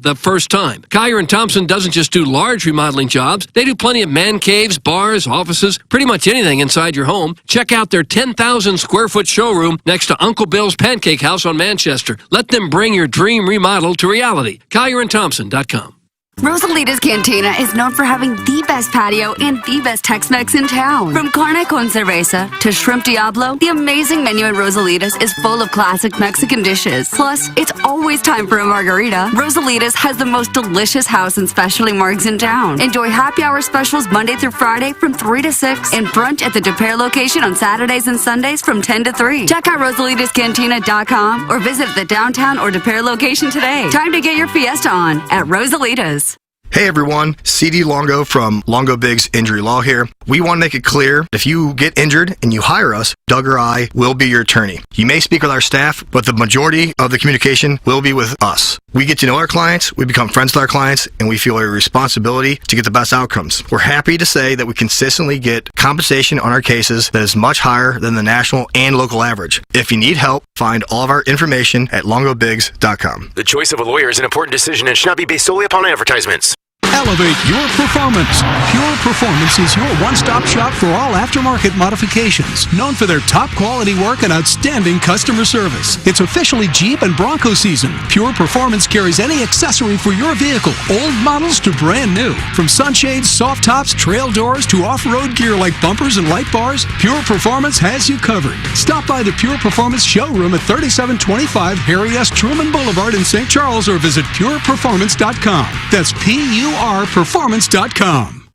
the first time. Collier & Thompson doesn't just do large remodeling jobs. They do plenty of man caves, bars, offices, pretty much anything inside your home. Check out their 10,000 square foot showroom next to Uncle Bill's Pancake House on Manchester. Let them bring your dream remodel to reality. CollierandThompson.com. Rosalita's Cantina is known for having the best patio and the best Tex-Mex in town. From carne con cerveza to shrimp diablo, the amazing menu at Rosalita's is full of classic Mexican dishes. Plus, it's always time for a margarita. Rosalita's has the most delicious house and specialty margs in town. Enjoy happy hour specials Monday through Friday from 3 to 6 and brunch at the De Pere location on Saturdays and Sundays from 10 to 3. Check out RosalitasCantina.com or visit the downtown or De Pere location today. Time to get your fiesta on at Rosalita's. Hey everyone, CD Longo from Longo Biggs Injury Law here. We want to make it clear, if you get injured and you hire us, Doug or I will be your attorney. You may speak with our staff, but the majority of the communication will be with us. We get to know our clients, we become friends with our clients, and we feel a responsibility to get the best outcomes. We're happy to say that we consistently get compensation on our cases that is much higher than the national and local average. If you need help, find all of our information at longobiggs.com. The choice of a lawyer is an important decision and should not be based solely upon advertisements. Elevate your performance. Pure Performance is your one-stop shop for all aftermarket modifications. Known for their top quality work and outstanding customer service. It's officially Jeep and Bronco season. Pure Performance carries any accessory for your vehicle, old models to brand new. From sunshades, soft tops, trail doors, to off-road gear like bumpers and light bars, Pure Performance has you covered. Stop by the Pure Performance showroom at 3725 Harry S. Truman Boulevard in St. Charles or visit pureperformance.com. That's PURperformance.com.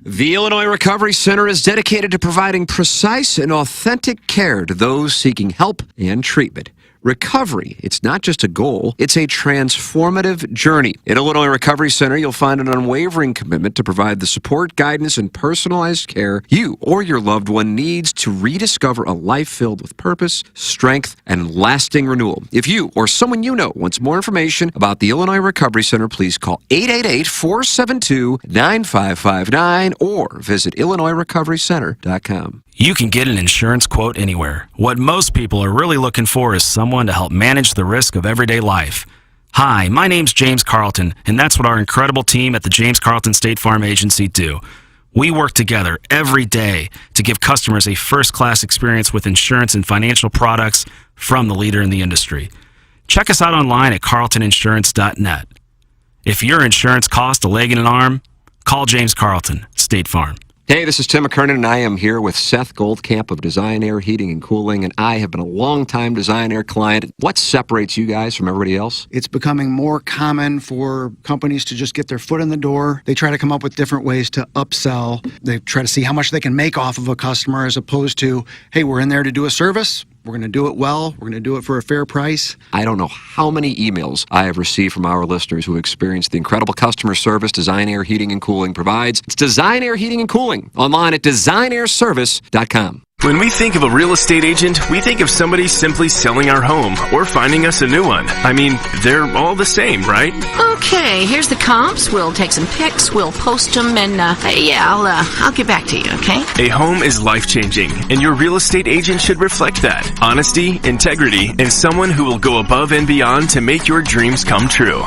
The Illinois Recovery Center is dedicated to providing precise and authentic care to those seeking help and treatment. Recovery, it's not just a goal, it's a transformative journey. At Illinois Recovery Center, you'll find an unwavering commitment to provide the support, guidance, and personalized care you or your loved one needs to rediscover a life filled with purpose, strength, and lasting renewal. If you or someone you know wants more information about the Illinois Recovery Center, please call 888-472-9559 or visit IllinoisRecoveryCenter.com. You can get an insurance quote anywhere. What most people are really looking for is someone to help manage the risk of everyday life. Hi, my name's James Carlton, and that's what our incredible team at the James Carlton State Farm Agency do. We work together every day to give customers a first-class experience with insurance and financial products from the leader in the industry. Check us out online at carltoninsurance.net. If your insurance costs a leg and an arm, call James Carlton, State Farm. Hey, this is Tim McKernan, and I am here with Seth Goldcamp of Design Air Heating and Cooling, and I have been a long-time Design Air client. What separates you guys from everybody else? It's becoming more common for companies to just get their foot in the door. They try to come up with different ways to upsell. They try to see how much they can make off of a customer as opposed to, hey, we're in there to do a service. We're going to do it well. We're going to do it for a fair price. I don't know how many emails I have received from our listeners who experience the incredible customer service Design Air Heating and Cooling provides. It's Design Air Heating and Cooling, online at designairservice.com. When we think of a real estate agent, we think of somebody simply selling our home or finding us a new one. I mean, they're all the same, right? Okay, here's the comps. We'll take some pics, we'll post them, and I'll get back to you, okay? A home is life-changing, and your real estate agent should reflect that. Honesty, integrity, and someone who will go above and beyond to make your dreams come true.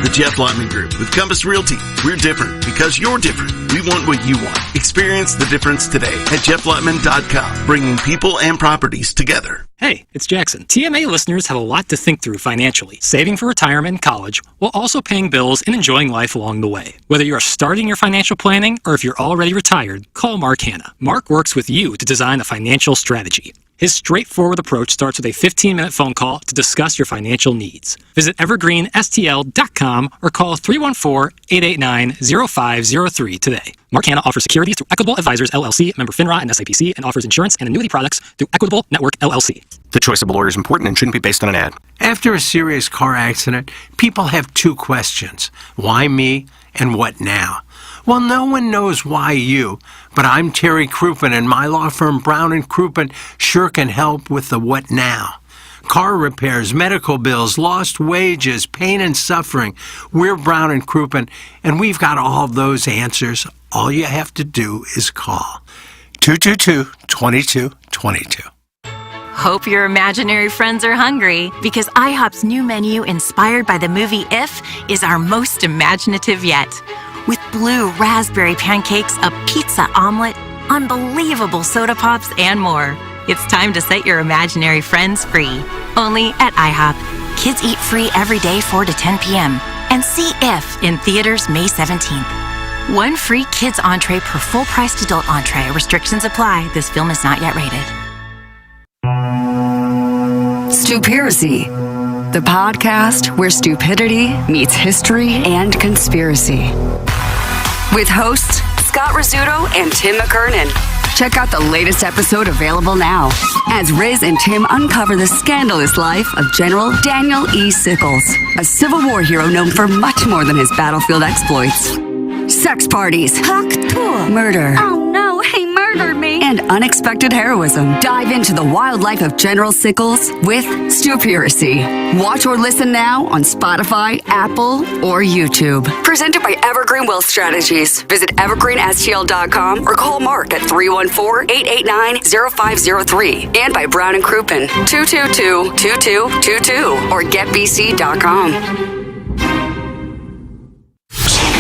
The Jeff Lotman Group with Compass Realty. We're different because you're different. We want what you want. Experience the difference today at jefflotman.com, bringing people and properties together. Hey, it's Jackson. TMA listeners have a lot to think through financially, saving for retirement and college, while also paying bills and enjoying life along the way. Whether you're starting your financial planning or if you're already retired, call Mark Hanna. Mark works with you to design a financial strategy. His straightforward approach starts with a 15-minute phone call to discuss your financial needs. Visit evergreenstl.com or call 314-889-0503 today. Mark Hanna offers securities through Equitable Advisors, LLC, member FINRA and SIPC, and offers insurance and annuity products through Equitable Network, LLC. The choice of a lawyer is important and shouldn't be based on an ad. After a serious car accident, people have two questions. Why me and what now? Well, no one knows why you, but I'm Terry Crouppen, and my law firm Brown & Crouppen sure can help with the what now. Car repairs, medical bills, lost wages, pain and suffering. We're Brown & Crouppen, and we've got all those answers. All you have to do is call 222-2222. Hope your imaginary friends are hungry, because IHOP's new menu, inspired by the movie If, is our most imaginative yet. With blue raspberry pancakes, a pizza omelet, unbelievable soda pops, and more. It's time to set your imaginary friends free. Only at IHOP. Kids eat free every day 4 to 10 p.m. And see If in theaters May 17th. One free kids entree per full-priced adult entree. Restrictions apply. This film is not yet rated. Stupiracy, the podcast where stupidity meets history and conspiracy. With hosts Scott Rizzuto and Tim McKernan. Check out the latest episode available now as Riz and Tim uncover the scandalous life of General Daniel E. Sickles, a Civil War hero known for much more than his battlefield exploits. Sex parties, murder, oh no, he murdered me, and unexpected heroism. Dive into the wild life of General Sickles with Stupiracy. Watch or listen now on Spotify, Apple, or YouTube. Presented by Evergreen Wealth Strategies. Visit evergreenstl.com or call Mark at 314-889-0503. And by Brown and Crouppen, 222-2222 or getbc.com.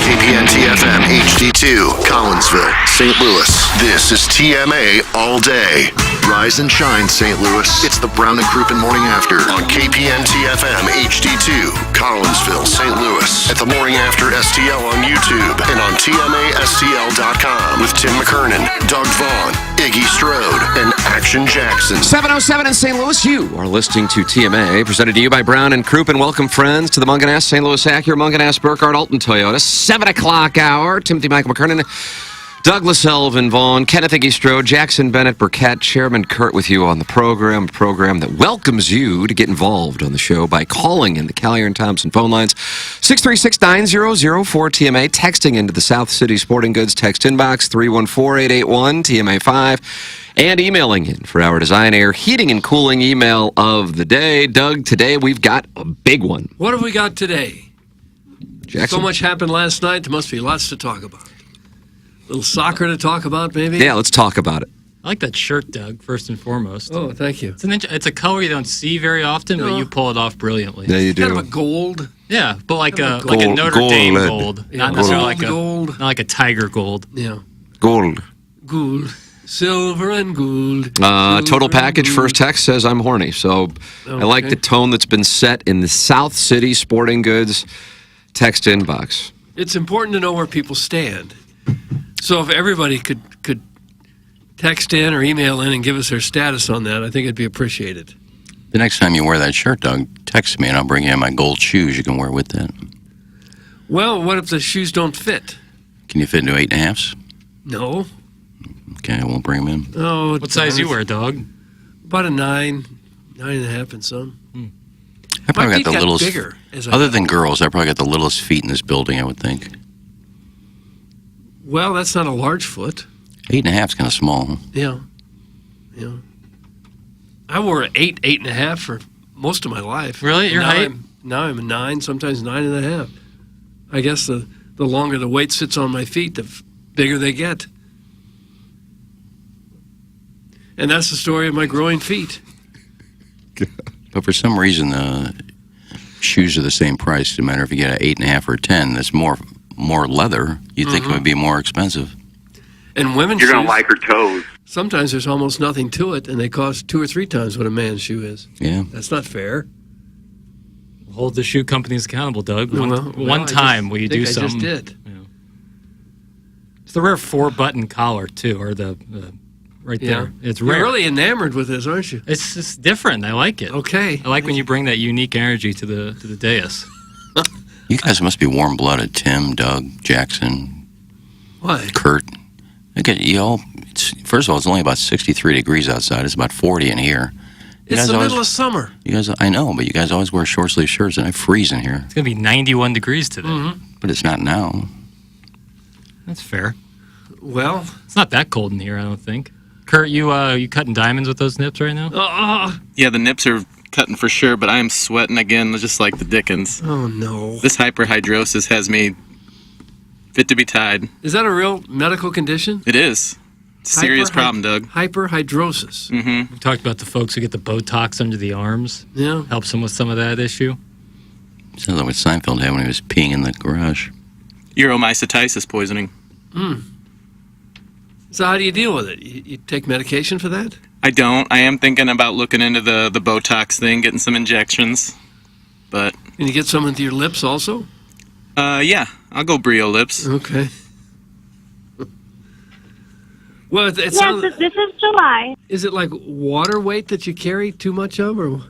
KPN-TFM HD2, Collinsville, St. Louis. This is TMA All Day. Rise and shine, St. Louis. It's the Brown and Crouppen Morning After on KPN-TFM HD2, Collinsville, St. Louis. At the Morning After STL on YouTube and on TMASTL.com with Tim McKernan, Doug Vaughn, Iggy Strode, and Action Jackson. 7:07 in St. Louis. You are listening to TMA, presented to you by Brown and Crouppen. Welcome, friends, to the Munganess St. Louis Acura, Munganess Burkhardt Alton Toyota. 7 o'clock hour. Timothy Michael McKernan, Douglas Elvin Vaughn, Kenneth Iggy Strode, Jackson Bennett Burkett, Chairman Kurt with you on the program. A program that welcomes you to get involved on the show by calling in the Collier and Thompson phone lines. 636-9004-TMA. Texting into the South City Sporting Goods text inbox 314-881-TMA5. And emailing in for our Design Air Heating and Cooling email of the day. Doug, today we've got a big one. What have we got today? Jackson? So much happened last night, there must be lots to talk about. A little soccer to talk about, maybe? Yeah, let's talk about it. I like that shirt, Doug, first and foremost. Oh, thank you. It's a color you don't see very often, but you pull it off brilliantly. Yeah, you do. Kind of a gold. Yeah, but like a Notre gold Dame lead. gold. Yeah, Not necessarily like gold. not like a tiger gold. Yeah. Gold. Gold. Silver and gold. Total package first text says I'm horny. So I like the tone that's been set in the South City Sporting Goods text inbox. It's important to know where people stand. So if everybody could text in or email in and give us their status on that, I think it'd be appreciated. The next time you wear that shirt, Doug, text me and I'll bring you my gold shoes you can wear with that. Well, what if the shoes don't fit? Can you fit into 8.5s? No. Okay, I won't bring them in. Oh, What size you wear, dog? About a 9.5 and some. I probably My got the feet littlest. bigger as I Other got than girls, I probably got the littlest feet in this building, I would think. Well, that's not a large foot. 8.5's kind of small. Huh? Yeah. Yeah. I wore an 8.5 for most of my life. Really? Your height? Now I'm a 9, sometimes 9.5. I guess the longer the weight sits on my feet, the bigger they get. And that's the story of my growing feet. But for some reason, the shoes are the same price, no matter if you get an 8.5 or a 10. That's more leather. You'd think it would be more expensive. And women's You're shoes, going to like her toes. sometimes there's almost nothing to it, and they cost 2 or 3 times what a man's shoe is. Yeah. That's not fair. Hold the shoe companies accountable, Doug. Well, One time will you do I something. just did. It's the rare 4-button collar, too, or the right there. It's rare. You're really enamored with this, aren't you? It's just different. I like it. Okay. I like when you bring that unique energy to the dais. You guys must be warm-blooded. Tim, Doug, Jackson, Why? Kurt. Look at you all. First of all, it's only about 63 degrees outside. It's about 40 in here. It's the middle of summer. You guys, I know, but you guys always wear short-sleeve shirts, and I freeze in here. It's going to be 91 degrees today. But it's not now. That's fair. Well, it's not that cold in here, I don't think. Kurt, you cutting diamonds with those nips right now? Yeah, the nips are cutting for sure, but I am sweating again, just like the Dickens. Oh, no. This hyperhidrosis has me fit to be tied. Is that a real medical condition? It is. Serious problem, Doug. Hyperhidrosis. Mm-hmm. We talked about the folks who get the Botox under the arms. Yeah. Helps them with some of that issue. Sounds like what Seinfeld had when he was peeing in the garage. Uromycetitis poisoning. So how do you deal with it? You take medication for that? I don't. I am thinking about looking into the Botox thing, getting some injections. But Can you get some into your lips also? yeah, I'll go Brio lips. Okay. Well, it's Yes, this is July. Is it like water weight that you carry too much of, or?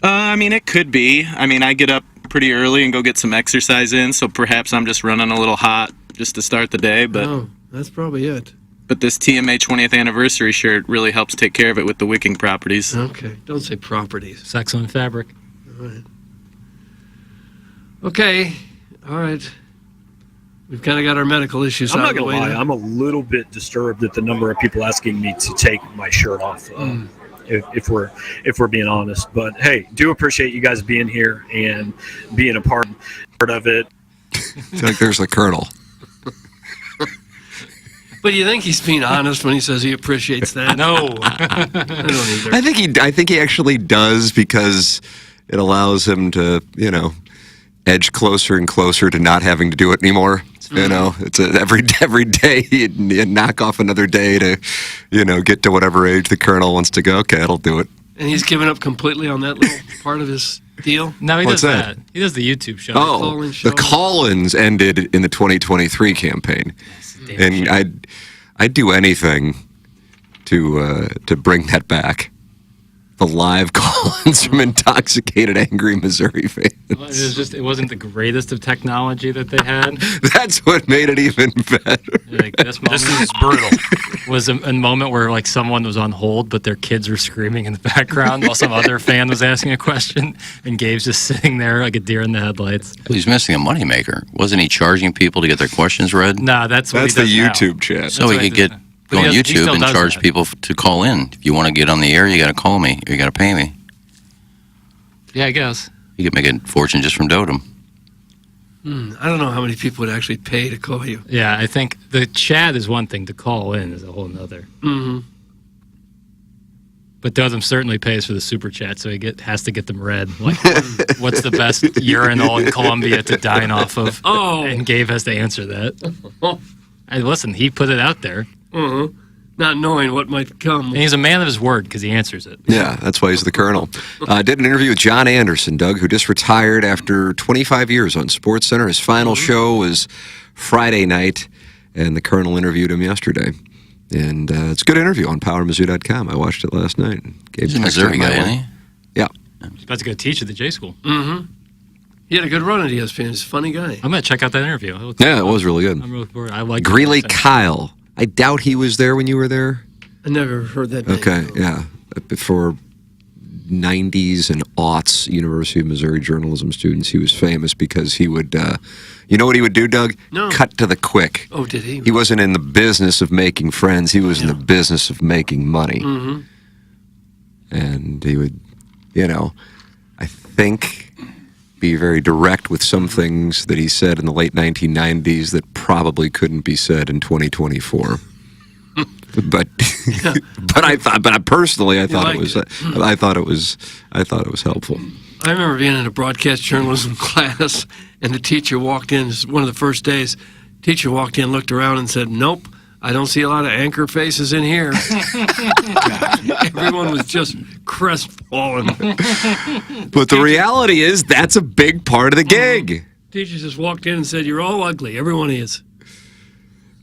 I mean, it could be. I mean, I get up pretty early and go get some exercise in, so perhaps I'm just running a little hot just to start the day. But Oh, that's probably it. But this TMA 20th anniversary shirt really helps take care of it with the wicking properties. Okay, don't say properties. Sex on fabric. All right. Okay, all right. We've kind of got our medical issues I'm out not of the going to way lie. now. I'm a little bit disturbed at the number of people asking me to take my shirt off. If we're being honest, but hey, do appreciate you guys being here and being a part of it. It's like there's the Colonel. But you think he's being honest when he says he appreciates that? No. I don't either. I think he actually does, because it allows him to, edge closer and closer to not having to do it anymore. It's every day you knock off another day to, get to whatever age the Colonel wants to go. Okay, I'll do it. And he's given up completely on that little part of his deal? No, he What's does that? that. He does the YouTube show. Oh, the call-ins ended in the 2023 campaign, and I'd do anything to bring that back. The live call-ins from intoxicated, angry Missouri fans. Well, it wasn't the greatest of technology that they had. That's what made it even better. Like this is brutal. Was a moment where like someone was on hold, but their kids were screaming in the background while some other fan was asking a question, and Gabe's just sitting there like a deer in the headlights. Well, he's missing a moneymaker. Wasn't he charging people to get their questions read? Nah, that's what he That's the does now. YouTube chat. So he could get go on YouTube and charge people to call in. If you want to get on the air, you got to call me or you got to pay me. Yeah, I guess. You could make a fortune just from Dotem. I don't know how many people would actually pay to call you. Yeah, I think the chat is one thing. To call in is a whole nother. Mm-hmm. But Dotem certainly pays for the super chat, so he has to get them read. Like, what's the best urinal in Colombia to dine off of? Oh. And Gabe has to answer that. And listen, he put it out there. Mm-hmm. Not knowing what might come. And he's a man of his word because he answers it. Yeah, that's why he's the Colonel. Did an interview with John Anderson, Doug, who just retired after 25 years on SportsCenter. His final show was Friday night, and the Colonel interviewed him yesterday. And it's a good interview on PowerMizzou.com. I watched it last night. He's a Missouri guy, isn't he? Yeah. He's about to go teach at the J School. Mm-hmm. He had a good run at ESPN. He's a funny guy. I'm going to check out that interview. Yeah, it was really good. I'm really forward. I like Greeley Kyle. I doubt he was there when you were there. I never heard that name. Okay, yeah. For 90s and aughts University of Missouri journalism students, he was famous because he would, you know what he would do, Doug? No. Cut to the quick. Oh, did he? He wasn't in the business of making friends. He was in the business of making money. Mm-hmm. And he would, I think, be very direct with some things that he said in the late 1990s that probably couldn't be said in 2024. But I thought it was helpful. I remember being in a broadcast journalism class, and the teacher walked in. This was one of the first days. Teacher walked in, looked around, and said, "Nope, I don't see a lot of anchor faces in here." Everyone was just crestfallen. But the reality is that's a big part of the gig. Teacher just walked in and said, "You're all ugly. Everyone is."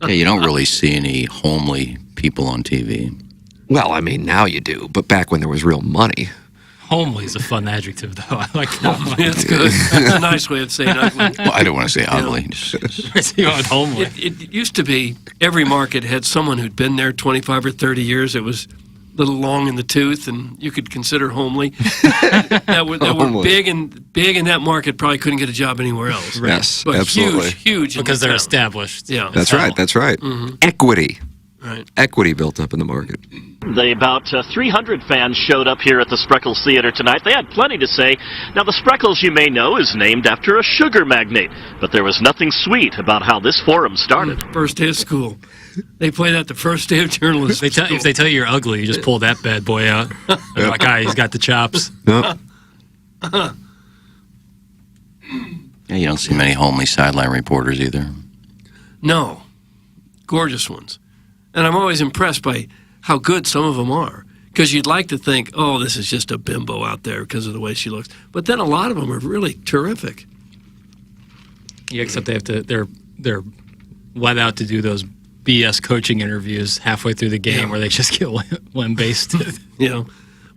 Yeah, you don't really see any homely people on TV. Well, I mean, now you do, but back when there was real money. Homely is a fun adjective, though. I like that one. That's good. That's a nice way of saying ugly. Well, I don't want to say ugly. You want homely. It used to be every market had someone who'd been there 25 or 30 years. It was a little long in the tooth, and you could consider homely. that were big in that market probably couldn't get a job anywhere else. Right. Yes, but absolutely. Huge because in they're the town. established. Yeah, That's right. That's right. Mm-hmm. Equity. equity built up in the market. About 300 fans showed up here at the Spreckles Theater tonight. They had plenty to say. Now, the Spreckles, you may know, is named after a sugar magnate, but there was nothing sweet about how this forum started. First day of school. They play that the first day of journalism. If they tell you you're ugly, you just pull that bad boy out. They're like, he's got the chops. Yep. Yeah, you don't see many homely sideline reporters either. No. Gorgeous ones. And I'm always impressed by how good some of them are. Because you'd like to think, oh, this is just a bimbo out there because of the way she looks. But then a lot of them are really terrific. Yeah, except they're let out to do those BS coaching interviews halfway through the game where they just get lambasted.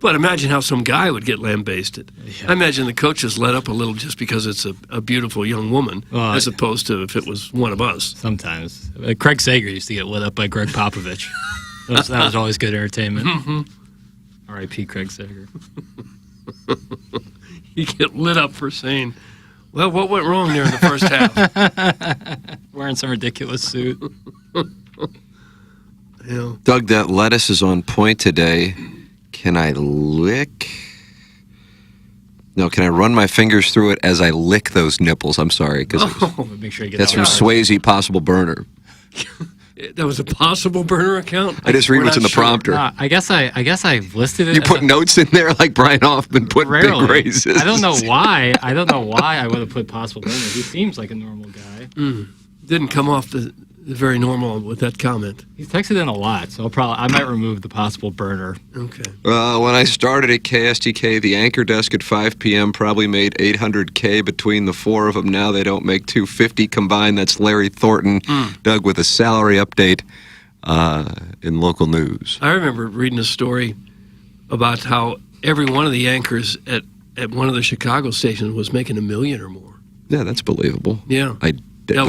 But imagine how some guy would get lambasted. Yeah. I imagine the coaches let up a little just because it's a beautiful young woman, as opposed to if it was one of us. Sometimes. Craig Sager used to get lit up by Greg Popovich. That was always good entertainment. Mm-hmm. R.I.P. Craig Sager. You get lit up for saying, well, what went wrong there in the first half? Wearing some ridiculous suit. Doug, that lettuce is on point today. Can I lick? No, can I run my fingers through it as I lick those nipples? I'm sorry. Make sure you get that's from Swayze Possible Burner. That was a Possible Burner account? I just read what's in the prompter. I guess I listed it. You put notes in there like Brian Hoffman put big raises. I don't know why. I would have put Possible Burner. He seems like a normal guy. Didn't come off the very normal with that comment. He's texted in a lot, so I might remove the Possible Burner. Okay. When I started at KSTK, the anchor desk at 5 p.m. probably made $800K between the four of them. Now they don't make $250 combined. That's Larry Thornton. Doug with a salary update in local news. I remember reading a story about how every one of the anchors at one of the Chicago stations was making $1 million or more. Yeah, that's believable. Yeah. That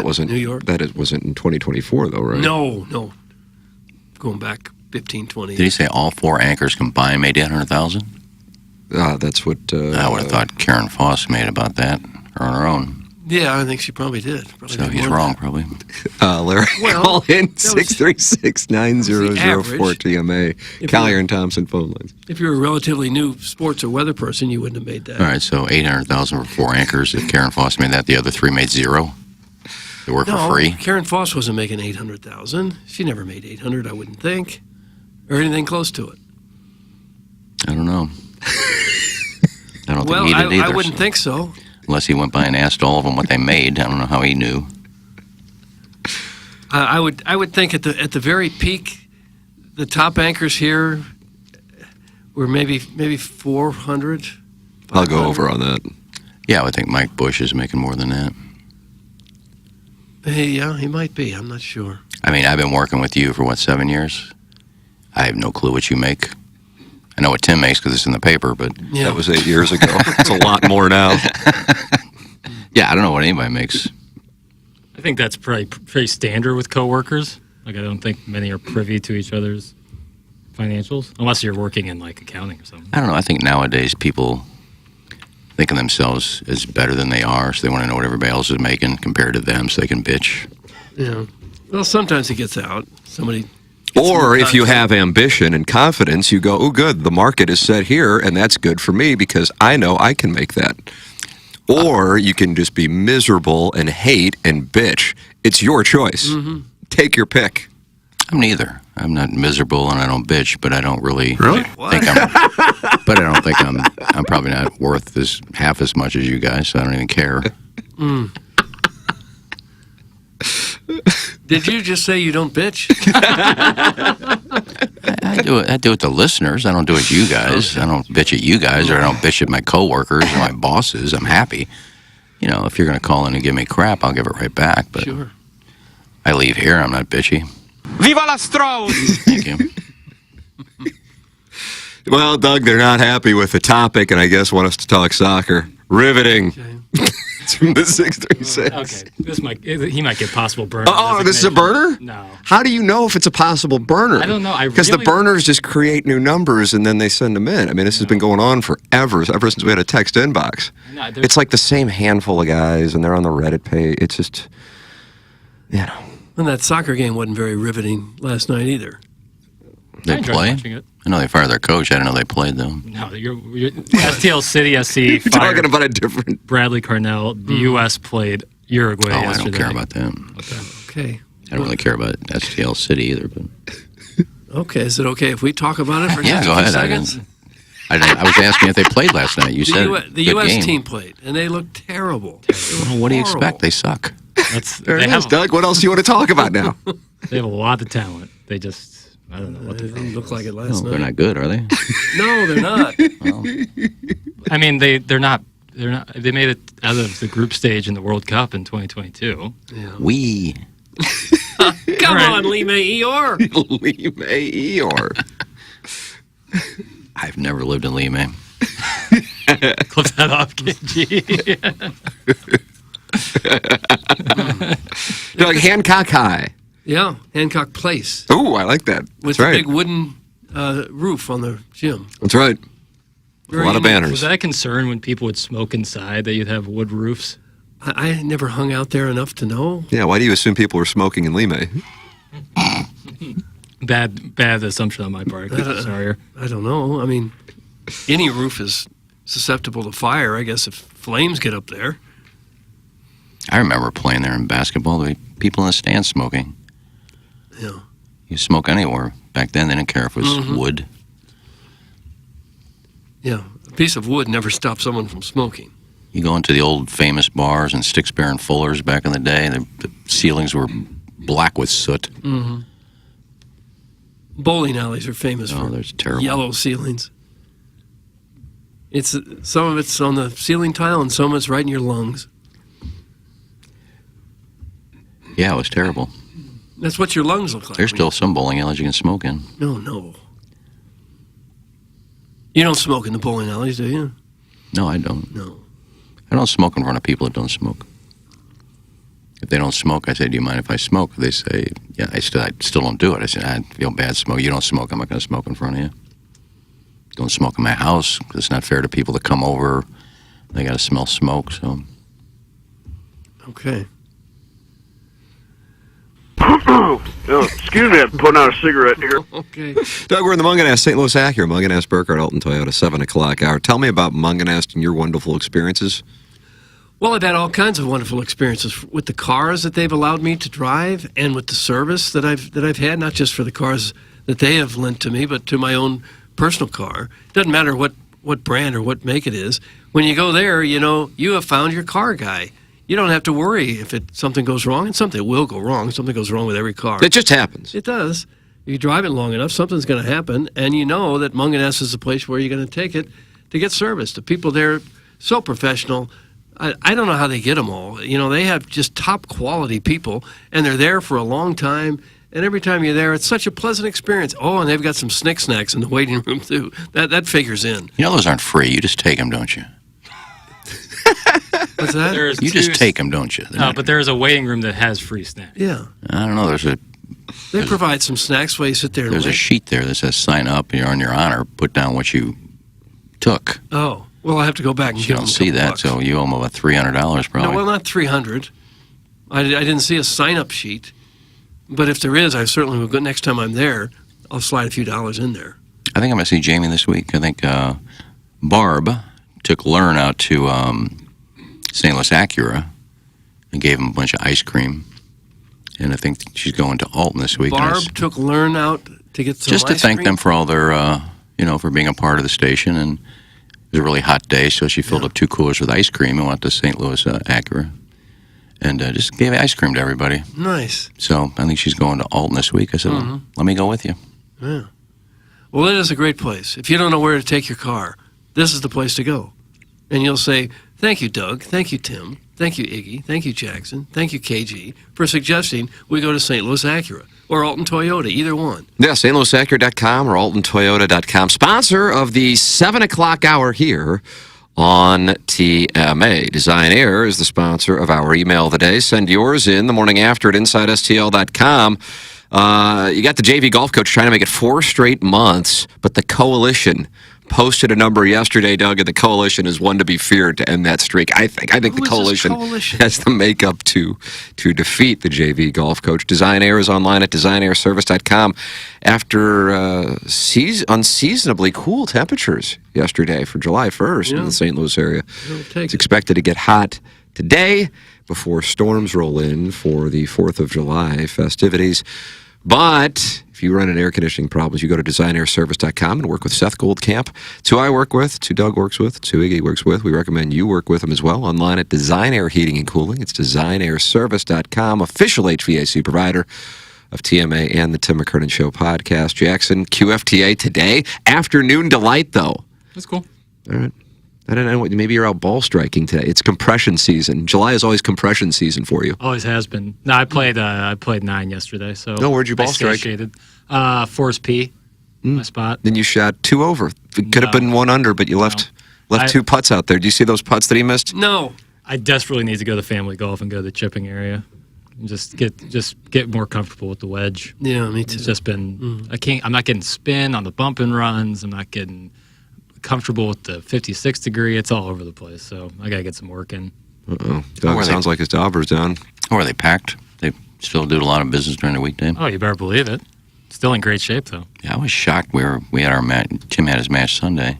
wasn't New York. That wasn't in 2024 though, right? No. Going back 15, 20 years. Did he say all four anchors combined made $800,000? That's what I would have thought Karen Foss made about that on her own. Yeah, I think she probably did. So he's wrong, probably. Larry, call in 636-9004-TMA. Collier and Thompson phone lines. If you're a relatively new sports or weather person, you wouldn't have made that. All right, so $800,000 for four anchors. If Karen Foss made that, the other three made zero. They work for free. Karen Foss wasn't making $800,000. She never made $800,000, I wouldn't think, or anything close to it. I don't know. I don't think he did either. I wouldn't think so. Unless he went by and asked all of them what they made. I don't know how he knew. I would think at the very peak, the top anchors here were maybe 400. I'll go over on that. Yeah, I would think Mike Bush is making more than that. Hey, yeah, he might be. I'm not sure. I mean, I've been working with you for 7 years? I have no clue what you make. I know what Tim makes because it's in the paper, but that was 8 years ago. It's a lot more now. Yeah, I don't know what anybody makes. I think that's pretty standard with coworkers. Like, I don't think many are privy to each other's financials, unless you're working in like accounting or something. I don't know. I think nowadays people think of themselves as better than they are, so they want to know what everybody else is making compared to them, so they can bitch. Yeah. Well, sometimes it gets out. Somebody. Or if you have ambition and confidence, you go, oh, good, the market is set here, and that's good for me because I know I can make that. Or you can just be miserable and hate and bitch. It's your choice. Mm-hmm. Take your pick. I'm neither. I'm not miserable and I don't bitch, but I don't really Really? think but I don't think I'm probably not worth half as much as you guys, so I don't even care. Did you just say you don't bitch? I do it to listeners. I don't do it to you guys. I don't bitch at you guys, or I don't bitch at my coworkers or my bosses. I'm happy. You know, if you're going to call in and give me crap, I'll give it right back. But sure. I leave here. I'm not bitchy. Viva la Strauss! Thank you. Well, Doug, they're not happy with the topic, and I guess want us to talk soccer. Riveting. Okay. It's from the 636. Okay, he might get possible burner. Oh, this is a burner? No. How do you know if it's a possible burner? I don't know. Because the burners just create new numbers and then they send them in. I mean, this has been going on forever, ever since we had a text inbox. No, it's like the same handful of guys, and they're on the Reddit page. It's just, you know. And that soccer game wasn't very riveting last night either. They enjoyed play? watching it. I know they fired their coach. I didn't know they played, though. No, you're STL City SC. You're fired talking about a different. Bradley Carnell. The U.S. played Uruguay I yesterday. don't care about them. Okay. I don't really care about STL City either. But Okay, is it okay if we talk about it for yeah, just go a few ahead. seconds? I was asking if they played last night. You said The good U.S. game. team played, and they looked terrible. Well, what do you expect? They suck. There it is, Doug. What else do you want to talk about now? They have a lot of talent. They just, I don't know what They didn't look like it last night. They're not good, are they? No, they're not. I mean, they're not. They made it out of the group stage in the World Cup in 2022. Yeah. We. Come on, Lime Eeyore. Lime Eeyore. I've never lived in Lime. Clip that off, KG. Doug, Hancock High. Yeah, Hancock Place. Oh, I like that. With That's the right. big wooden roof on the gym. That's right. Very a lot of unique. banners. Was that a concern when people would smoke inside that you'd have wood roofs? I never hung out there enough to know. Yeah, why do you assume people were smoking in Lime? Bad assumption on my part. Sorry. I don't know. I mean, any roof is susceptible to fire, I guess, if flames get up there. I remember playing there in basketball. There were people in the stands smoking. Yeah. You smoke anywhere. Back then, they didn't care if it was Mhm. wood. Yeah, a piece of wood never stops someone from smoking. You go into the old famous bars and Sticksbear and Fuller's back in the day, the ceilings were black with soot. Mm-hmm. Bowling alleys are famous for there's terrible. yellow ceilings. It's some of it's on the ceiling tile and some of it's right in your lungs. Yeah, it was terrible. That's what your lungs look like. There's still some bowling alleys you can smoke in. No. You don't smoke in the bowling alleys, do you? No, I don't. No. I don't smoke in front of people that don't smoke. If they don't smoke, I say, do you mind if I smoke? They say, yeah, I still don't do it. I say, I feel bad smoke. You don't smoke, I'm not going to smoke in front of you. Don't smoke in my house, 'cause it's not fair to people that come over. They got to smell smoke, so. Okay. Excuse me, I'm putting out a cigarette here. Okay. Doug, we're in the Munganast St. Louis Acura, Munganast Burkhardt Alton Toyota, 7 o'clock hour. Tell me about Munganast and your wonderful experiences. Well, I've had all kinds of wonderful experiences with the cars that they've allowed me to drive and with the service that I've had, not just for the cars that they have lent to me, but to my own personal car. Doesn't matter what brand or what make it is. When you go there, you know, you have found your car guy. You don't have to worry if something goes wrong, and something will go wrong. Something goes wrong with every car. It just happens. It does. You drive it long enough, something's going to happen, and you know that Munganast is the place where you're going to take it to get service. The people there, so professional. I don't know how they get them all. You know, they have just top quality people, and they're there for a long time. And every time you're there, it's such a pleasant experience. Oh, and they've got some snick snacks in the waiting room too. That figures in. You know those aren't free. You just take them, don't you? What's that? You just take them, don't you? No, but there's a waiting room that has free snacks. Yeah. I don't know. They provide some snacks while you sit there and There's a wait. sheet there that says sign up. You're on your honor. Put down what you took. Oh, well, I have to go back and You give don't them a see couple that, bucks. so you owe them about $300 probably. No, well, not 300. I didn't see a sign-up sheet. But if there is, I certainly will go. Next time I'm there, I'll slide a few dollars in there. I think I'm going to see Jamie this week. I think Barb took Learn out to St. Louis Acura and gave him a bunch of ice cream. And I think she's going to Alton this week. Barb took Learn out to get some just to ice thank cream? them for all their, for being a part of the station. And it was a really hot day, so she filled up 2 coolers with ice cream and went to St. Louis Acura. And just gave ice cream to everybody. Nice. So I think she's going to Alton this week. I said, well, let me go with you. Yeah. Well, it is a great place. If you don't know where to take your car, this is the place to go. And you'll say, thank you, Doug. Thank you, Tim. Thank you, Iggy. Thank you, Jackson. Thank you, KG, for suggesting we go to St. Louis Acura or Alton Toyota, either one. Yeah, stlouisacura.com or altontoyota.com. Sponsor of the 7 o'clock hour here on TMA. Design Air is the sponsor of our email of the day. Send yours in the morning after at InsideSTL.com. You got the JV golf coach trying to make it 4 straight months, but the coalition posted a number yesterday, Doug, and the coalition is one to be feared to end that streak. I think the coalition has the makeup to defeat the JV golf coach. Design Air is online at designairservice.com after unseasonably cool temperatures yesterday for July 1st in the St. Louis area. It's expected to get hot today before storms roll in for the 4th of July festivities. But if you run into air conditioning problems, you go to designairservice.com and work with Seth Goldcamp. It's who I work with, it's who Doug works with, it's who Iggy works with. We recommend you work with them as well. Online at Design Air Heating and Cooling. It's designairservice.com, official HVAC provider of TMA and the Tim McKernan Show podcast. Jackson, QFTA today. Afternoon delight, though. That's cool. All right. I don't know. Maybe you're out ball striking today. It's compression season. July is always compression season for you. Always has been. No, I played 9 yesterday. So no, where'd you ball strike? Forest P, my spot. Then you shot 2 over. It could have been 1 under, but you left 2 putts out there. Do you see those putts that he missed? No. I desperately need to go to family golf and go to the chipping area. And just get more comfortable with the wedge. Yeah, me too. It's just been I'm not getting spin on the bump and runs. I'm not getting comfortable with the 56 degree. It's all over the place, so I gotta get some work in. Doug sounds like his dauber's down. Or are they packed? They still do a lot of business during the weekday. Oh, you better believe it. Still in great shape though. Yeah, I was shocked. We had our match. Jim had his match Sunday.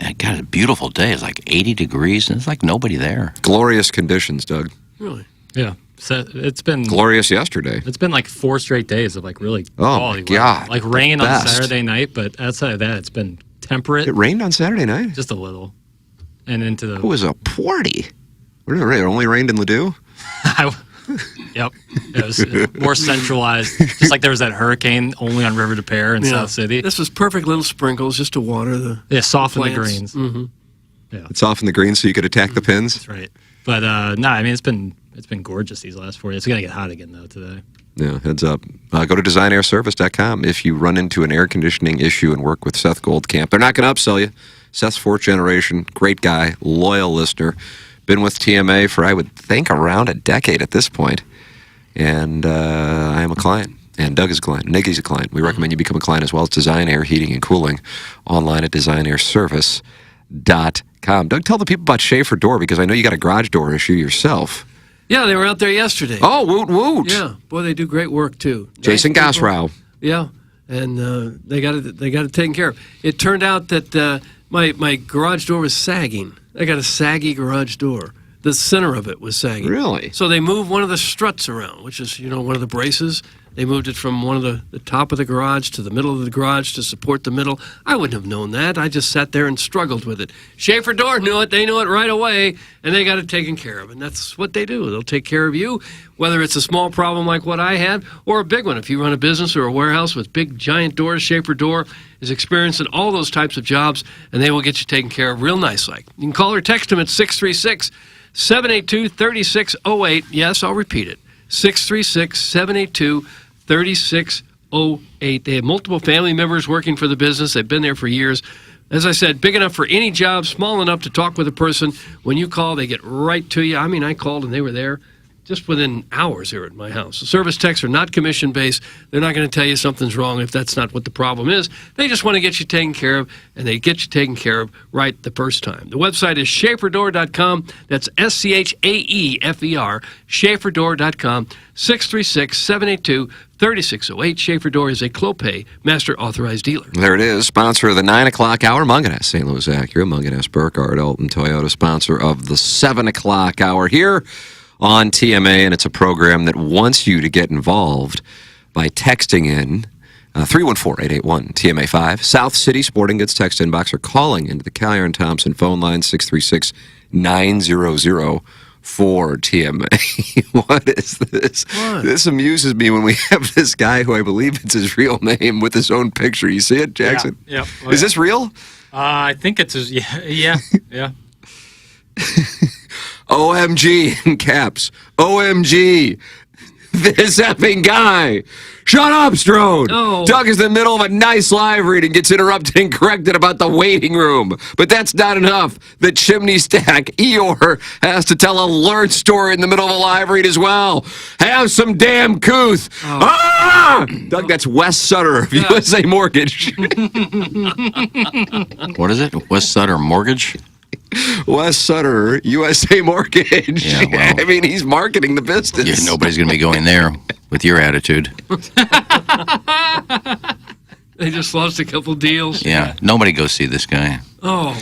And God, a beautiful day. It's like 80 degrees, and it's like nobody there. Glorious conditions, Doug. Really? Yeah. So it's been glorious yesterday. It's been like 4 straight days of like really quality weather. Like rain on Saturday night, but outside of that, it's been temperate. It rained on Saturday night? Just a little. And into the... It was a party. It only rained in Ladue? Yep. It was more centralized. Just like there was that hurricane only on River de Pere in South City. This was perfect little sprinkles just to water the soften the plants. greens. Mm-hmm. Yeah. It softened the greens so you could attack the pins? That's right. But, no, I mean, it's been gorgeous these last 4 days. It's going to get hot again, though, today. Yeah, heads up. Go to designairservice.com if you run into an air conditioning issue and work with Seth Goldcamp. They're not going to upsell you. Seth's 4th generation, great guy, loyal listener. Been with TMA for, I would think, around a decade at this point. And I am a client. And Doug is a client. Nicky's a client. We recommend you become a client as well as Design Air Heating and Cooling online at designairservice.com. Doug, tell the people about Schaefer Door because I know you got a garage door issue yourself. Yeah, they were out there yesterday. Oh, woot woot. Yeah, boy, they do great work too. Jason Gosrow. Yeah, and they got it taken care of. It turned out that my garage door was sagging. I got a saggy garage door. The center of it was sagging. Really? So they moved one of the struts around, which is one of the braces. They moved it from one of the top of the garage to the middle of the garage to support the middle. I wouldn't have known that. I just sat there and struggled with it. Schaefer Door knew it. They knew it right away, and they got it taken care of. And that's what they do. They'll take care of you, whether it's a small problem like what I had or a big one. If you run a business or a warehouse with big, giant doors, Schaefer Door is experienced in all those types of jobs, and they will get you taken care of real nice like. You can call or text them at 636-782-3608. Yes, I'll repeat it. 636-782-3608. They have multiple family members working for the business. They've been there for years. As I said, big enough for any job, small enough to talk with a person. When you call, they get right to you. I mean, I called and they were there just within hours here at my house. The service techs are not commission-based. They're not going to tell you something's wrong if that's not what the problem is. They just want to get you taken care of, and they get you taken care of right the first time. The website is SchaeferDoor.com. That's SCHAEFER, SchaeferDoor.com, 636-782-3608. Schaefer Door is a Clopay Master Authorized Dealer. There it is. Sponsor of the 9 o'clock hour, Munganess, St. Louis Acura, Munganess, Burkhardt, Alton, Toyota. Sponsor of the 7 o'clock hour here on TMA, and it's a program that wants you to get involved by texting in 314-881-TMA5, South City Sporting Goods text inbox, or calling into the Collier and Thompson phone line 636-900-4TMA. What is this? What? This amuses me when we have this guy who I believe it's his real name with his own picture. You see it, Jackson? Yeah. Oh, is this real? I think it's his, yeah. OMG in caps. OMG. this effing guy. Shut up, Strode. No. Doug is in the middle of a nice live read and gets interrupted and corrected about the waiting room. But that's not enough. The chimney stack, Eeyore, has to tell a learned story in the middle of a live read as well. Have some damn couth. Ah! Doug, that's Wes Sutter of USA Mortgage. What is it? Wes Sutter Mortgage? Wes Sutter, USA Mortgage. Yeah, well, I mean, he's marketing the business. yeah, nobody's going to be going there with your attitude. They just lost a couple deals. Yeah, nobody go see this guy. Oh.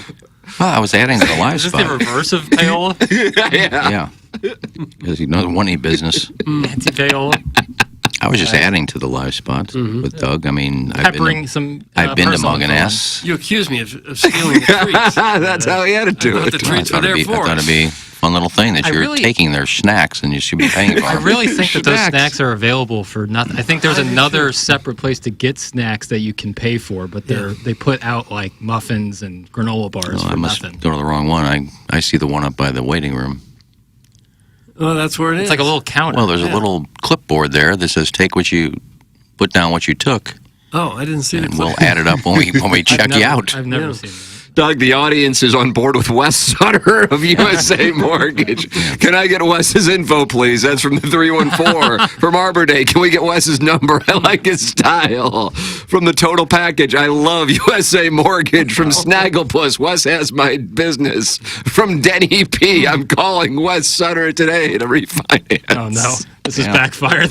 Well, I was adding to the live Is this spot. the reverse of payola? Yeah. Because he doesn't want any business. Anti-payola? I was just adding to the live spot with Doug. I mean, Peppering some I've been to personal Mug and info. S. You accuse me of stealing the treats. That's how he added to I thought it. the treats were I there thought for it'd us. be a fun little thing that I you're really- taking their snacks and you should be paying for I them. really think that those snacks are available for nothing. I think there's another separate place to get snacks that you can pay for, but they put out like muffins and granola bars I for must nothing. go to the wrong one. I see the one up by the waiting room. Oh, that's where it is. It's like a little counter. Well, there's a little clipboard there that says put down what you took, Oh, I didn't see the and clip. we'll add it up when we check you out. I've never seen that. Doug, the audience is on board with Wes Sutter of USA Mortgage. Can I get Wes's info, please? That's from the 314. From Arbor Day, can we get Wes's number? I like his style. From the Total Package, I love USA Mortgage. From Snagglepuss, Wes has my business. From Denny P, I'm calling Wes Sutter today to refinance. Oh, no. This is backfired.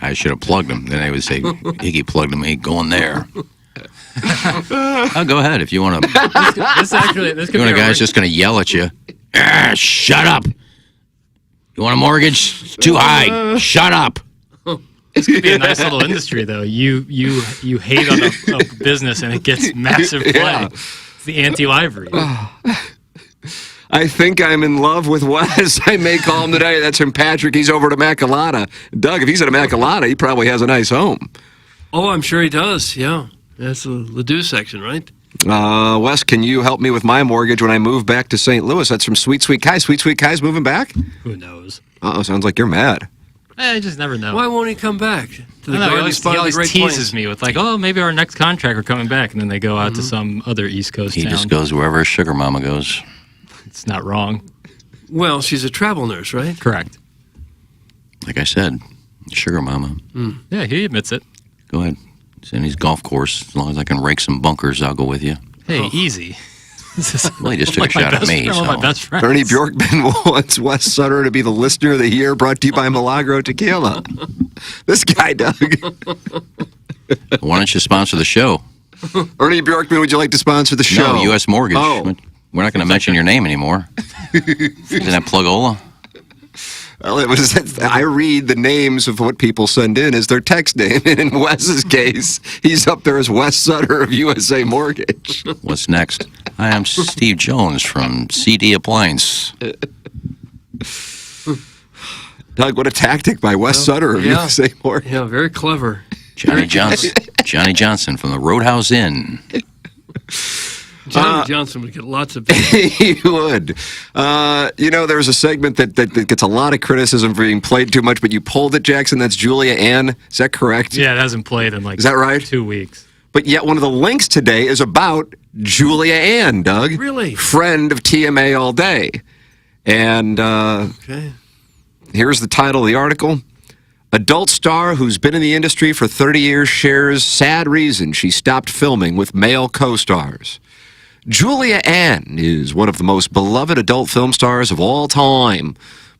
I should have plugged him. Then I would say, Iggy plugged him. Ain't going there. Go ahead if you want to. This could You want be a guy that's just going to yell at you? Shut up! You want a mortgage? It's too high. Shut up! This could be a nice little industry, though. You hate on a business and it gets massive play. Yeah. It's the anti-live read. I think I'm in love with Wes. I may call him today. That's from Patrick. He's over to Immaculata. Doug, if he's at Immaculata, he probably has a nice home. Oh, I'm sure he does. Yeah. That's the Ladue section, right? Wes, can you help me with my mortgage when I move back to St. Louis? That's from Sweet Sweet Kai. Sweet Sweet Kai's moving back? Who knows? Uh-oh, sounds like you're mad. I just never know. Why won't he come back to the I don't know, garden spot he of the always Great teases Plains? me with like, oh, maybe our next contract are coming back, and then they go out to some other East Coast He town. just goes wherever his sugar mama goes. It's not wrong. Well, she's a travel nurse, right? Correct. Like I said, sugar mama. Yeah, he admits it. Go ahead. It's in his golf course. As long as I can rake some bunkers, I'll go with you. Hey, easy. Well, he just took a shot at me. One of my So. best friends. Ernie Bjorkman wants Wes Sutter to be the listener of the year, brought to you by Milagro Tequila. This guy, Doug. Why don't you sponsor the show? Ernie Bjorkman, would you like to sponsor the show? No, U.S. Mortgage. Oh. We're not going to mention your name anymore. Isn't that Plugola? Well, I read the names of what people send in as their text name, and in Wes's case, he's up there as Wes Sutter of USA Mortgage. What's next? Hi, I'm Steve Jones from CD Appliance. Doug, what a tactic by Wes Sutter of USA Mortgage. Yeah, very clever. Johnny Johnson from the Roadhouse Inn. Johnny Johnson would get lots of He would. There was a segment that gets a lot of criticism for being played too much, but you pulled it, Jackson. That's Julia Ann. Is that correct? Yeah, it hasn't played in like Is that right? 2 weeks. But yet one of the links today is about Julia Ann, Doug. Really? Friend of TMA all day. And Okay. here's the title of the article. Adult star who's been in the industry for 30 years shares sad reason she stopped filming with male co-stars. Julia Ann is one of the most beloved adult film stars of all time,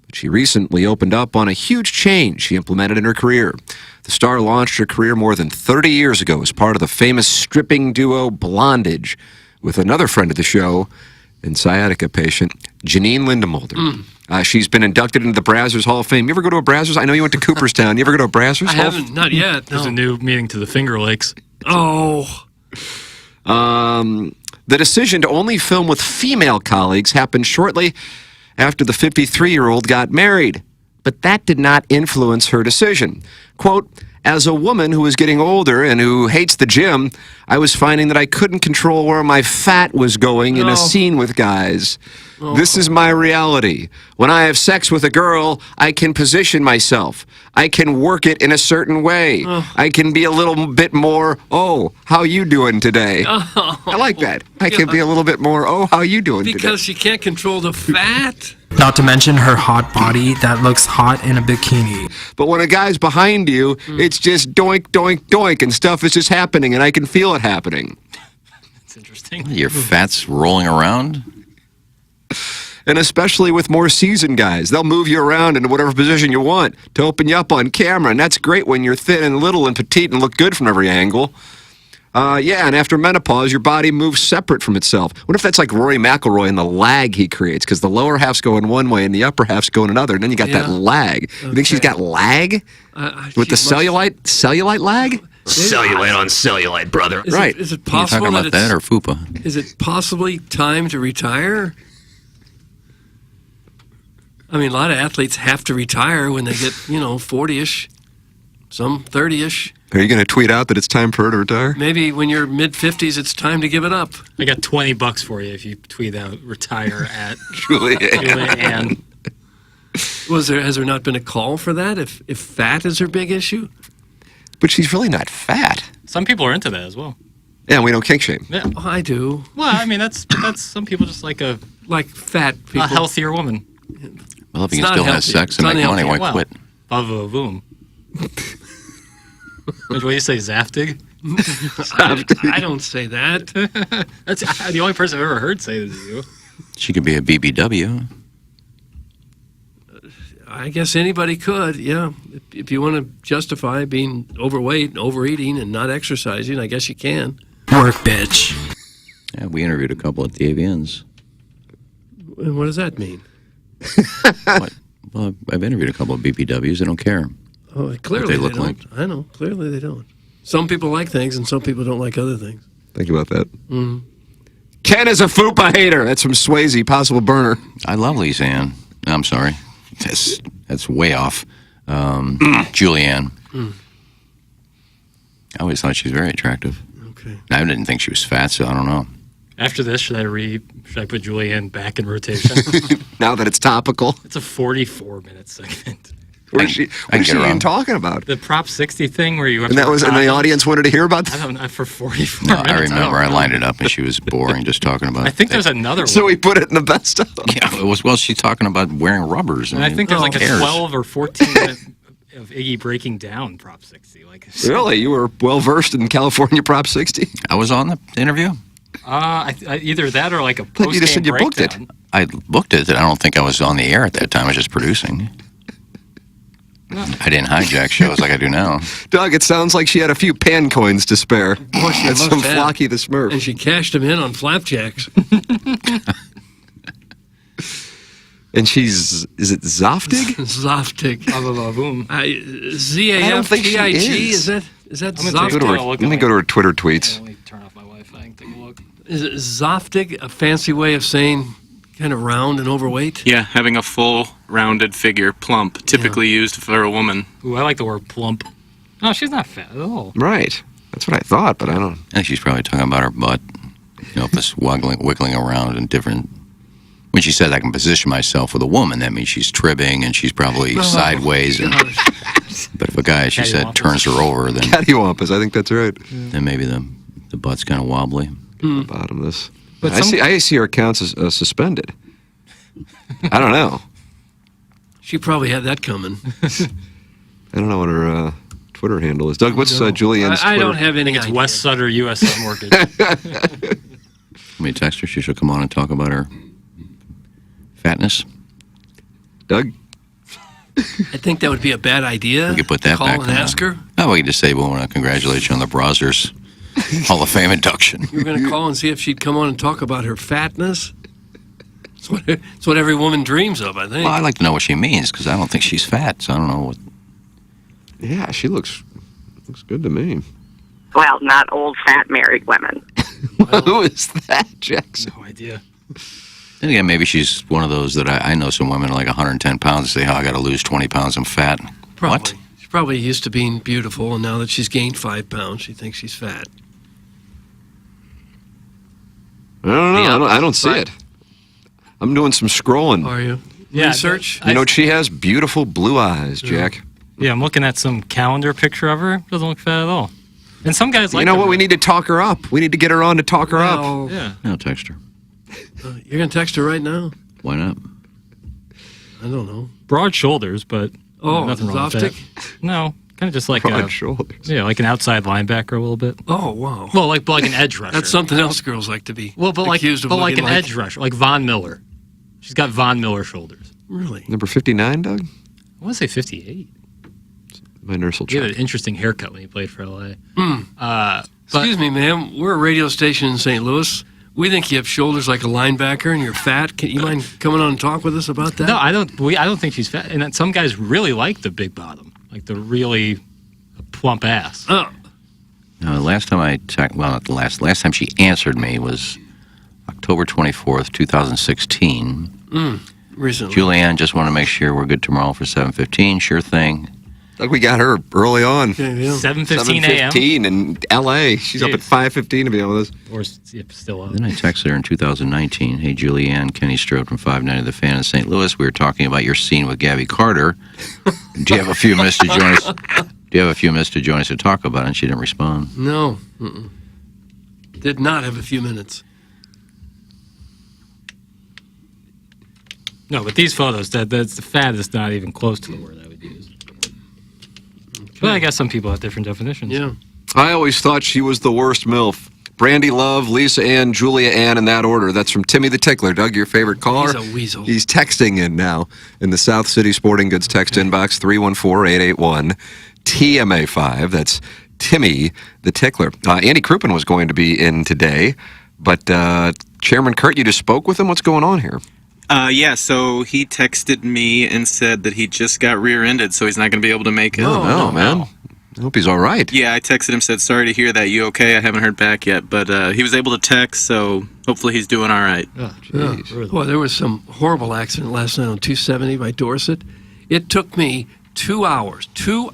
but she recently opened up on a huge change she implemented in her career. The star launched her career more than 30 years ago as part of the famous stripping duo Blondage with another friend of the show and sciatica patient, Janine Lindemulder. She's been inducted into the Brazzers Hall of Fame. You ever go to a Brazzers? I know you went to Cooperstown. You ever go to a Brazzers? I haven't, not yet. There's a new meeting to the Finger Lakes. Oh. The decision to only film with female colleagues happened shortly after the 53-year-old got married. But that did not influence her decision. Quote, As a woman who was getting older and who hates the gym, I was finding that I couldn't control where my fat was going in a scene with guys. This is my reality. When I have sex with a girl, I can position myself. I can work it in a certain way. I can be a little bit more, oh, how you doing today? I like that. I can be a little bit more, oh, how you doing today? Because she can't control the fat. Not to mention her hot body that looks hot in a bikini. But when a guy's behind you, it's just doink, doink, doink, and stuff is just happening, and I can feel it happening. That's interesting. Your fat's rolling around? And especially with more seasoned guys. They'll move you around into whatever position you want to open you up on camera, and that's great when you're thin and little and petite and look good from every angle. Yeah, and after menopause, your body moves separate from itself. What if that's like Rory McIlroy and the lag he creates? Because the lower half's going one way and the upper half's going another, and then you got that lag. You think she's got lag? With the cellulite lag? Cellulite on cellulite, brother. Is it possible Are you talking about that or FUPA? Is it possibly time to retire? I mean, a lot of athletes have to retire when they get, 40-ish, some 30-ish. Are you going to tweet out that it's time for her to retire? Maybe when you're mid-50s, it's time to give it up. I got $20 for you if you tweet out retire at Julianne. Has there not been a call for that? If fat is her big issue? But she's really not fat. Some people are into that as well. Yeah, we don't kink shame. Yeah. Oh, I do. Well, I mean, that's some people just like fat people. A healthier woman. Well, if you can still have sex and make money, why quit? Boom. What do you say, Zaftig? I don't say that. That's the only person I've ever heard say this to you. She could be a BBW. I guess anybody could, yeah. If you want to justify being overweight and overeating and not exercising, I guess you can. Work, bitch. Yeah, we interviewed a couple at the AVNs. And what does that mean? Well, I've interviewed a couple of BBWs. They don't care. Oh, clearly they look don't. like. I know. Clearly they don't. Some people like things and some people don't like other things. Think about that. Mm. Ken is a FUPA hater. That's from Swayze, possible burner. I love Lisa Ann. I'm sorry. That's way off. Julianne. I always thought she was very attractive. Okay. I didn't think she was fat, so I don't know. After this, should I put Julianne back in rotation? Now that it's topical. It's a 44-minute segment. What is she even talking about? The Prop 60 thing where you have and the audience wanted to hear about that? I don't know, for 44 no, minutes. I remember I lined it up and she was boring just talking about it. I think there's another one. So we put it in the best of. Yeah, it was, well, she's talking about wearing rubbers. And I think there's like a 12 or 14 minute of Iggy breaking down Prop 60. Really? You were well-versed in California Prop 60? I was on the interview. Either that or like a post-game You just said you booked it. I booked it. I don't think I was on the air at that time. I was just producing. I didn't hijack shows like I do now. Doug, it sounds like she had a few pan coins to spare. Boy, she That's must from have. Flocky the Smurf. And she cashed them in on flapjacks. And she's, is it Zoftig? Zoftig. Boom. Z-A-F-T-I-G, I don't think she is that Zoftig? Let me go to her Twitter tweets. Let me turn off my Wi-Fi and take a look. Is it Zoftig a fancy way of saying kind of round and overweight? Yeah, having a full, rounded figure, plump, typically used for a woman. Ooh, I like the word plump. No, she's not fat at all. Right. That's what I thought, but I don't. I think she's probably talking about her butt. Just wiggling around in different. When she says I can position myself with a woman, that means she's tribbing and she's probably sideways. And, but if a guy, she said, turns her over, then cattywampus. I think that's right. Then maybe the butt's kind of wobbly. Bottomless. But I see her accounts as suspended. I don't know. She probably had that coming. I don't know what her Twitter handle is. Doug, what's Julianne's I Twitter? don't have any. It's West Sutter USA Mortgage. Let me text her. She should come on and talk about her fatness. Doug? I think that would be a bad idea. We could put that Call back and ask her. Oh, we could just say we want to congratulate you on the Brazzers Hall of Fame induction. You were going to call and see if she'd come on and talk about her fatness? It's what every woman dreams of, I think. Well, I'd like to know what she means, because I don't think she's fat, so I don't know what... Yeah, she looks good to me. Well, not old, fat, married women. Who is that, Jackson? No idea. Then again, maybe she's one of those that I know some women are like 110 pounds and say, I got to lose 20 pounds, I'm fat. Probably. What? She Probably used to being beautiful, and now that she's gained 5 pounds, she thinks she's fat. I don't know. I don't see it. I'm doing some scrolling. Are you? Yeah, Research? You know, she has beautiful blue eyes, Jack. Yeah, I'm looking at some calendar picture of her. Doesn't look fat at all. And some guys like You know her. what? We need to talk her up. We need to get her on to talk her up. Yeah. I'll text her. You're going to text her right now? Why not? I don't know. Broad shoulders, but nothing wrong with Zoftic? that. No, kind of just like Broad shoulders. Yeah, like an outside linebacker a little bit. Oh, wow. Well, like an edge rusher. That's something else girls like to be accused of like looking an edge rusher, like Von Miller. She's got Von Miller shoulders. Really? Number 59, Doug? I want to say 58. My nurse will He had check. an interesting haircut when he played for LA. Excuse me, ma'am. We're a radio station in St. Louis. We think you have shoulders like a linebacker and you're fat. Can you mind coming on and talk with us about that? No, I don't. I don't think she's fat. And then some guys really like the big bottom, like the really plump ass. Oh. No, the last time not the last time she answered me was October 24th, 2016. Recently. Julianne, just want to make sure we're good tomorrow for 7:15. Sure thing. Doug, we got her early on. 7:15 a.m. 7:15 in L.A. She's up at 5:15 to be on with us. Or still up. Then I texted her in 2019. Hey, Julianne, Kenny Strode from 590 The Fan in St. Louis. We were talking about your scene with Gabby Carter. Do you have a few minutes to join us? Do you have a few minutes to join us to talk about it? And she didn't respond. No. Did not have a few minutes. No, but these photos, that's the fat is not even close to the word I would use. But I guess some people have different definitions. Yeah. I always thought she was the worst MILF. Brandy Love, Lisa Ann, Julia Ann, in that order. That's from Timmy the Tickler. Doug, your favorite caller? He's a weasel. He's texting in now in the South City Sporting Goods text inbox, 314-881-TMA5. That's Timmy the Tickler. Andy Crouppen was going to be in today, but Chairman Kurt, you just spoke with him? What's going on here? Yeah, so he texted me and said that he just got rear-ended, so he's not going to be able to make it. Oh, man. I hope he's all right. Yeah, I texted him, said, sorry to hear that. You okay? I haven't heard back yet. But he was able to text, so hopefully he's doing all right. Oh, jeez. Boy, there was some horrible accident last night on 270 by Dorset. It took me 2 hours to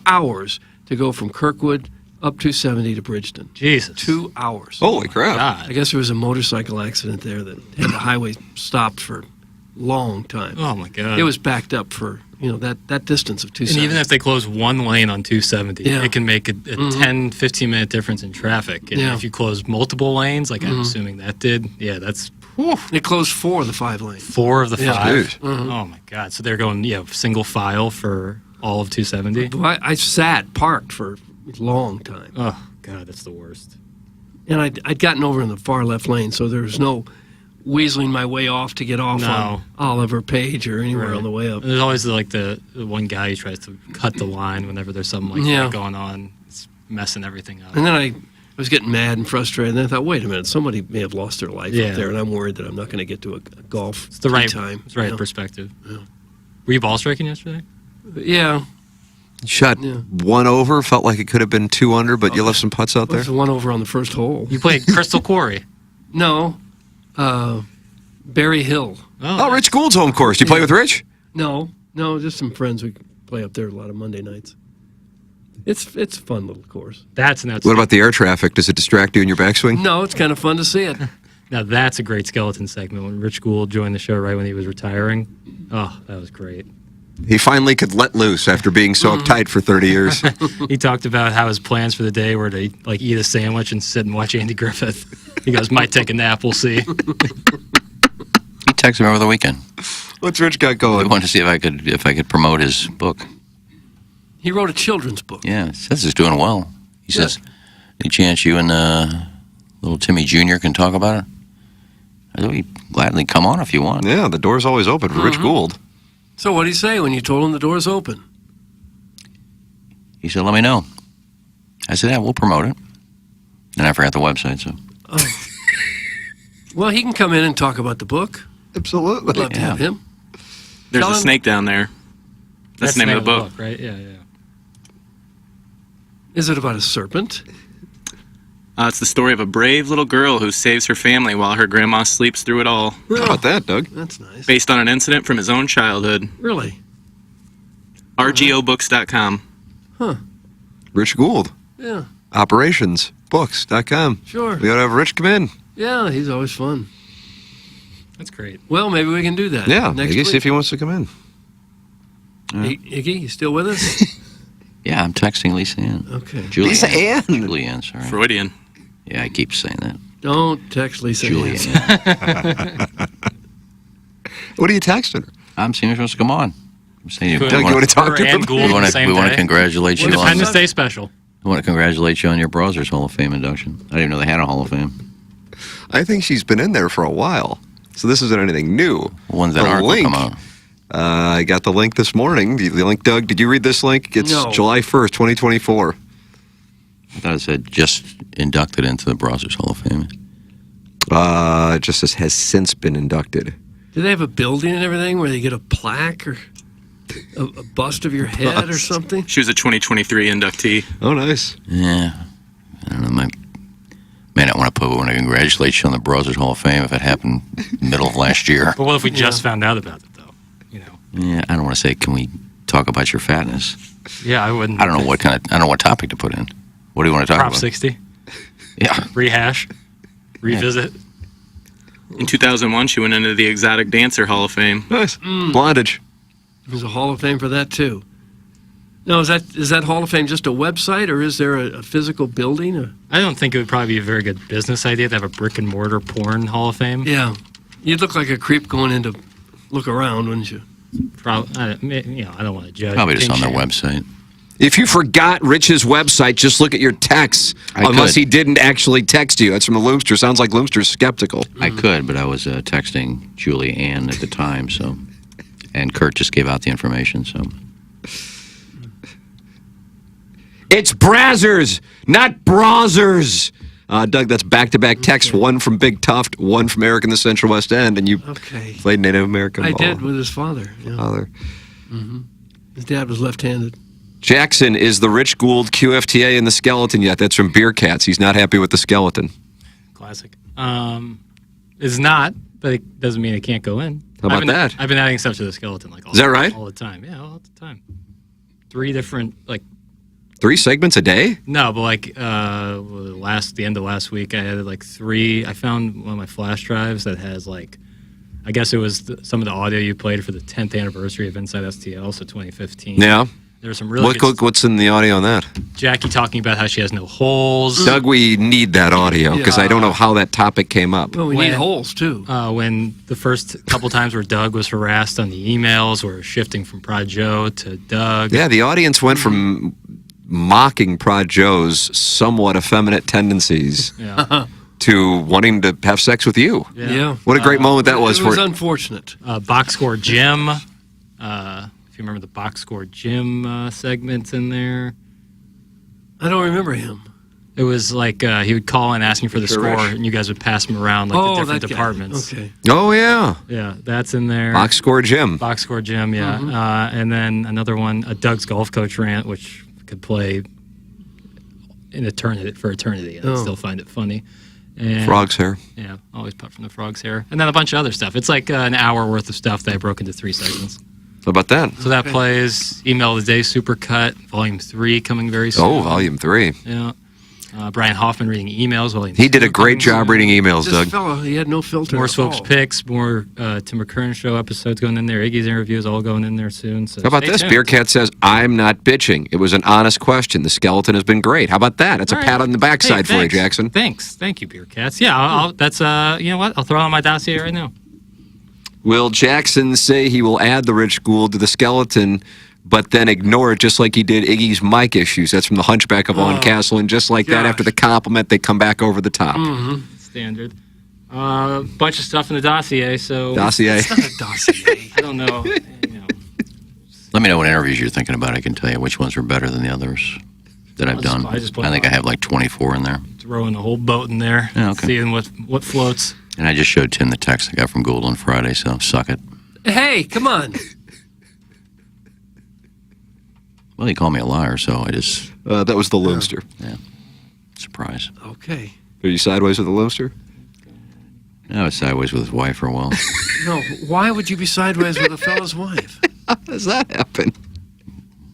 go from Kirkwood up 270 to Bridgeton. Jesus. 2 hours. Holy crap. God. I guess there was a motorcycle accident there that had the highway stopped for a long time. Oh, my God. It was backed up for, that distance of 270. And even if they close one lane on 270, Yeah. it can make a 10, 15-minute difference in traffic. And Yeah. if you close multiple lanes, like I'm assuming that did, that's It closed 4 of the 5 lanes. 4 of the Yeah. 5. Dude. Oh, my God. So they're going, single file for all of 270? Well, I parked for a long time. Oh, God, that's the worst. And I'd gotten over in the far left lane, so there was no weaseling my way off to get off on Oliver Page or anywhere on the way up. And there's always the one guy who tries to cut the line whenever there's something like that going on. It's messing everything up. And then I was getting mad and frustrated, and then I thought, wait a minute, somebody may have lost their life up there, and I'm worried that I'm not going to get to a golf It's the right time. It's the right perspective. Yeah. Were you ball striking yesterday? Yeah. Shot 1 over, felt like it could have been 2 under, but you left some putts out there? There's 1 over on the first hole. You played Crystal Quarry? No. Berry Hill. Oh, Rich Gould's home course. You play with Rich? No, just some friends. We play up there a lot of Monday nights. It's a fun little course. That's an What about the air traffic? Does it distract you in your backswing? No, it's kind of fun to see it. Now that's a great skeleton segment when Rich Gould joined the show right when he was retiring. Oh, that was great. He finally could let loose after being so uptight for 30 years. He talked about how his plans for the day were to eat a sandwich and sit and watch Andy Griffith. He goes, might take a nap, we'll see. He texted me over the weekend. What's Rich got going? I wanted to see if I could promote his book. He wrote a children's book. Yeah, it says he's doing well. He says, any chance you and little Timmy Jr. can talk about it? I thought he'd gladly come on if you want. Yeah, the door's always open for Rich Gould. So what did he say when you told him the door's open? He said, let me know. I said, yeah, we'll promote it. And I forgot the website, so. Oh. Well, he can come in and talk about the book. Absolutely. I'd love to have him. There's Tell a him- snake down there. That's the name of the book. Right? Yeah. Is it about a serpent? It's the story of a brave little girl who saves her family while her grandma sleeps through it all. How about that, Doug? That's nice. Based on an incident from his own childhood. Really? RGObooks.com. Huh. Rich Gould. Yeah. Operationsbooks.com. Sure. We ought to have Rich come in. Yeah, he's always fun. That's great. Well, maybe we can do that. Yeah, next I guess week. if he wants to come in. Iggy, you still with us? Yeah, I'm texting Lisa Ann. Okay. Lisa Ann. Julie Ann, sorry. Freudian. Yeah, I keep saying that. Don't text Lisa Julie Ann. What are you texting her? I'm seeing if she wants to come on. I'm saying Doug, you want to talk to him? We want to congratulate you on Independence Day special. I want to congratulate you on your Browsers Hall of Fame induction. I didn't even know they had a Hall of Fame. I think she's been in there for a while, so this isn't anything new. Ones that aren't will come out. I got the link this morning. The link, Doug, did you read this link? It's No. July 1st, 2024. I thought it said just inducted into the Browsers Hall of Fame. It just says has since been inducted. Do they have a building and everything where they get a plaque or a bust of your head or something? She was a 2023 inductee. Oh, nice. Yeah. I don't know. May not want to want to congratulate you on the Browsers Hall of Fame if it happened middle of last year. But what if we just found out about it, though? Yeah, I don't want to say, can we talk about your fatness? Yeah, I wouldn't. I don't know what topic to put in. What do you want to talk Prop about? 60? Yeah. Rehash? Revisit? In 2001, she went into the Exotic Dancer Hall of Fame. Nice. Blondage. There's a Hall of Fame for that, too. No, is that Hall of Fame just a website, or is there a physical building? Or? I don't think it would probably be a very good business idea to have a brick-and-mortar porn Hall of Fame. Yeah. You'd look like a creep going in to look around, wouldn't you? I don't want to judge. Probably just on their website. If you forgot Rich's website, just look at your texts. Unless he didn't actually text you. That's from the Loomster. Sounds like Loomster's skeptical. I could, but I was texting Julie Ann at the time, so, and Kurt just gave out the information, so. It's Brazzers, not Browsers. Doug, that's back-to-back texts. One from Big Tuft, one from Eric in the Central West End, and you played Native American I ball. did with his father. Yeah. Mm-hmm. His dad was left-handed. Jackson, is the Rich Gould QFTA in the skeleton yet? That's from Beer Cats. He's not happy with the skeleton. Classic. It's not, but it doesn't mean it can't go in. How about that? I've been adding stuff to the skeleton all Is that right? all the time. Yeah, all the time. 3 different 3 segments a day? No, but the end of last week, I had 3. I found one of my flash drives that has I guess it was some of the audio you played for the 10th anniversary of Inside STL, so 2015. Yeah. There's some really good What's in the audio on that? Jackie talking about how she has no holes. Doug, we need that audio because I don't know how that topic came up. Well, we need holes, too. When the first couple times where Doug was harassed on the emails or shifting from Prod Joe to Doug. Yeah, the audience went from mocking Prod Joe's somewhat effeminate tendencies to wanting to have sex with you. Yeah. What a great moment that was It for was unfortunate. Box score Jim. If you remember the box score Jim segments in there. I don't remember him. It was he would call in asking for the score, and you guys would pass him around the different that guy. departments. Okay. Oh, yeah. Yeah, that's in there. Box score Jim. Box score Jim, yeah. And then another one, a Doug's golf coach rant, which could play in eternity for eternity. And I'd still find it funny. And, Frog's hair. Yeah, always putt from the frog's hair. And then a bunch of other stuff. It's an hour worth of stuff that I broke into 3 segments. How about that? So that plays Email of the Day Supercut, Volume 3 coming very soon. Oh, Volume 3. Yeah. Brian Hoffman reading emails. He did a great job reading emails, This Doug. fellow, he had no filter. More at Swopes all. picks, more Tim McKern show episodes going in there. Iggy's interviews all going in there soon. So How about stay this? tuned. Beer Cat says, I'm not bitching. It was an honest question. The skeleton has been great. How about that? That's a All right. pat on the backside Hey, for you, thanks. Jackson. Thanks. Thank you, Beer Cats. Yeah, I'll that's, you know what? I'll throw it on my dossier right now. Will Jackson say he will add the Rich Gould to the skeleton, but then ignore it just like he did Iggy's mic issues? That's from the Hunchback of Vaughan Castle. And just like that, after the compliment, they come back over the top. Standard. Bunch of stuff in the dossier, so... Dossier. It's not a dossier. I don't know. Let me know what interviews you're thinking about. I can tell you which ones are better than the others that I've done. I just put I think I have 24 in there. Throwing the whole boat in there, Yeah, okay. seeing what floats. And I just showed Tim the text I got from Gould on Friday, so suck it. Hey, come on. Well, he called me a liar, so I just... that was the Loomster. Yeah. Surprise. Okay. Are you sideways with the Loomster? I was sideways with his wife for a while. No, why would you be sideways with a fellow's wife? How does that happen?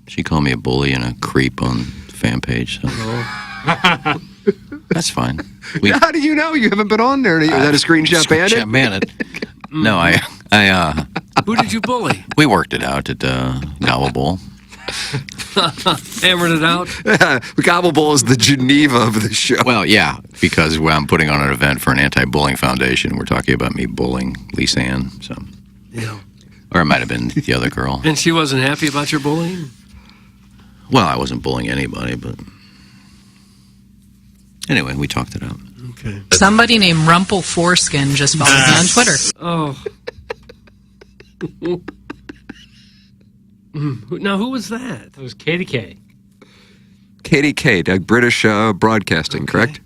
She called me a bully and a creep on the fan page. So. That's fine. How do you know? You haven't been on there. Is that a screenshot bandit? Screenshot bandit. No, Who did you bully? We worked it out at Gobble Bowl. Hammered it out? Gobble Bowl is the Geneva of the show. Well, yeah, because I'm putting on an event for an anti-bullying foundation. We're talking about me bullying Lisa Ann. So. Yeah. Or it might have been the other girl. And she wasn't happy about your bullying? Well, I wasn't bullying anybody, but anyway, we talked it out. Okay. Somebody named Rumple Foreskin just followed me on Twitter. Oh. Now, who was that? It was Katie K. Katie K, British broadcasting, correct?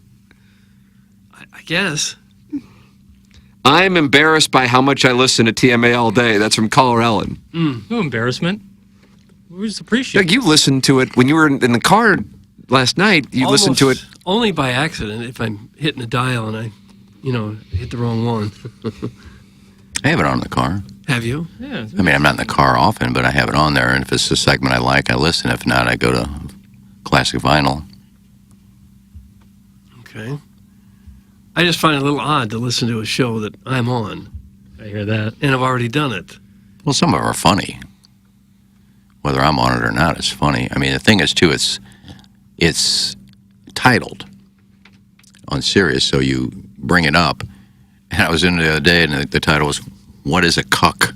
I guess. I'm embarrassed by how much I listen to TMA all day. That's from Caller Ellen. No embarrassment. We just appreciate Doug, you listened to it when you were in the car last night. You listened to it. Only by accident if I'm hitting a dial and I, hit the wrong one. I have it on in the car. Have you? Yeah. I mean, I'm not in the car often, but I have it on there, and if it's a segment I like, I listen. If not, I go to classic vinyl. Okay. I just find it a little odd to listen to a show that I'm on. I hear that. And I've already done it. Well, some of them are funny. Whether I'm on it or not, it's funny. I mean, the thing is, too, it's titled on Sirius, so you bring it up. And I was in the other day, and the title was, "What is a cuck?"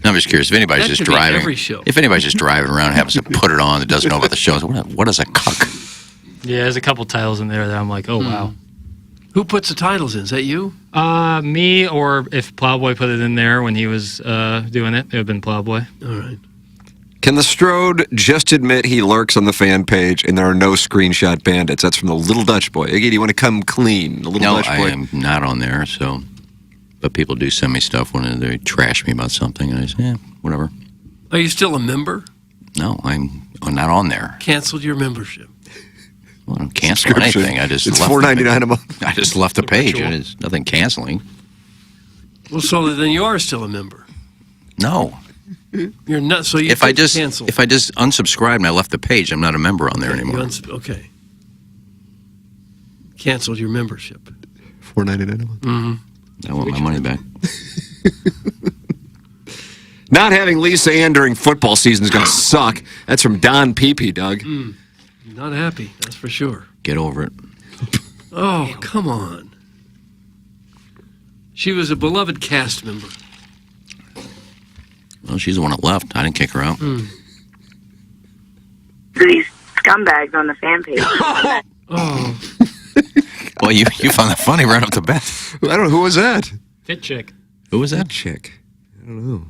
I'm just curious if anybody's That just could be driving. every show. If anybody's just driving around and happens to put it on that doesn't know about the show, what is a cuck? Yeah, there's a couple titles in there that I'm like, oh, wow. Who puts the titles in? Is that you? Me, or if Plowboy put it in there when he was doing it, it would have been Plowboy. All right. Can the Strode just admit he lurks on the fan page and there are no screenshot bandits? That's from the Little Dutch Boy. Iggy, do you want to come clean? The Little Dutch Boy. No, I am not on there, so... But people do send me stuff when they trash me about something, and I say, whatever. Are you still a member? No, I'm not on there. Canceled your membership. Well, I don't cancel anything. I just It's left $4.99 a month. I just left the page. There's nothing canceling. Well, so then you are still a member. No. You're not. So you If I just cancel. unsubscribed and I left the page, I'm not a member on there anymore. Okay. Canceled your membership. $4.99 a month. Mm-hmm. I want my money back. Not having Lisa Ann during football season is going to suck. That's from Don Peepee, Doug. Not happy, that's for sure. Get over it. Oh, come on. She was a beloved cast member. Well, she's the one that left. I didn't kick her out. These scumbags on the fan page. Oh. Well, you found that funny right off the bat. I don't know. Who was that? Fit chick. Who was that? Chick. I don't know.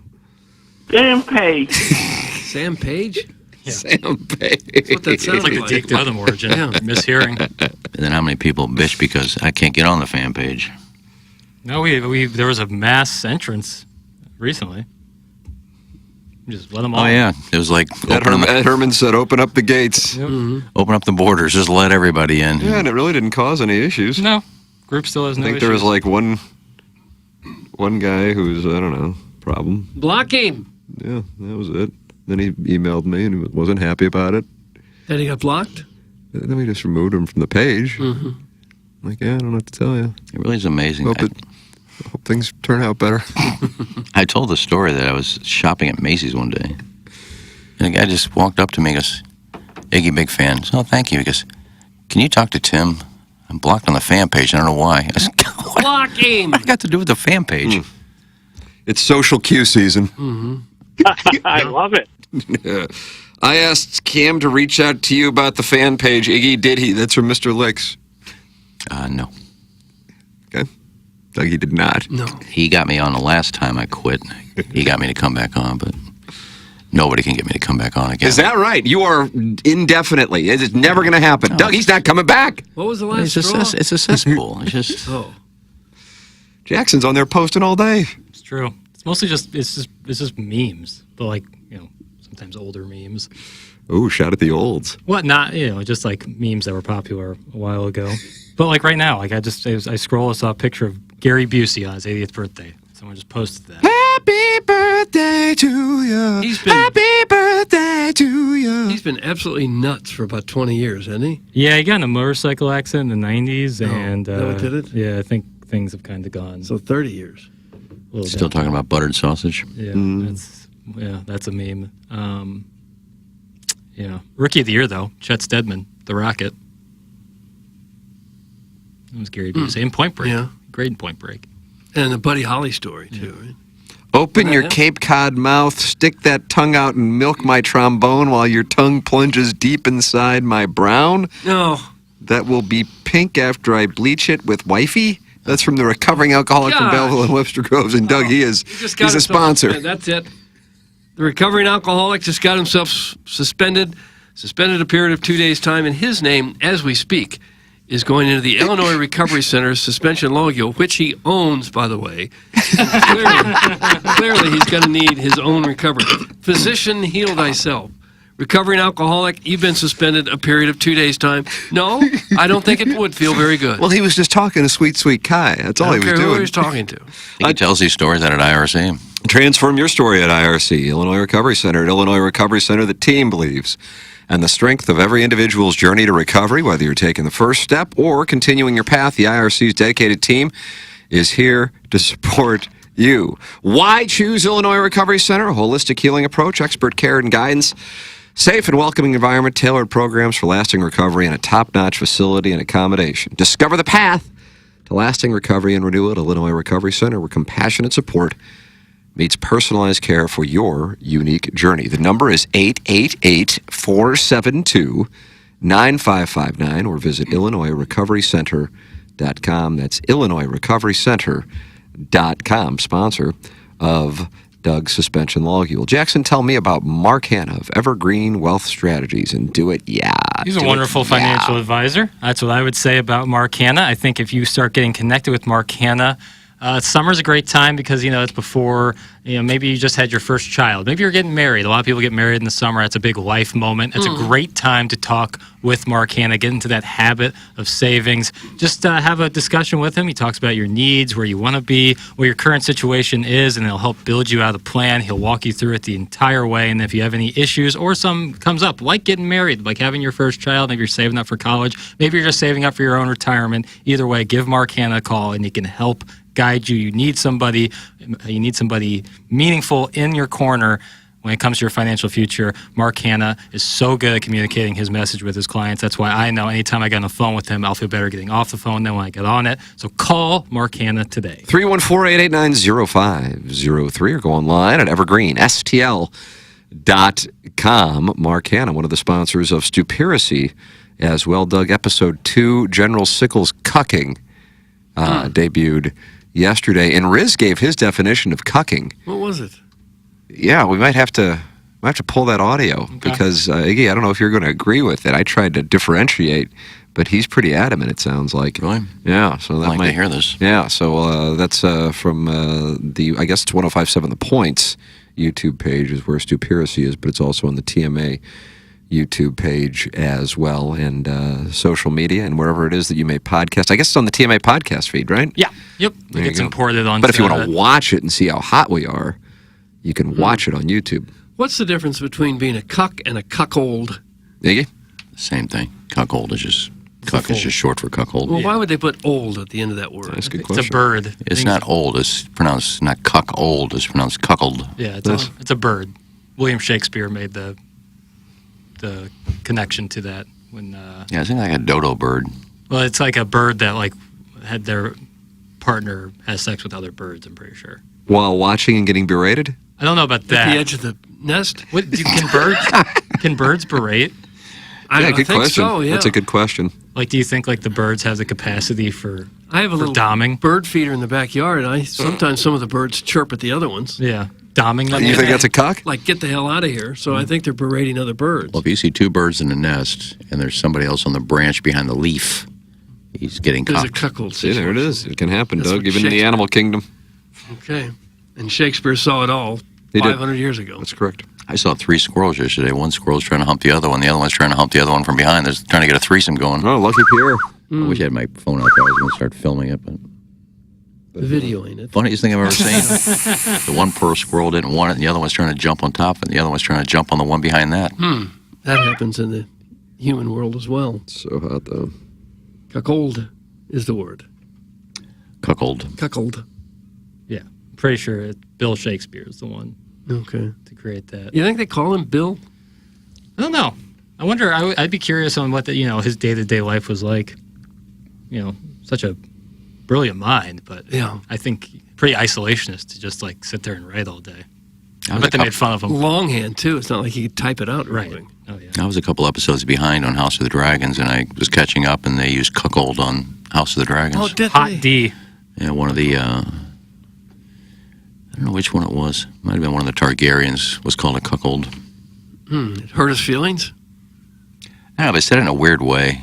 Sam Page. Sam Page? Yeah. Sam Page. That's what that It's sounds like like. the Deke Rhythm origin. Yeah. Mishearing. And then how many people bitch because I can't get on the fan page? No, there was a mass entrance recently. Just let them all. Oh, yeah. It was like, Ed Herman said, open up the gates. Yep. Open up the borders. Just let everybody in. Yeah, and it really didn't cause any issues. No. Group still has no I think issues. there was like one guy who's, I don't know, problem. Block him. Yeah, that was it. Then he emailed me and he wasn't happy about it. And he got blocked? Then we just removed him from the page. Mm-hmm. Like, yeah, I don't know what to tell you. It really is amazing. Hope things turn out better. I told the story that I was shopping at Macy's one day. And a guy just walked up to me and goes, Iggy, big fan. So, thank you. He goes, can you talk to Tim? I'm blocked on the fan page. I don't know why. I said, what? Block him. What got to do with the fan page? It's social cue season. Mm-hmm. I love it. Yeah. I asked Cam to reach out to you about the fan page. Iggy, did he? That's from Mr. Licks. No. Okay. Dougie did not. No. He got me on the last time I quit. He got me to come back on, but nobody can get me to come back on again. Is that right? You are indefinitely. It's never going to happen. No. Doug, he's not coming back. What was the last It's straw? it's a cesspool. It's just... Oh. Jackson's on there posting all day. It's true. It's mostly just memes, but like, sometimes older memes. Ooh, shout at the olds. What not? Just like memes that were popular a while ago. But like right now, like I scroll, I saw a picture of Gary Busey on his 80th birthday. Someone just posted that. Happy birthday to you. He's been Happy birthday to been absolutely nuts for about 20 years, hasn't he? Yeah, he got in a motorcycle accident in the 90s, and that what did it? yeah, I think things have kind of gone. So 30 years. Still talking about buttered sausage? Yeah, that's a meme. Rookie of the year, though, Chet Steadman, the Rocket. That was Gary Busey. And Point Break. Yeah. Great in Point Break. And the Buddy Holly story, too, right? Open your Cape Cod mouth, stick that tongue out and milk my trombone while your tongue plunges deep inside my brown. No. That will be pink after I bleach it with wifey. That's from the recovering alcoholic from Belleville and Webster Groves. And Doug, he's a sponsor. Yeah, that's it. The recovering alcoholic just got himself suspended a period of 2 days' time, and his name, as we speak, is going into the Illinois Recovery Center's suspension logule, which he owns, by the way. Clearly, he's going to need his own recovery. Physician, heal thyself. Recovering alcoholic, you've been suspended a period of 2 days' time. No, I don't think it would feel very good. Well, he was just talking to Sweet Sweet Kai. That's all he was doing. Who he was talking to. He tells these stories out at IRC. Transform your story at IRC, Illinois Recovery Center. At Illinois Recovery Center, the team believes and the strength of every individual's journey to recovery, whether you're taking the first step or continuing your path. The IRC's dedicated team is here to support you. Why choose Illinois Recovery Center? A holistic healing approach, expert care and guidance, safe and welcoming environment, tailored programs for lasting recovery, and a top-notch facility and accommodation. Discover the path to lasting recovery and renewal at Illinois Recovery Center, where compassionate support meets personalized care for your unique journey. The number is 888-472-9559, or visit IllinoisRecoveryCenter.com. That's IllinoisRecoveryCenter.com, sponsor of Doug's suspension logule. Jackson, tell me about Mark Hanna of Evergreen Wealth Strategies and Do It Yeah. He's a wonderful financial advisor. That's what I would say about Mark Hanna. I think if you start getting connected with Mark Hanna, summer's a great time because, it's before, maybe you just had your first child. Maybe you're getting married. A lot of people get married in the summer. It's a big life moment. It's a great time to talk with Mark Hanna, get into that habit of savings. Just have a discussion with him. He talks about your needs, where you want to be, what your current situation is, and he'll help build you out a plan. He'll walk you through it the entire way. And if you have any issues or some comes up, like getting married, like having your first child, maybe you're saving up for college, maybe you're just saving up for your own retirement, either way, give Mark Hanna a call and he can help guide you. You need somebody meaningful in your corner when it comes to your financial future. Mark Hanna is so good at communicating his message with his clients. That's why I know anytime I get on the phone with him, I'll feel better getting off the phone than when I get on it. So call Mark Hanna today. 314-889-0503 or go online at evergreenstl.com. Mark Hanna, one of the sponsors of Stupiracy as well. Doug, episode 2, General Sickles' cucking, debuted yesterday, and Riz gave his definition of cucking. What was it? Yeah, we might have to pull that audio because, Iggy, I don't know if you're going to agree with it. I tried to differentiate, but he's pretty adamant, it sounds like. Really? Yeah, so that I'd like to hear this. Yeah, so that's from I guess it's 105.7 The Points YouTube page is where Stupiracy is, but it's also on the TMA YouTube page as well, and social media, and wherever it is that you may podcast. I guess it's on the TMA podcast feed, right? Yeah. Yep. It gets imported on. But if you want to watch it and see how hot we are, you can watch it on YouTube. What's the difference between being a cuck and a cuckold? Iggy? Same thing. Cuckold is just short for cuckold. Well, why would they put old at the end of that word? That's a good question. It's a bird. It's not old. It's pronounced not cuckold. It's pronounced cuckold. Yeah, it's a bird. William Shakespeare made the connection to that when. Yeah, it's like a dodo bird. Well, it's like a bird that had their partner has sex with other birds. I'm pretty sure. While watching and getting berated? I don't know about that. At the edge of the nest? Can birds berate? Yeah, good think question. So, yeah. That's a good question. Do you think the birds have the capacity for I have a little doming? Bird feeder in the backyard, and sometimes some of the birds chirp at the other ones. Yeah, doming them. You think that's a cuck? Like, get the hell out of here. So I think they're berating other birds. Well, if you see two birds in a nest and there's somebody else on the branch behind the leaf, he's getting There's cucked. a cuckold See, there it is. It can happen, That's Doug, what even in the Shakespeare- animal kingdom. Okay. And Shakespeare saw it all He did. 500 years ago. That's correct. I saw 3 squirrels yesterday. One squirrel's trying to hump the other one. The other one's trying to hump the other one from behind. They're trying to get a threesome going. Oh, lucky Pierre. I wish I had my phone out there. I was going to start filming it, but Videoing it. funniest thing I've ever seen. The one poor squirrel didn't want it, and the other one's trying to jump on top, and the other one's trying to jump on the one behind that. That happens in the human world as well. So hot, though. Cuckold is the word. Cuckold. Cuckold. Yeah, pretty sure Bill Shakespeare is the one Okay. to create that. You think they call him Bill? I don't know. I wonder. I'd be curious on what his day-to-day life was like. Such a brilliant mind, but Yeah. I think pretty isolationist to just like sit there and write all day. I bet they made fun of him. Longhand, too. It's not like he could type it out. Right. Oh, yeah. I was a couple episodes behind on House of the Dragons, and I was catching up, and they used cuckold on House of the Dragons. Oh, did Hot they? D. Yeah, one of the, I don't know which one it was. Might have been one of the Targaryens was called a cuckold. It hurt his feelings? I don't know, they said it in a weird way.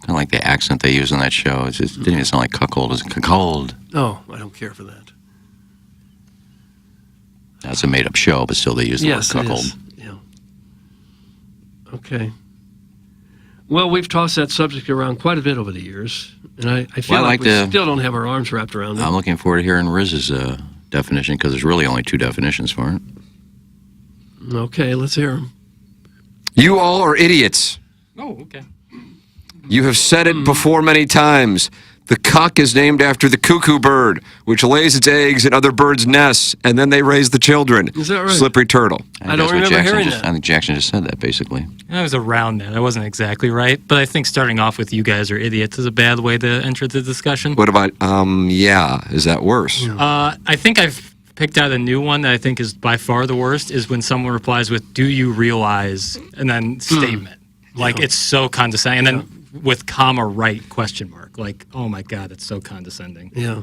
Kind of like the accent they use on that show. It just didn't even sound like cuckold. It's cuckold. Oh, I don't care for that. That's a made-up show, but still they use the word cuckold. It is. Yeah. Okay. Well, we've tossed that subject around quite a bit over the years, and I feel Well, like we still don't have our arms wrapped around it. I'm looking forward to hearing Riz's definition, because there's really only two definitions for it. Okay, let's hear them. You all are idiots. Oh, okay. You have said it before many times. The cock is named after the cuckoo bird, which lays its eggs in other birds' nests, and then they raise the children. Is that right? Slippery turtle. I don't remember hearing that. I think Jackson just said that, basically. I was around that. I wasn't exactly right, but I think starting off with "you guys are idiots" is a bad way to enter the discussion. What about, yeah, is that worse? I think I've picked out a new one that I think is by far the worst, is when someone replies with, "Do you realize?" and then statement. Like, it's so condescending. And then with comma right question mark. Like, oh my God, it's so condescending. Yeah.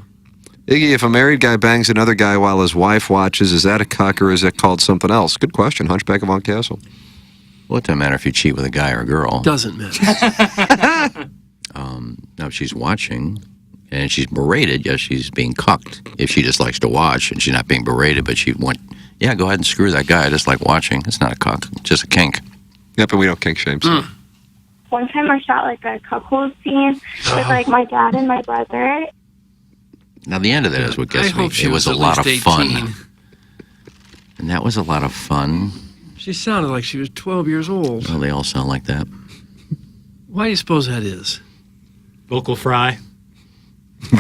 Iggy, if a married guy bangs another guy while his wife watches, is that a cock or is that called something else? Good question, Hunchback of Mount Castle. Well, it doesn't matter if you cheat with a guy or a girl. Doesn't matter. Now, if she's watching and she's berated, yes, she's being cucked. If she just likes to watch and she's not being berated, but she went, yeah, go ahead and screw that guy. I just like watching. It's not a cuck, it's just a kink. Yep, and we don't kink shame. So. One time I shot like a cuckold scene with like my dad and my brother. Now, the end of that is what gets I me. hope she It was a at lot of least fun. 18. And that was a lot of fun. She sounded like she was 12 years old. Well, they all sound like that. Why do you suppose that is? Vocal fry.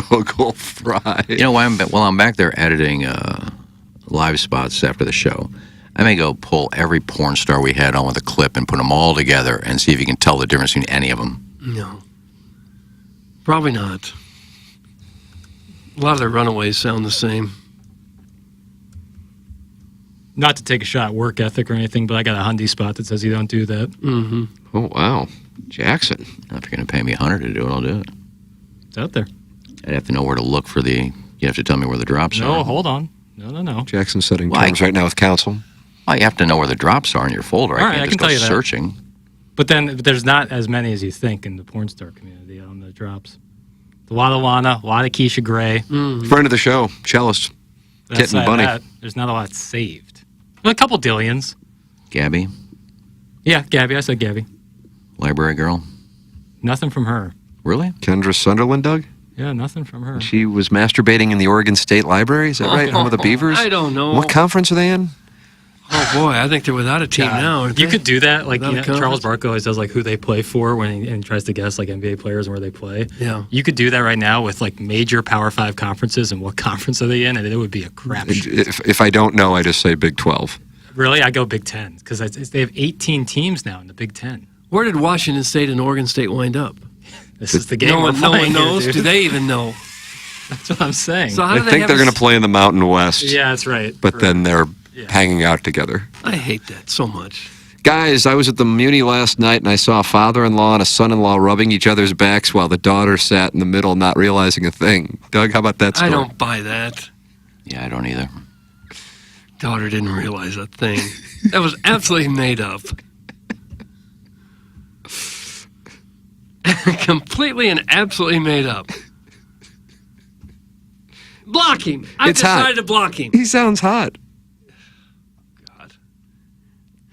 Vocal fry. You know, while I'm back there editing live spots after the show, I may go pull every porn star we had on with a clip and put them all together and see if you can tell the difference between any of them. No. Probably not. A lot of their runaways sound the same. Not to take a shot at work ethic or anything, but I got a Hyundai spot that says you don't do that. Mm-hmm. Oh, wow. Jackson. Now, if you're going to pay me $100 to do it, I'll do it. It's out there. I'd have to know where to look for the... You have to tell me where the drops are. No, hold on. No. Jackson's setting terms right now with counsel. Well, you have to know where the drops are in your folder. All right, I I can't can just go tell you that. searching. But then there's not as many as you think in the porn star community on the drops. A lot of Lana, a lot of Keisha Gray. Friend of the show, cellist. Kitten Bunny. That, there's not a lot saved. Well, a couple dillions. Gabby, Yeah, Gabby. I said Gabby. library girl. Nothing from her. Really? Kendra Sunderland, Doug? Yeah, nothing from her. She was masturbating in the Oregon State Library, is that right? Home of the Beavers? I don't know. What conference are they in? Oh, boy, I think they're without a team now. aren't You they? could do that. Like, Without a Charles conference? Barkley always does, like, who they play for when he tries to guess, like, NBA players and where they play. Yeah. You could do that right now with, like, major Power 5 conferences and what conference are they in, and it would be a crapshoot. If I don't know, I just say Big 12. Really? I go Big 10 because they have 18 teams now in the Big 10. Where did Washington State and Oregon State wind up? This is the game. No we're one playing here, knows. dude. Do they even know? That's what I'm saying. So how I do they think have they're a going to play in the Mountain West. Yeah, that's right. But then they're hanging out together. I hate that so much. Guys, I was at the Muni last night and I saw a father-in-law and a son-in-law rubbing each other's backs while the daughter sat in the middle not realizing a thing. Doug, how about that story? I don't buy that. Yeah, I don't either. Daughter didn't realize a thing. That was absolutely made up. Completely and absolutely made up. Block him. I It's hot. decided to block him. He sounds hot.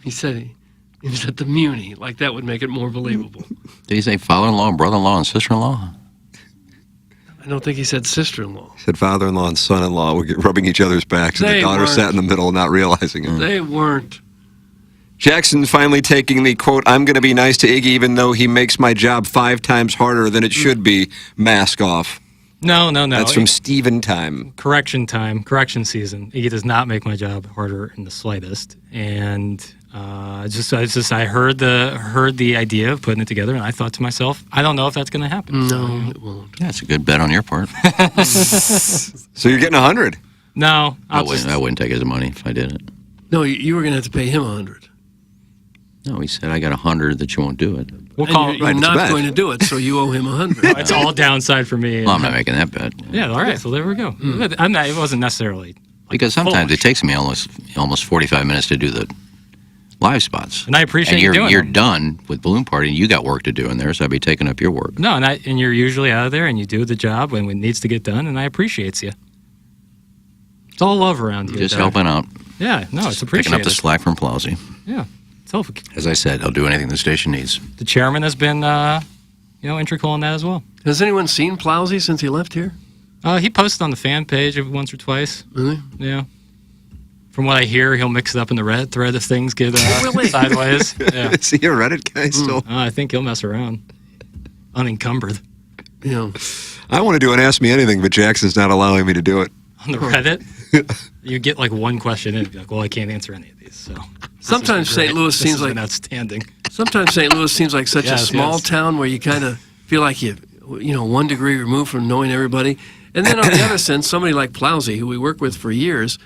He said he was at the Muni. Like that would make it more believable. Did he say father-in-law, brother-in-law, and sister-in-law? I don't think he said sister-in-law. He said father-in-law and son-in-law were rubbing each other's backs and They the daughter weren't. sat in the middle not realizing it. They weren't. Jackson's finally taking the, quote, I'm going to be nice to Iggy even though he makes my job 5 times harder than it should be, mask off. No. That's from Steven time. Correction season. Iggy does not make my job harder in the slightest. And I heard the idea of putting it together, and I thought to myself, I don't know if that's going to happen. No, it won't. Yeah, it's a good bet on your part. So you're getting 100? No. I wouldn't take his money if I did it. No, you were going to have to pay him 100. No, he said, I got 100 that you won't do it. We'll call you're not going to do it, so you owe him 100. It's all downside for me. Well, I'm not making that bet. Yeah, all right, so there we go. It wasn't necessarily... Because sometimes it takes me almost 45 minutes to do the live spots. And I appreciate you doing You're them. done with Balloon Party, and you got work to do in there, so I'd be taking up your work. No, and you're usually out of there, and you do the job when it needs to get done, and I appreciate you. It's all love around here. Just helping out. Yeah, no, it's appreciated. Picking up the slack from Plowsy. Yeah, it's helpful. As I said, I'll do anything the station needs. The chairman has been, integral in that as well. Has anyone seen Plowsy since he left here? He posted on the fan page once or twice. Really? Yeah. From what I hear, he'll mix it up in the Reddit thread if things get sideways. Yeah. Is he a Reddit guy still? I think he'll mess around. Unencumbered. Yeah. I want to do an Ask Me Anything, but Jackson's not allowing me to do it. On the Reddit? You get like one question in, like, well, I can't answer any of these. So sometimes St. Louis seems like outstanding. Sometimes St. Louis seems like such a small town where you kind of feel like you 1 degree removed from knowing everybody. And then on the other sense, somebody like Plowsy, who we work with for years,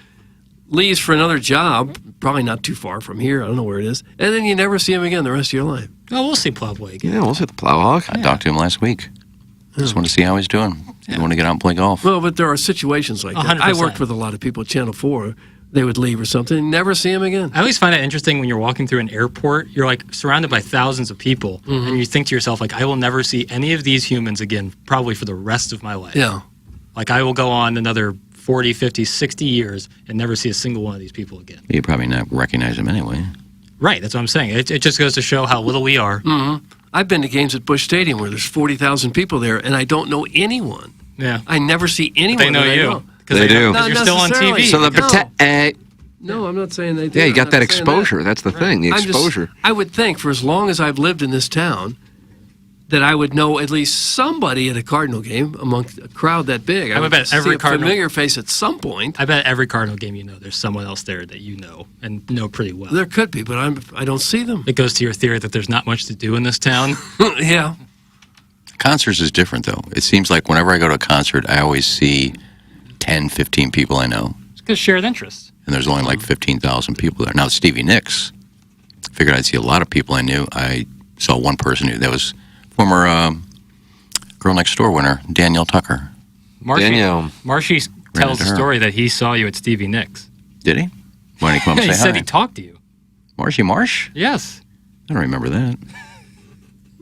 leaves for another job, probably not too far from here. I don't know where it is. And then you never see him again the rest of your life. Oh, we'll see Plowboy again. Yeah, we'll see the Plowhawk. I talked to him last week. Just want to see how he's doing. You want to get out and play golf. Well, but there are situations like that. 100%. I worked with a lot of people at Channel 4. They would leave or something and never see him again. I always find it interesting when you're walking through an airport, you're like surrounded by thousands of people, and you think to yourself, like, I will never see any of these humans again, probably for the rest of my life. Yeah. Like, I will go on another 40, 50, 60 years and never see a single one of these people again. You probably not recognize him anyway. Right, that's what I'm saying. It just goes to show how little we are. Mm-hmm. I've been to games at Busch Stadium where there's 40,000 people there, and I don't know anyone. Yeah. I never see anyone. They know that I you. know. They do. Because you're still on TV. So no, I'm not saying they do. Yeah, you got I'm that not saying exposure. That's the thing, the exposure. I would think for as long as I've lived in this town that I would know at least somebody at a Cardinal game among a crowd that big. I would bet every see a Cardinal familiar face at some point. I bet every Cardinal game there's someone else there that you know and know pretty well. There could be, but I don't see them. It goes to your theory that there's not much to do in this town. Yeah. Concerts is different, though. It seems like whenever I go to a concert, I always see 10, 15 people I know. It's because shared interests. And there's only like 15,000 people there. Now, Stevie Nicks, figured I'd see a lot of people I knew. I saw one person that was former Girl Next Door winner, Danielle Tucker. Marshy tells the story that he saw you at Stevie Nicks. Did he? Why didn't he come He say said hi? he talked to you. Marshy Marsh? Yes. I don't remember that.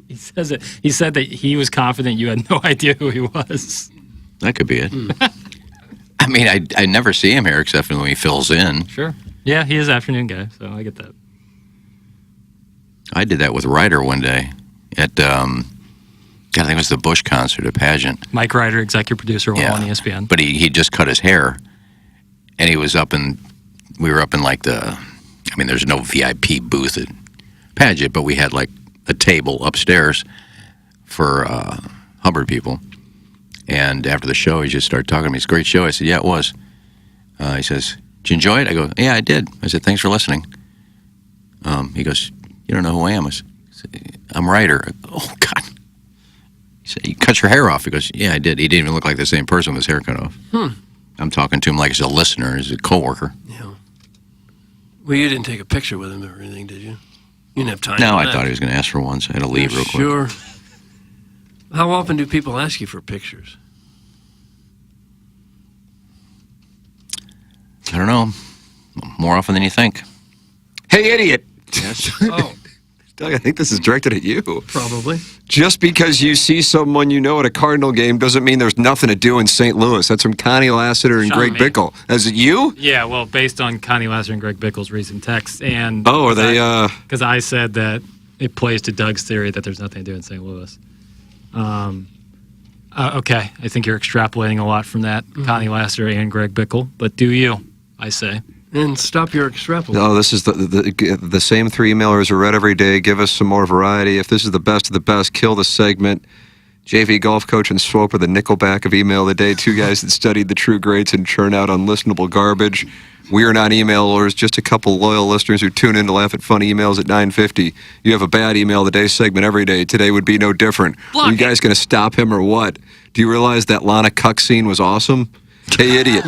He says it. He said that he was confident you had no idea who he was. That could be it. I mean, I never see him here except when he fills in. Sure. Yeah, he is an afternoon guy, so I get that. I did that with Ryder one day at, I think it was the Bush concert at Pageant. Mike Ryder, executive producer on ESPN. But he just cut his hair, and he was we were up in like there's no VIP booth at Pageant, but we had like a table upstairs for Hubbard people. And after the show, he just started talking to me. It's a great show. I said, yeah, it was. He says, did you enjoy it? I go, yeah, I did. I said, thanks for listening. He goes, you don't know who I am. I said, I'm Ryder. I go, oh, God. He said, you cut your hair off. He goes, yeah, I did. He didn't even look like the same person with his hair cut off. I'm talking to him like he's a listener, as a coworker. Yeah. Well, you didn't take a picture with him or anything, did you? You didn't have time. No, for I that. thought he was going to ask for one, so I had to leave real quick. Sure. How often do people ask you for pictures? I don't know. More often than you think. Hey, idiot. Yes. Oh. Doug, I think this is directed at you. Probably. Just because you see someone you know at a Cardinal game doesn't mean there's nothing to do in St. Louis. That's from Connie Lassiter and Greg Bickle. Is it you? Yeah, well, based on Connie Lassiter and Greg Bickle's recent texts. And are they... Because I said that it plays to Doug's theory that there's nothing to do in St. Louis. Okay, I think you're extrapolating a lot from that, Connie Lassiter and Greg Bickle. But do you, I say. And stop your extrapolating. No, this is the same 3 emailers are read every day. Give us some more variety. If this is the best of the best, kill the segment. JV golf coach and Swope are the Nickelback of email of the day. 2 guys that studied the true greats and churn out unlistenable garbage. We are not emailers, just a couple loyal listeners who tune in to laugh at funny emails at 9:50. You have a bad email of the day segment every day. Today would be no different. Are you guys going to stop him or what? Do you realize that Lana Cuck scene was awesome? Hey, idiot.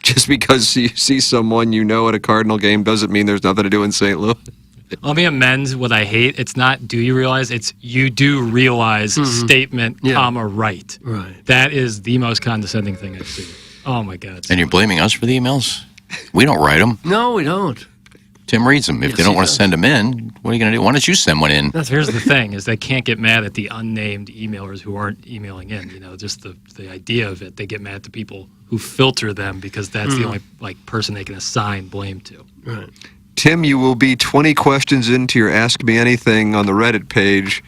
Just because you see someone you know at a Cardinal game doesn't mean there's nothing to do in St. Louis. Let me amend what I hate. It's not do you realize, it's you do realize statement, comma, right. Right. That is the most condescending thing I've seen. Oh, my God. And you're blaming us for the emails? We don't write them. No, we don't. Tim reads them. If they don't want to send them in, what are you going to do? Why don't you send one in? Here's the thing, is they can't get mad at the unnamed emailers who aren't emailing in. You know, just the idea of it. They get mad at the people who filter them because that's the only person they can assign blame to. Right. Tim, you will be 20 questions into your Ask Me Anything on the Reddit page.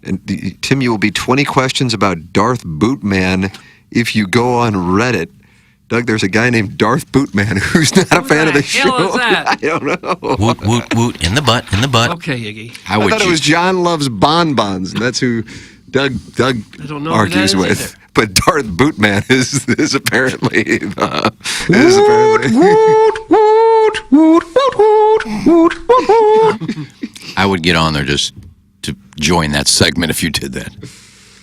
And Tim, you will be 20 questions about Darth Bootman if you go on Reddit. Doug, there's a guy named Darth Bootman who's not a fan of the show. What the hell is that? I don't know. Woot, woot, woot, in the butt, in the butt. Okay, Iggy. I thought it was John Loves Bonbons, and that's who Doug I don't know argues who that is with. either. But Darth Bootman is apparently I would get on there just to join that segment if you did that.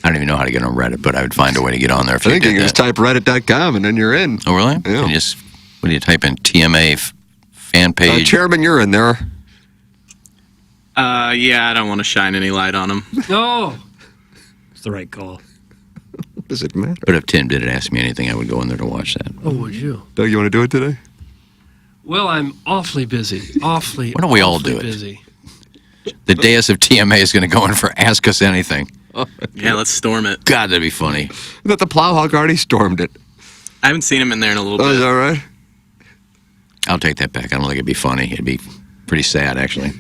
I don't even know how to get on Reddit, but I would find a way to get on there if you I think did you can just type reddit.com and then you're in. Oh, really? Yeah. You just, what do you type in? TMA fan page? Chairman, you're in there. Yeah, I don't want to shine any light on him. No. It's the right call. Does it matter? But if Tim didn't ask me anything, I would go in there to watch that. Oh, would you? Doug, you want to do it today? Well, I'm awfully busy. Awfully. Why don't we all awfully do it? Busy. The dais of TMA is going to go in for Ask Us Anything. Yeah, let's storm it. God, that'd be funny. I thought the Plowhawk already stormed it. I haven't seen him in there in a little Oh, bit. is that right? I'll take that back. I don't think it'd be funny. It'd be pretty sad, actually.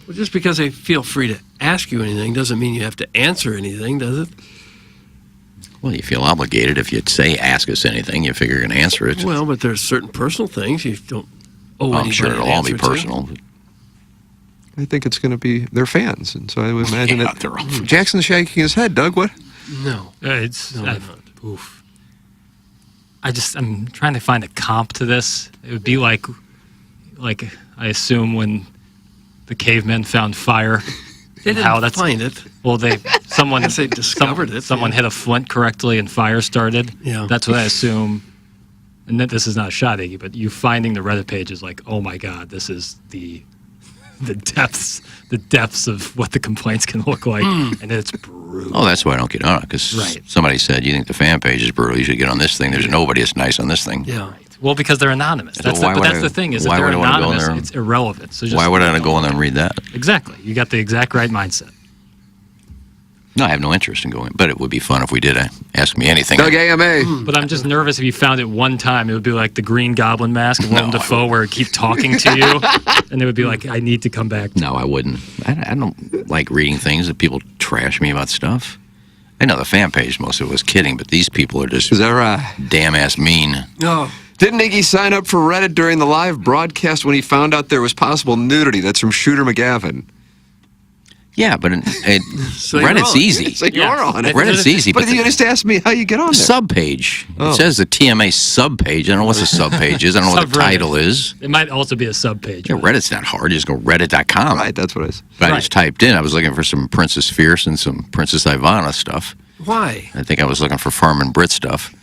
Well, just because they feel free to ask you anything doesn't mean you have to answer anything, does it? Well, you feel obligated. If you say Ask Us Anything, you figure you're going to answer it. Well, but there's certain personal things you don't owe I'm anybody sure an it'll all be answer to. personal. I think it's going to be their fans, and so I would imagine Yeah, that they're all- Jackson's shaking his head. Doug, what? No. It's No, oof. I'm trying to find a comp to this. It would be like I assume when the cavemen found fire. They didn't find it. Well, someone Yes, they discovered it. Someone hit a flint correctly and fire started. Yeah. That's what I assume. And this is not a shot, Iggy, but you finding the Reddit page is like, oh my God, this is the depths of what the complaints can look like, and it's brutal. Oh, that's why I don't get on it, because Right. somebody said, you think the fan page is brutal, you should get on this thing. There's nobody that's nice on this thing. Yeah. Well, because they're anonymous. So That's why would that's I- the thing is, if why they're would I wanna go in anonymous, there? it's irrelevant. So just Why would I go in there and read that? Exactly. You got the exact right mindset. No, I have no interest in going, but it would be fun if we did Ask Me Anything. Doug AMA. But I'm just nervous if you found it one time, it would be like the Green Goblin mask of Willem Dafoe, where it keep talking to you, and it would be like, I need to come back. No, I wouldn't. I don't like reading things that people trash me about stuff. I know the fan page, most of it was kidding, but these people are just Is that right? damn ass mean. No. Didn't Iggy sign up for Reddit during the live broadcast when he found out there was possible nudity? That's from Shooter McGavin. Yeah, but So you're Reddit's on. easy. So you're on it. Reddit's easy, But you just asked me how you get on there. Sub page. Oh. It says the TMA sub page. I don't know what the sub page is. I don't know what the Subreddit. title is. It might also be a sub page. Yeah, Reddit's not hard. You just go reddit.com. Right, that's what I said. But I just typed in. I was looking for some Princess Fierce and some Princess Ivana stuff. Why? I think I was looking for Farman Brit stuff.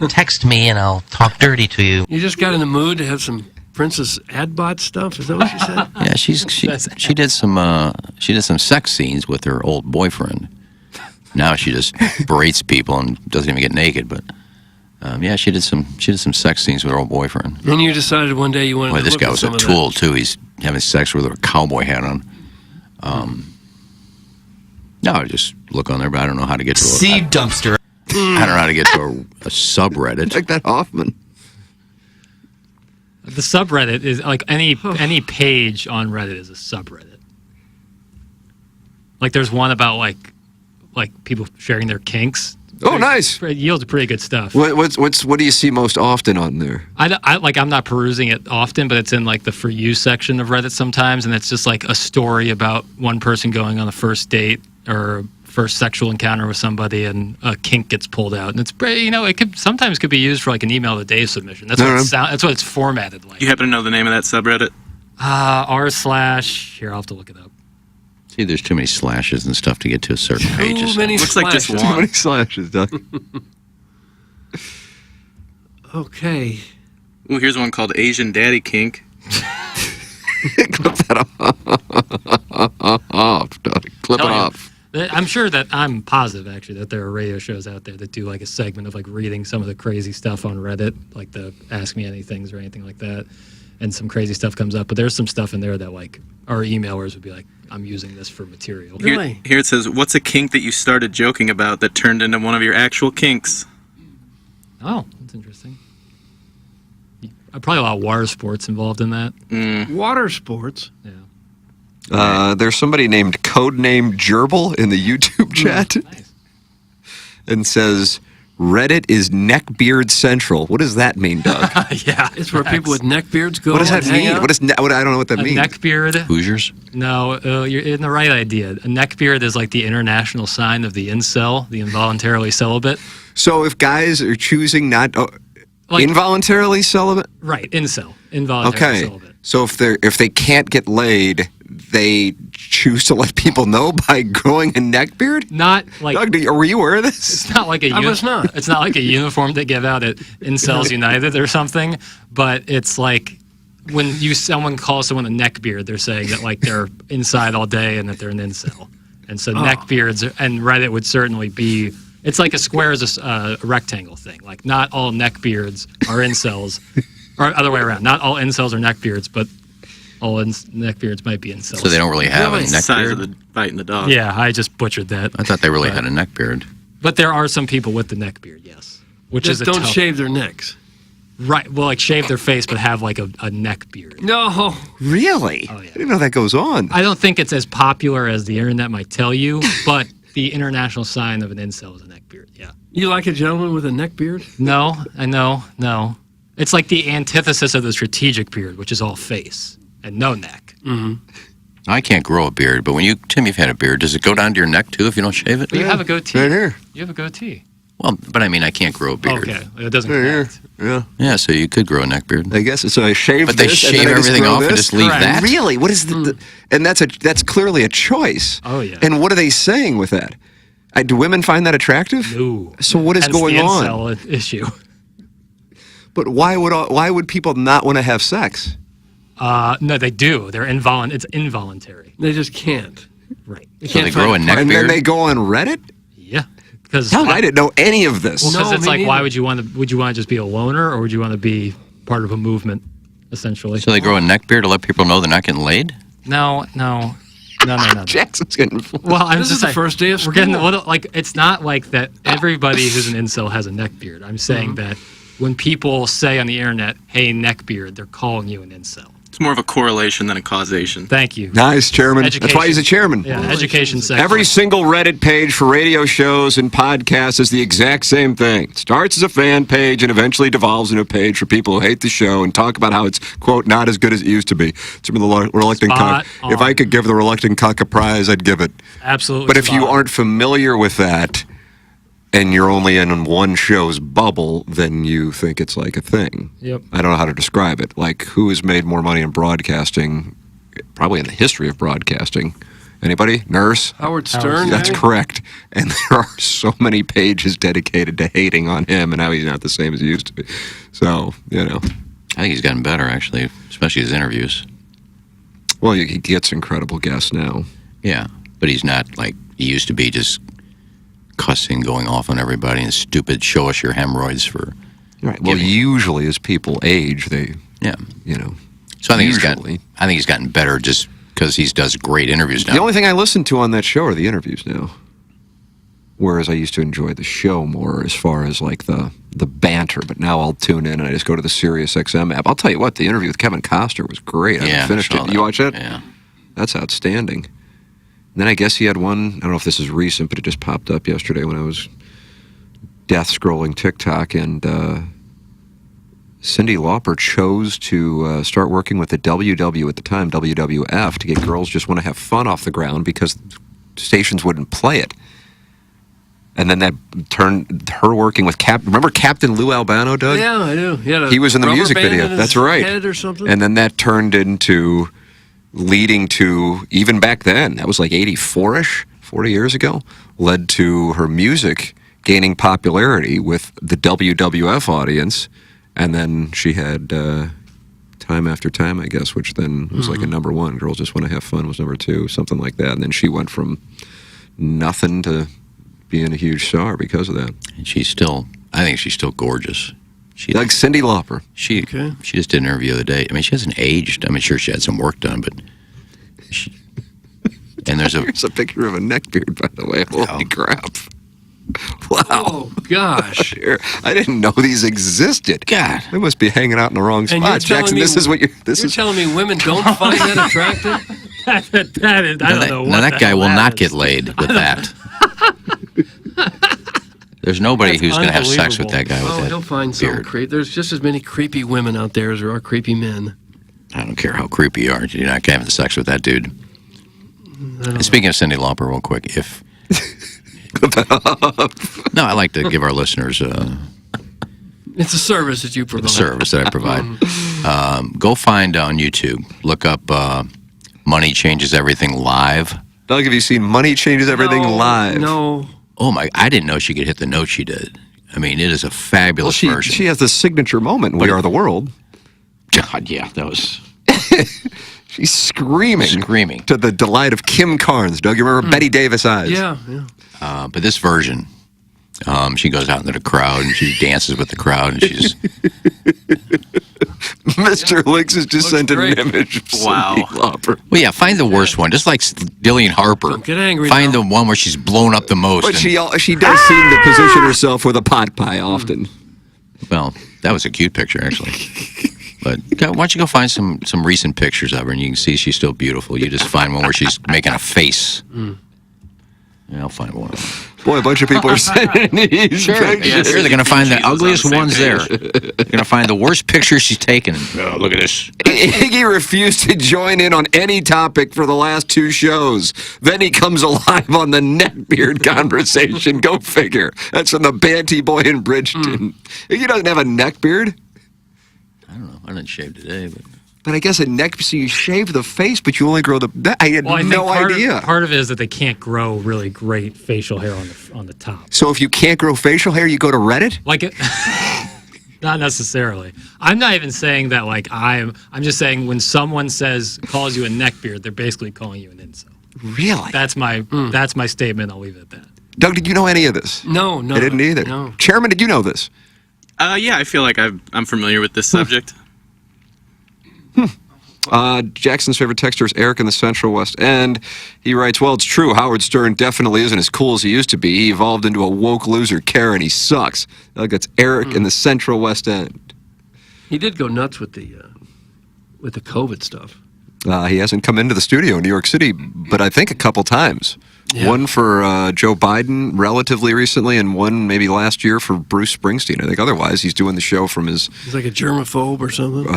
Text me and I'll talk dirty to you. You just got in the mood to have some Princess Adbot stuff? Is that what you said? Yeah, she did some sex scenes with her old boyfriend. Now she just berates people and doesn't even get naked. But yeah, she did some sex scenes with her old boyfriend. And you decided one day you wanted Boy, to this look guy at was some a of tool too. He's having sex with her cowboy hat on. No, I just look on there, but I don't know how to get to Seed dumpster. I don't know how to get to a subreddit. Like that Hoffman. The subreddit is like any page on Reddit is a subreddit. Like there's one about like people sharing their kinks. Oh, nice. It yields pretty good stuff. What do you see most often on there? I'm not perusing it often, but it's in like the For You section of Reddit sometimes, and it's just like a story about one person going on a first date or first sexual encounter with somebody, and a kink gets pulled out, and it's pretty, it sometimes could be used for like an email of the day submission. That's that's what it's formatted like. You happen to know the name of that subreddit? Here, I'll have to look it up. See, there's too many slashes and stuff to get to a certain page. Looks like just Too one. many slashes, Doug. Okay. Ooh, here's one called Asian Daddy Kink. Clip that off, Doug. Clip it off. I'm sure that I'm positive actually that there are radio shows out there that do like a segment of like reading some of the crazy stuff on Reddit, like the Ask Me Anythings or anything like that, and some crazy stuff comes up. But there's some stuff in there that like our emailers would be like, I'm using this for material. Here it says, what's a kink that you started joking about that turned into one of your actual kinks? Oh, that's interesting. Probably a lot of water sports involved in that. Water sports? Yeah. There's somebody named Codename Gerbil in the YouTube chat. Nice. And says, Reddit is neckbeard central. What does that mean, Doug? Yeah. It's where people with neckbeards go. What does that and hang mean? out? I don't know what that means. A neckbeard. Hoosiers? No, you're in the right idea. A neckbeard is like the international sign of the incel, the involuntarily celibate. So if guys are choosing not involuntarily celibate? Right, incel. Involuntarily celibate. So if they can't get laid, they choose to let people know by growing a neckbeard? Not like Doug, were you aware of this? It's not like I was not. It's not like a uniform they give out at Incels United or something, but it's like when someone calls someone a neckbeard, they're saying that like they're inside all day and that they're an incel. And so neckbeards and Reddit would certainly be. It's like a square is a rectangle thing. Like not all neckbeards are incels, or other way around. Not all incels are neckbeards, but all neckbeards might be incels. So they don't really have a The size of neckbeard? the biting the dog. Yeah, I just butchered that. I thought they really had a neckbeard. But there are some people with the neckbeard, yes. Which Just is a don't tough- shave their necks. Right. Well, like shave their face, but have like a neck beard. No. Really? Oh, yeah. I didn't know that goes on. I don't think it's as popular as the internet might tell you, but the international sign of an incel is a neck beard. Yeah. You like a gentleman with a neck beard? No, I know. No. It's like the antithesis of the strategic beard, which is all face and no neck. Mm-hmm. I can't grow a beard, but when you've had a beard, does it go down to your neck too if you don't shave it? But you have a goatee. Right here. You have a goatee. Well, but I mean, I can't grow a beard. Okay. It doesn't Right here. connect. Yeah. Yeah, so you could grow a neck beard. I guess so. I shave But they this, and shave then I just everything grow off and this? just leave Correct. that? Really? What is and that's clearly a choice. Oh, yeah. And what are they saying with that? Do women find that attractive? No. So what is Hence going the on? incel issue. But why would people not want to have sex? No, they do. It's involuntary. They just can't. Right. So they grow a neck And beard? then they go on Reddit? Yeah. Because I didn't know any of this. Because No, it's me like, why neither. would you want to just be a loner, or would you want to be part of a movement, essentially? So they grow a neck beard to let people know they're not getting laid? No. Jackson's getting. Well, I'm This just is the saying, first day of we're getting school. it's not like that. Everybody who's an incel has a neck beard. I'm saying that when people say on the internet, "Hey, neck beard," they're calling you an incel. It's more of a correlation than a causation. Thank you. Nice, Chairman. That's why he's a chairman. Yeah, education section. Every single Reddit page for radio shows and podcasts is the exact same thing. It starts as a fan page and eventually devolves into a page for people who hate the show and talk about how it's, quote, not as good as it used to be. Some of the reluctant Spot cuck. If I could give the reluctant cuck a prize, I'd give it. Absolutely. But if you spot on. aren't familiar with that and you're only in one show's bubble, then you think it's like a thing. Yep. I don't know how to describe it. Like, who has made more money in broadcasting, probably in the history of broadcasting? Anybody? Nurse? Howard Stern? That's maybe? correct. And there are so many pages dedicated to hating on him and how he's not the same as he used to be. So, I think he's gotten better, actually, especially his interviews. Well, he gets incredible guests now. Yeah, but he's not like he used to be, just cussing, going off on everybody, and stupid, show us your hemorrhoids for... Right. Well, usually as people age, they, Yeah. So I think he's gotten better just because he does great interviews now. The only thing I listen to on that show are the interviews now. Whereas I used to enjoy the show more as far as like the banter, but now I'll tune in and I just go to the Sirius XM app. I'll tell you what, the interview with Kevin Costner was great. I haven't finished it. You watch that? Yeah. That's outstanding. And then I guess he had one, I don't know if this is recent, but it just popped up yesterday when I was death scrolling TikTok, and Cyndi Lauper chose to start working with the WW at the time, WWF, to get Girls Just Want to Have Fun off the ground because stations wouldn't play it. And then that turned her working with remember Captain Lou Albano, Doug? Yeah, I do. He was in the music video. In That's his right. head or something? And then that turned into leading to, even back then, that was like 84-ish, 40 years ago, led to her music gaining popularity with the WWF audience. And then she had Time After Time, I guess, which then was like a number one. Girls Just Want to Have Fun was number two, something like that. And then she went from nothing to being a huge star because of that. And I think she's still gorgeous. Like Cyndi Lauper. She just did an interview the other day. I mean, she hasn't aged. I mean, sure, she had some work done, but and there's Here's a picture of a neckbeard, by the way. Holy crap. Wow. Oh, gosh. I didn't know these existed. God. They must be hanging out in the wrong And you're spots. Jackson, telling me- this is what you're... You're telling me women don't find that attractive? That is, I don't know what now that the guy hell will that not is. get laid with that. There's nobody who's going to have sex with that guy with Oh, that he'll find some beard. creep. There's just as many creepy women out there as there are creepy men. I don't care how creepy you are. You're not having sex with that dude. And speaking of Cyndi Lauper, real quick, no, I like to give our listeners It's a service that you provide. a service that I provide. Go find on YouTube, look up Money Changes Everything Live. Doug, have you seen Money Changes Everything Live? No. Oh, my, I didn't know she could hit the note she did. I mean, it is a fabulous version. She has the signature moment in We Are the World. God, yeah, that was... She's screaming to the delight of Kim Carnes. Doug, you remember Betty Davis eyes? Yeah. But this version, she goes out into the crowd and she dances with the crowd and she's... Mr. Licks has just sent an image of Cyndi Lauper. Well, yeah, find the worst one. Just like Dillian Harper. Don't get angry Find the one where she's blown up the most. But and- she does seem to position herself with a pot pie often. Well, that was a cute picture, actually. But why don't you go find some recent pictures of her, and you can see she's still beautiful. You just find one where she's making a face. Yeah, I'll find one. Boy, a bunch of people are sending these pictures. Sure, they're going to find the ugliest ones there. They're going to find the worst pictures she's taken. Oh, look at this. Iggy refused to join in on any topic for the last two shows. Then he comes alive on the neckbeard conversation. Go figure. That's from the Banty Boy in Bridgeton. Iggy doesn't have a neckbeard. I don't know. I didn't shave today, But I guess a neck, so you shave the face, but you only grow the... I had no idea. Part of it is that they can't grow really great facial hair on the top. So if you can't grow facial hair, you go to Reddit? Like it, not necessarily. I'm not even saying that. Like I'm just saying when someone calls you a neckbeard, they're basically calling you an incel. Really? That's my statement. I'll leave it at that. Doug, did you know any of this? No. I didn't either. No. Chairman, did you know this? Yeah, I feel like I'm familiar with this subject. Jackson's favorite texter is Eric in the Central West End. He writes, well, it's true. Howard Stern definitely isn't as cool as he used to be. He evolved into a woke loser, Karen. He sucks. That's Eric in the Central West End. He did go nuts with the COVID stuff. He hasn't come into the studio in New York City, but I think a couple times. Yeah. One for Joe Biden relatively recently, and one maybe last year for Bruce Springsteen. I think otherwise he's doing the show from his... He's like a germaphobe or something.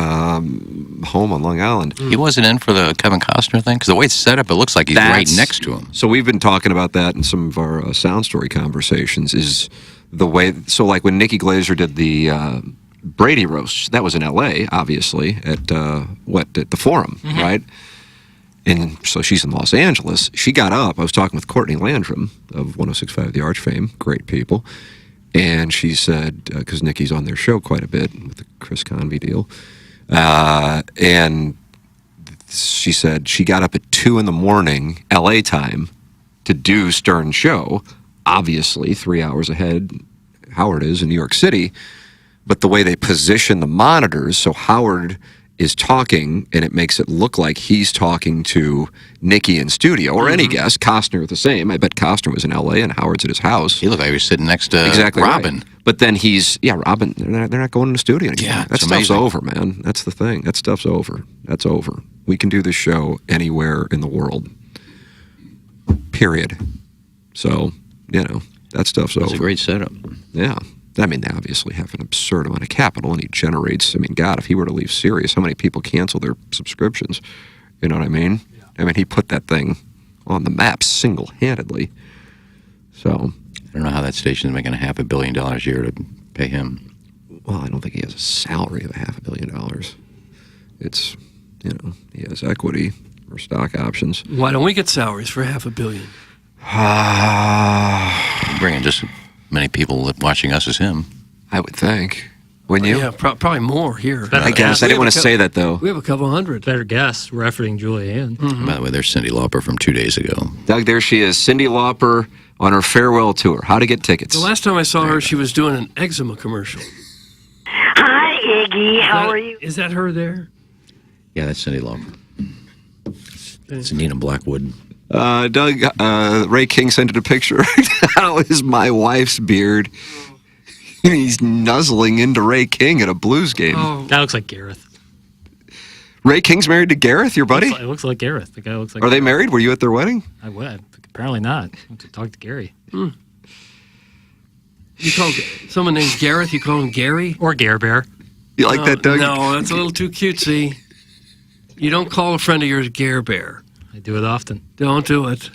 Home on Long Island. He wasn't in for the Kevin Costner thing? Because the way it's set up, it looks like he's right next to him. So we've been talking about that in some of our Sound Story conversations, is the way... So like when Nikki Glaser did the Brady roast, that was in L.A., obviously, at the Forum, right? And so she's in Los Angeles. She got up. I was talking with Courtney Landrum of 106.5 The Arch fame. Great people. And she said, because Nikki's on their show quite a bit with the Chris Convey deal. And she said she got up at 2 in the morning, L.A. time, to do Stern's show. Obviously, 3 hours ahead, Howard is in New York City. But the way they position the monitors, so Howard is talking, and it makes it look like he's talking to Nikki in studio, or any guest. Costner the same. I bet Costner was in L.A. and Howard's at his house. He looked like he was sitting next to Robin. Right. But then Robin, they're not going to the studio anymore. Yeah, that stuff's over, man. That's the thing. That stuff's over. That's over. We can do this show anywhere in the world. Period. So, that stuff's over. It's a great setup. Yeah. I mean, they obviously have an absurd amount of capital, and he generates, I mean, God, if he were to leave Sirius, how many people cancel their subscriptions? You know what I mean? Yeah. I mean, he put that thing on the map single-handedly. So I don't know how that station is making $500 million a year to pay him. Well, I don't think he has a salary of $500 million. It's, you know, he has equity or stock options. Why don't we get salaries for $500 million? Bringing just as many people watching us as him. I would think. Wouldn't you? Yeah, probably more here. I guess. I didn't want to say that, though. We have a couple hundred. Better guess. We're efforting Julianne. Mm-hmm. By the way, there's Cyndi Lauper from 2 days ago. Doug, there she is. Cyndi Lauper on her farewell tour. How to get tickets. The last time I saw her, she was doing an eczema commercial. Hi, Iggy. How are you? Is that her there? Yeah, that's Cyndi Lauper. It's Nina Blackwood. Doug, Ray King sent it a picture. How is my wife's beard? He's nuzzling into Ray King at a Blues game. Oh. That looks like Gareth. Ray King's married to Gareth, your buddy? It looks like Gareth. The guy looks like Are they Gareth. married? Were you at their wedding? I would. Apparently not. I want to talk to Gary. You call someone named Gareth, you call him Gary? Or Gare Bear. You like that, Doug? No, that's a little too cutesy. You don't call a friend of yours Gare Bear. I do it often. Don't do it.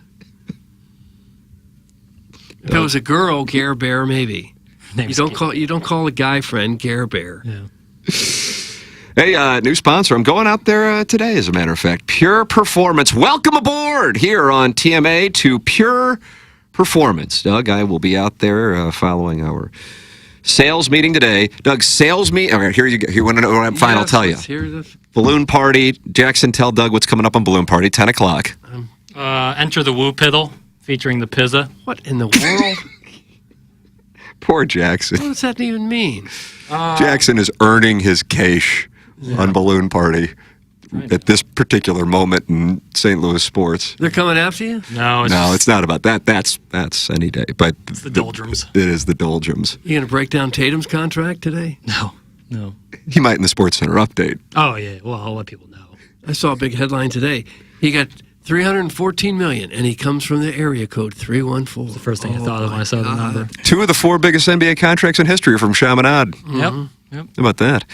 If it was a girl, Gare Bear, maybe. You don't call a guy friend Gare Bear. Yeah. Hey, new sponsor. I'm going out there today, as a matter of fact. Pure Performance. Welcome aboard here on TMA to Pure Performance. Doug, I will be out there following our sales meeting today. Doug, sales meeting. All right, here you go. You want to know what I'm fine? I'll tell you. Balloon Party. Jackson, tell Doug what's coming up on Balloon Party, 10 o'clock. Enter the Woo Piddle, featuring the Pizza. What in the world? Poor Jackson. What does that even mean? Jackson is earning his cash on Balloon Party at this particular moment in St. Louis sports. They're coming after you? No, it's not about that. That's any day. But it's the doldrums. It is the doldrums. You going to break down Tatum's contract today? No. He might in the Sports Center update. Oh, yeah. Well, I'll let people know. I saw a big headline today. He got $314 million, and he comes from the area code 314. That's the first thing I thought of when I saw the number. 2 of the 4 biggest NBA contracts in history are from Chaminade. Yep. How about that?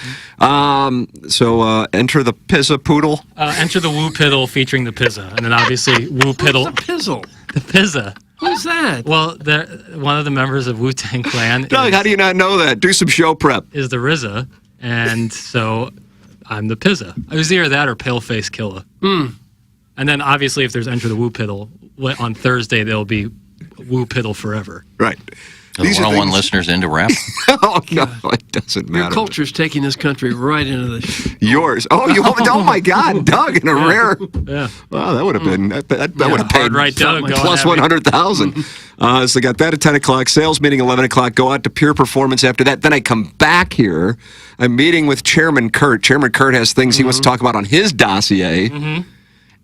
So enter the Pizza Poodle. Enter the Woo Piddle featuring the Pizza. And then obviously Woo Piddle. What's the Pizzle? The Pizza. Who's that? Well, one of the members of Wu-Tang Clan. Doug, how do you not know that? Do some show prep. Is the RZA. And so I'm the Pizza. It was either that or Paleface Killa. And then obviously if there's Enter the Woo Piddle, on Thursday there'll be Woo Piddle Forever. Right. Are the 101 listeners into rap? Oh, no, it doesn't matter. Your culture's taking this country right into the... Yours. Oh, oh my God, Doug, in a rare... Yeah. Wow, that would have been... That would have paid right, Doug, plus 100,000. So got that at 10 o'clock. Sales meeting 11 o'clock. Go out to Pure Performance after that. Then I come back here. I'm meeting with Chairman Kurt. Chairman Kurt has things he wants to talk about on his dossier.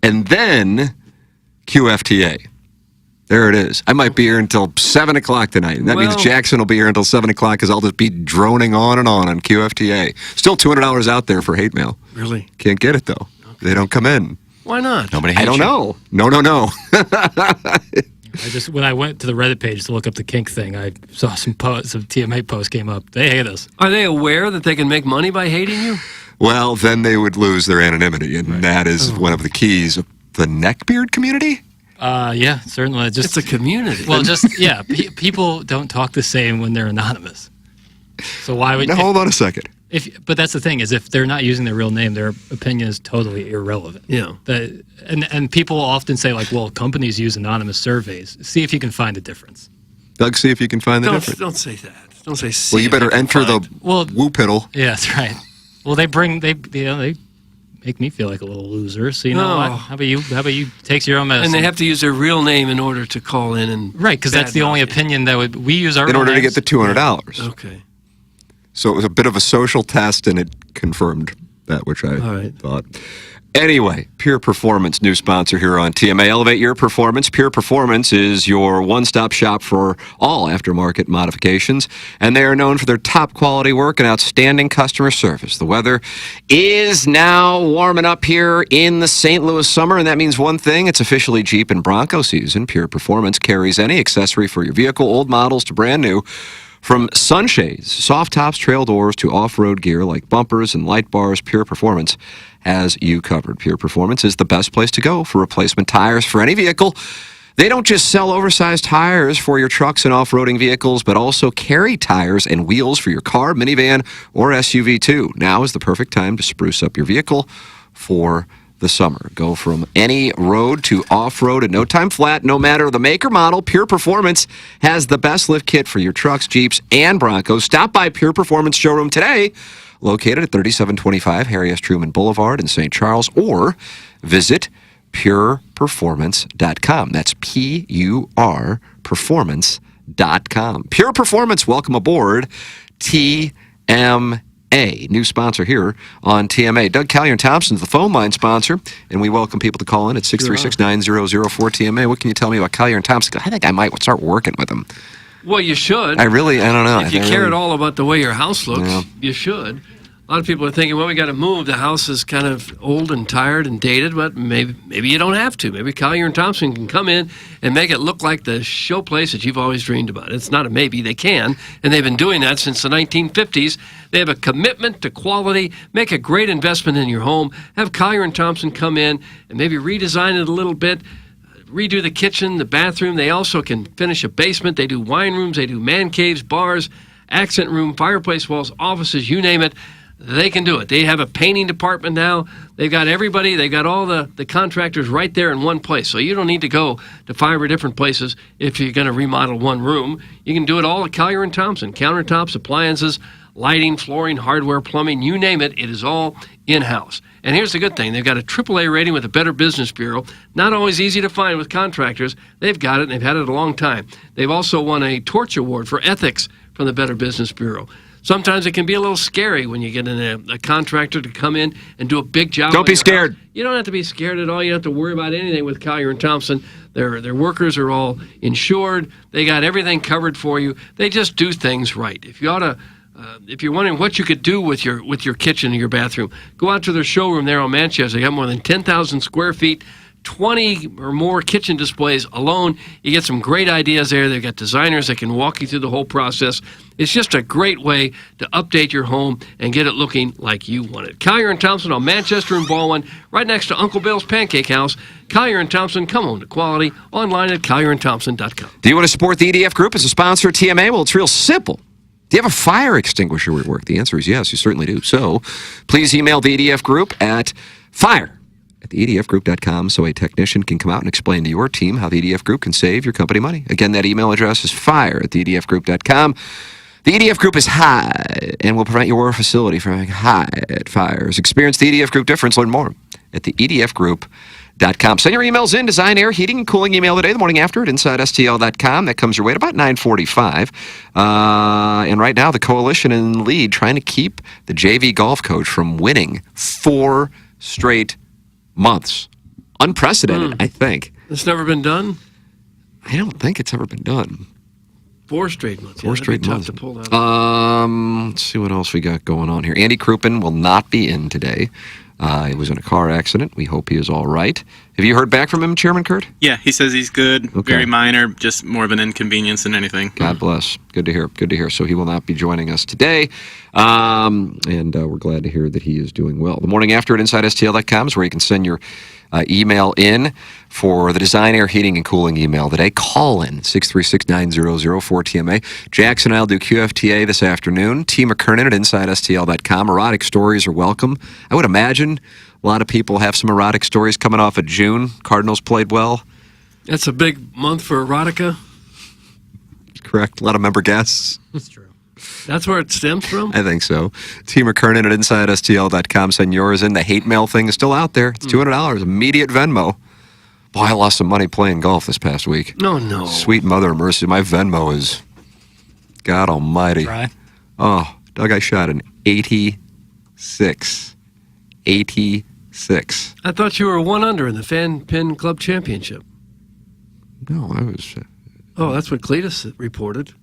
And then QFTA. There it is. I might be here until 7 o'clock tonight. And that means Jackson will be here until 7 o'clock because I'll just be droning on QFTA. Still $200 out there for hate mail. Really? Can't get it, though. Okay. They don't come in. Why not? Nobody hates I don't know. No. When I went to the Reddit page to look up the kink thing, I saw some TMA posts came up. They hate us. Are they aware that they can make money by hating you? Well, then they would lose their anonymity, and that is one of the keys of the neckbeard community. Yeah, certainly. It's a community. Well, people don't talk the same when they're anonymous. So why would... Now, hold on a second. But that's the thing, is if they're not using their real name, their opinion is totally irrelevant. Yeah. And people often say, like, well, companies use anonymous surveys. See if you can find a difference. Doug, see if you can find the difference. Don't say that. Don't say see. Well, you better enter the Woo Piddle. Yeah, that's right. Well, they make me feel like a little loser. So you know what? How about you take your own medicine? And they have to use their real name in order to call in and because that's the only opinion that we use our in order names. to get the $200. Okay. So it was a bit of a social test, and it confirmed that which I thought. Anyway, Pure Performance, new sponsor here on TMA. Elevate your performance. Pure Performance is your one-stop shop for all aftermarket modifications, and they are known for their top quality work and outstanding customer service. The weather is now warming up here in the St. Louis summer, and that means one thing. It's officially Jeep and Bronco season. Pure Performance carries any accessory for your vehicle, old models to brand new. From sunshades, soft tops, trail doors, to off-road gear like bumpers and light bars, Pure Performance has you covered. Pure Performance is the best place to go for replacement tires for any vehicle. They don't just sell oversized tires for your trucks and off-roading vehicles, but also carry tires and wheels for your car, minivan, or SUV too. Now is the perfect time to spruce up your vehicle for the summer. Go from any road to off-road in no time flat, no matter the make or model. Pure Performance has the best lift kit for your trucks, Jeeps, and Broncos. Stop by Pure Performance showroom today, located at 3725 Harry S. Truman Boulevard in St. Charles, or visit pureperformance.com. That's P-U-R performance.com. Pure Performance, welcome aboard TMA. New sponsor here on TMA. Doug Callier Thompson's the phone line sponsor, and we welcome people to call in at 636-9004-TMA. What can you tell me about Callier and Thompson? I think I might start working with them. Well, you should. I don't know. If you care at all about the way your house looks, you should. A lot of people are thinking, well, we got to move. The house is kind of old and tired and dated, but maybe you don't have to. Maybe Collier and Thompson can come in and make it look like the show place that you've always dreamed about. It's not a maybe. They can, and they've been doing that since the 1950s. They have a commitment to quality. Make a great investment in your home. Have Collier and Thompson come in and maybe redesign it a little bit, redo the kitchen, the bathroom. They also can finish a basement. They do wine rooms. They do man caves, bars, accent room, fireplace walls, offices, you name it. They can do it. They have a painting department now. They've got everybody. They've got all the contractors right there in one place. So you don't need to go to 5 or different places if you're going to remodel one room. You can do it all at Collier & Thompson. Countertops, appliances, lighting, flooring, hardware, plumbing, you name it. It is all in-house. And here's the good thing. They've got a AAA rating with the Better Business Bureau. Not always easy to find with contractors. They've got it, and they've had it a long time. They've also won a Torch Award for ethics from the Better Business Bureau. Sometimes it can be a little scary when you get a contractor to come in and do a big job. Don't be scared. You don't have to be scared at all. You don't have to worry about anything with Collier & Thompson. Their workers are all insured. They got everything covered for you. They just do things right. If you're wondering what you could do with your kitchen and your bathroom, go out to their showroom there on Manchester. They got more than 10,000 square feet. 20 or more kitchen displays alone. You get some great ideas there. They've got designers that can walk you through the whole process. It's just a great way to update your home and get it looking like you want it. Collier & Thompson on Manchester and Baldwin, right next to Uncle Bill's Pancake House. Collier & Thompson, come home to quality. Online at collierandthompson.com. Do you want to support the EDF Group as a sponsor of TMA? Well, it's real simple. Do you have a fire extinguisher where you work? The answer is yes, you certainly do. So please email the EDF Group at fire@theedfgroup.com so a technician can come out and explain to your team how the EDF Group can save your company money. Again, that email address is fire@theedfgroup.com. The EDF Group is high and will prevent your facility from having high fires. Experience the EDF Group difference. Learn more at theedfgroup.com. Send your emails in. Design, air, heating, and cooling email today, the morning after at InsideSTL.com. That comes your way at about 9:45. And right now, the coalition in lead trying to keep the JV golf coach from winning 4 straight months. Unprecedented, I think. It's never been done? I don't think it's ever been done. 4 straight months. 4 straight months. Tough to pull that off. Let's see what else we got going on here. Andy Crouppen will not be in today. He was in a car accident. We hope he is all right. Have you heard back from him, Chairman Kurt? Yeah, he says he's good. Okay. Very minor, just more of an inconvenience than anything. God bless. Good to hear. Good to hear. So he will not be joining us today. And we're glad to hear that he is doing well. The morning after at InsideSTL.com is where you can send your email in for the design, air, heating, and cooling email today. Call in 636-9004-TMA. Jackson and I will do QFTA this afternoon. T. McKernan at InsideSTL.com. Erotic stories are welcome. I would imagine a lot of people have some erotic stories coming off of June. Cardinals played well. That's a big month for erotica. Correct. A lot of member guests. That's true. That's where it stems from? I think so. T. McKernan at InsideSTL.com. Send yours in. The hate mail thing is still out there. It's $200. Immediate Venmo. Boy, I lost some money playing golf this past week. No. Sweet mother of mercy. My Venmo is, God almighty. Right. Oh, Doug, I shot an 86. 86. 6. I thought you were 1 under in the Fan Pin Club Championship. No, I was. Oh, that's what Cletus reported.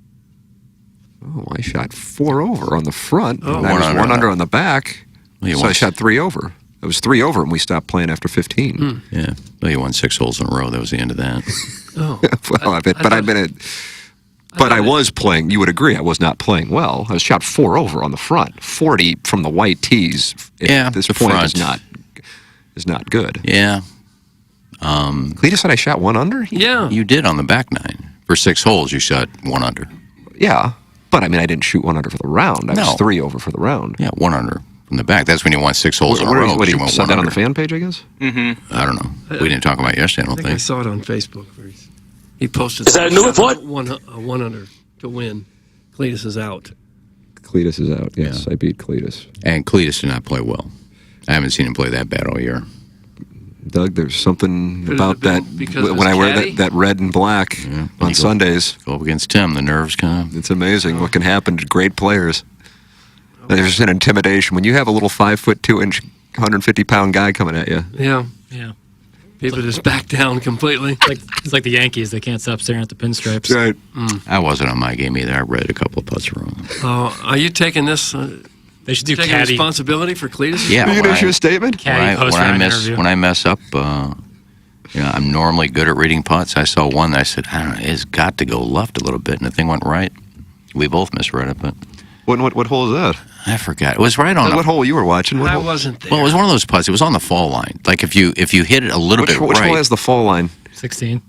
Oh, I shot 4 over on the front. Oh. And I was 1 under on the back. So I shot 3 over. It was 3 over, and we stopped playing after 15. Yeah. Well, you won 6 holes in a row. That was the end of that. Oh. But I was playing. You would agree, I was not playing well. I was shot 4 over on the front, 40 from the white tees. At this point is not good. Yeah. Cletus said I shot 1 under. Yeah, you did on the back 9 for 6 holes. You shot 1 under. Yeah, but I mean, I didn't shoot 1 under for the round. I was 3 over for the round. Yeah, 1 under from the back. That's when you won 6 holes in a row. What You you went said 1 that on under. the fan page, I guess. Mm-hmm. I don't know. We didn't talk about it yesterday. I don't I think. saw it on Facebook. Where he posted. Is that a new report? 1 under to win. Cletus is out. Cletus is out. Yes, I beat Cletus. And Cletus did not play well. I haven't seen him play that bad all year. Doug, there's something Could it about have been that because of when his I wear caddy? that red and black on Sundays. Go up against Tim, the nerves kind of. It's amazing what can happen to great players. There's an intimidation when you have a little 5'2", 150-pound guy coming at you. Yeah. Yeah. People just back down completely. It's like the Yankees. They can't stop staring at the pinstripes. Right. I wasn't on my game either. I read a couple of putts wrong. Are you taking this? They should do taking caddy. responsibility for Cletus? Yeah. Are you going to issue a statement? Caddy post-round interview. When I mess up, I'm normally good at reading putts. I saw one that I said, I don't know, it's got to go left a little bit, and the thing went right. We both misread it, but What hole is that? I forgot. It was right on. What hole you were watching? What I hole? wasn't there. Well, it was one of those putts. It was on the fall line. Like if you hit it a little bit Which right. hole has the fall line? 16.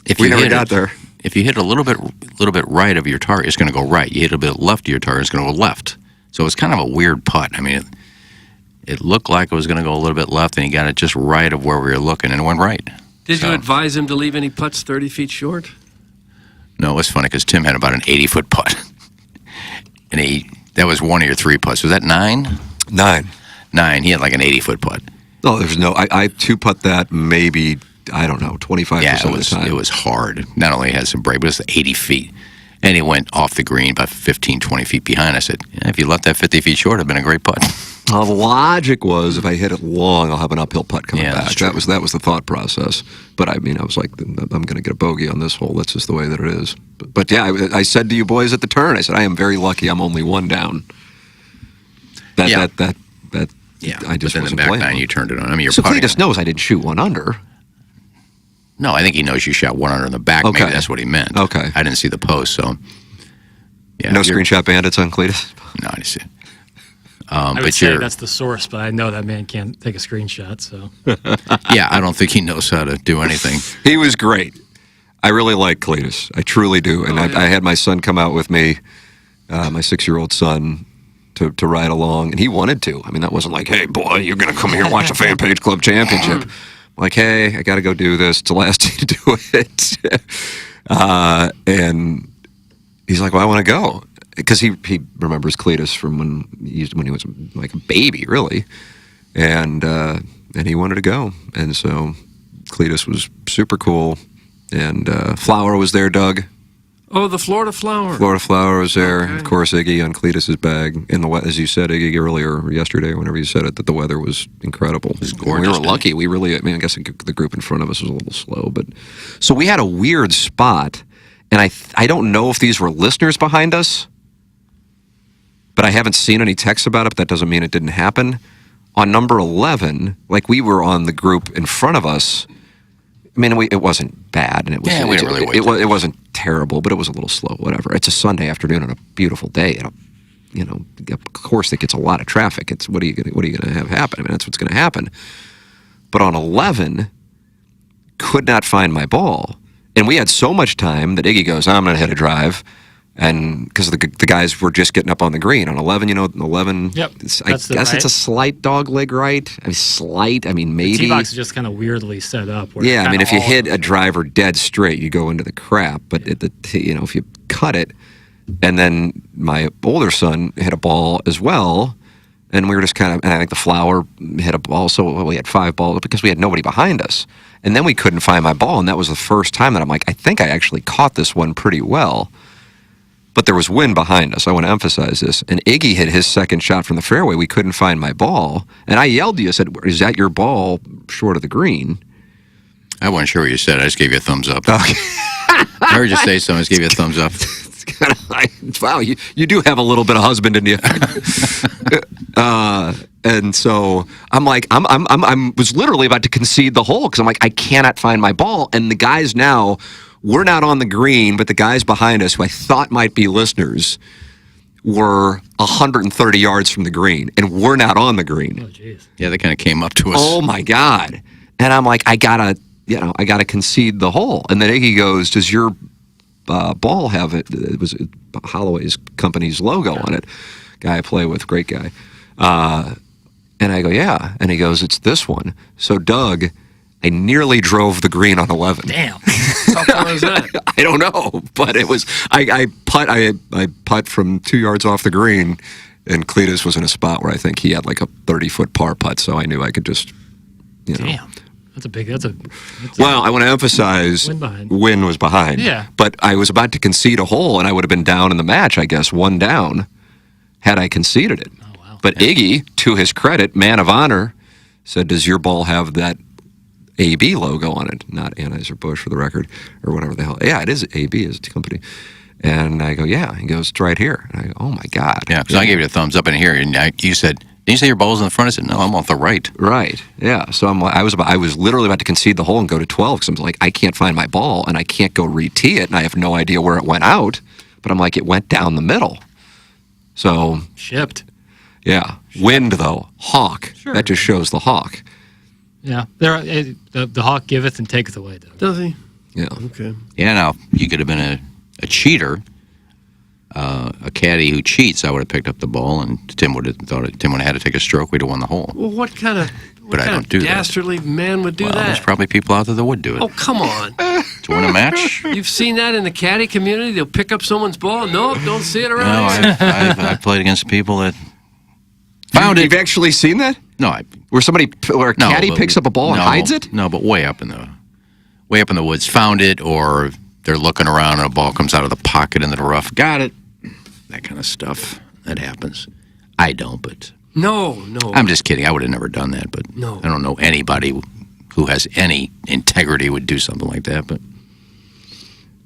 If We you never hit got it, there. If you hit a little bit right of your target, it's going to go right. You hit a bit left of your target, it's going to go left. So it's kind of a weird putt. I mean, it looked like it was going to go a little bit left, and he got it just right of where we were looking, and it went right. Did you advise him to leave any putts 30 feet short? No, it was funny because Tim had about an 80-foot putt, and that was one of your 3 putts. Was that 9? 9. 9. He had like an 80-foot putt. No, there's no. I 2-putt that maybe, I don't know, 25% of the time. It was hard. Not only had some break, but it was 80 feet. And he went off the green about 15, 20 feet behind. I said, if you left that 50 feet short, it would have been a great putt. The logic was if I hit it long, I'll have an uphill putt coming back. That was the thought process. But I mean, I was like, I'm going to get a bogey on this hole. That's just the way that it is. But yeah, I said to you boys at the turn, I said, I am very lucky. I'm only 1 down. I just but then wasn't the back playing 9, well. you turned it on. I mean, you're So putting. Cletus knows I didn't shoot 1 under. No, I think he knows you shot 1 under in the back. Okay. Maybe that's what he meant. Okay. I didn't see the post, so. Yeah, No screenshot bandits on Cletus? No, I didn't see it. I would But say you're. that's the source, but I know that man can't take a screenshot, so. Yeah, I don't think he knows how to do anything. He was great. I really like Cletus. I truly do. And I had my son come out with me, my 6-year-old son, to ride along, and he wanted to. I mean, that wasn't like, hey, boy, you're going to come here and watch the Fan Page Club Championship. I'm like, hey, I got to go do this. It's the last day to do it. And he's like, well, I want to go. Because he remembers Cletus from when he was like a baby, really. And he wanted to go. And so Cletus was super cool. And Flower was there, Doug. Oh, the Florida Flower. Florida Flower was there. Okay. Of course, Iggy on Cletus's bag. And as you said, Iggy, earlier, or yesterday, whenever you said it, that the weather was incredible. It was gorgeous. We were lucky. We really, I mean, I guess the group in front of us was a little slow. But so we had a weird spot. And I don't know if these were listeners behind us, but I haven't seen any texts about it, but that doesn't mean it didn't happen. On number 11, like we were on the group in front of us. I mean, it wasn't bad, and it wasn't terrible, but it was a little slow. Whatever. It's a Sunday afternoon on a beautiful day, and of course, it gets a lot of traffic. It's what are you going to have happen? I mean, that's what's going to happen. But on 11, could not find my ball, and we had so much time that Iggy goes, I'm going to hit a drive. And because the guys were just getting up on the green on 11, 11. Yep. I guess it's a slight dog leg right. I mean, slight. I mean, maybe. The tee box is just kind of weirdly set up. Yeah, I mean, if you hit a driver dead straight, you go into the crap. But if you cut it, and then my older son hit a ball as well, and we were just kind of. And I think the Flower hit a ball, so we had 5 balls because we had nobody behind us. And then we couldn't find my ball, and that was the first time that I'm like, I think I actually caught this one pretty well. but there was wind behind us. I want to emphasize this. And Iggy hit his second shot from the fairway. We couldn't find my ball. And I yelled to you, I said, is that your ball short of the green? I wasn't sure what you said. I just gave you a thumbs up. Okay. I heard you say something. I just gave you a thumbs up. Wow, you do have a little bit of husband in you. And so I'm like, I was literally about to concede the hole because I'm like, I cannot find my ball. And the guys now, we're not on the green, but the guys behind us, who I thought might be listeners, were 130 yards from the green, and we're not on the green. Oh, jeez. Yeah, they kind of came up to us. Oh my God! And I'm like, I gotta concede the hole. And then Iggy goes, "Does your ball have it? It was Holloway's company's logo on it." Guy I play with, great guy. And I go, yeah. And he goes, it's this one. So Doug, I nearly drove the green on 11. Damn. How far is that? I don't know, but it was. I putt from 2 yards off the green, and Cletus was in a spot where I think he had like a 30-foot par putt. So I knew I could just, Damn. That's a big. Well, I want to emphasize Win was behind. Yeah. But I was about to concede a hole, and I would have been down in the match, I guess, one down, had I conceded it. Oh, wow. But Iggy, to his credit, man of honor, said, does your ball have that AB logo on it? Not Anheuser-Busch, for the record, or whatever the hell. Yeah, it is AB, is the company. And I go, yeah. He goes, it's right here. And I go, oh, my God. Yeah, because I gave you a thumbs up in here, and you said, didn't you say your ball's in the front? I said, no, I'm off the right. Right, yeah. So I was literally about to concede the hole and go to 12 because I'm like, I can't find my ball, and I can't go re-tee it, and I have no idea where it went out. But I'm like, it went down the middle. So shipped. Yeah. Wind, though. Hawk. Sure. That just shows the hawk. Yeah. The hawk giveth and taketh away, though. Does he? Yeah. Okay. Yeah, now, you could have been a cheater, a caddy who cheats. I would have picked up the ball, and Tim would have had to take a stroke. We'd have won the hole. Well, what kind of dastardly man would do that? There's probably people out there that would do it. Oh, come on. To win a match? You've seen that in the caddy community? They'll pick up someone's ball. No, don't see it around here. I've played against people that found it. You've actually seen that? No. Where a caddy picks up a ball and hides it? No, but way up in the woods. Found it, or they're looking around and a ball comes out of the pocket into the rough. Got it. That kind of stuff. That happens. I don't, but... No. I'm just kidding. I would have never done that, but no. I don't know anybody who has any integrity would do something like that, but...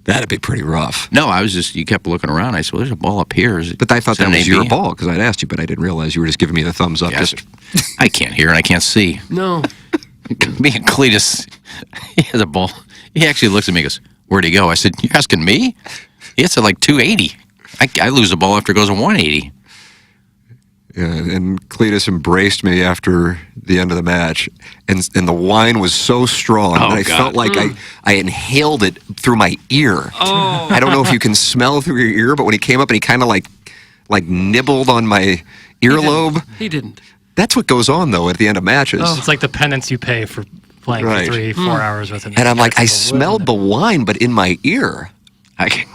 That'd be pretty rough. No, you kept looking around. I said, well, there's a ball up here. But I thought that was your ball, because I'd asked you, but I didn't realize you were just giving me the thumbs up. Yeah, I can't hear and I can't see. No. Me and Cletus, he has a ball. He actually looks at me and goes, where'd he go? I said, you're asking me? He hits it like 280. I lose a ball after it goes to 180. Yeah, and Cletus embraced me after the end of the match, and the wine was so strong that I felt like I inhaled it through my ear. Oh. I don't know if you can smell through your ear, but when he came up and he kind of like nibbled on my earlobe. He didn't. That's what goes on, though, at the end of matches. Oh. It's like the penance you pay for playing for 3-4 hours with him. And I'm like, I smelled the wine, but in my ear. I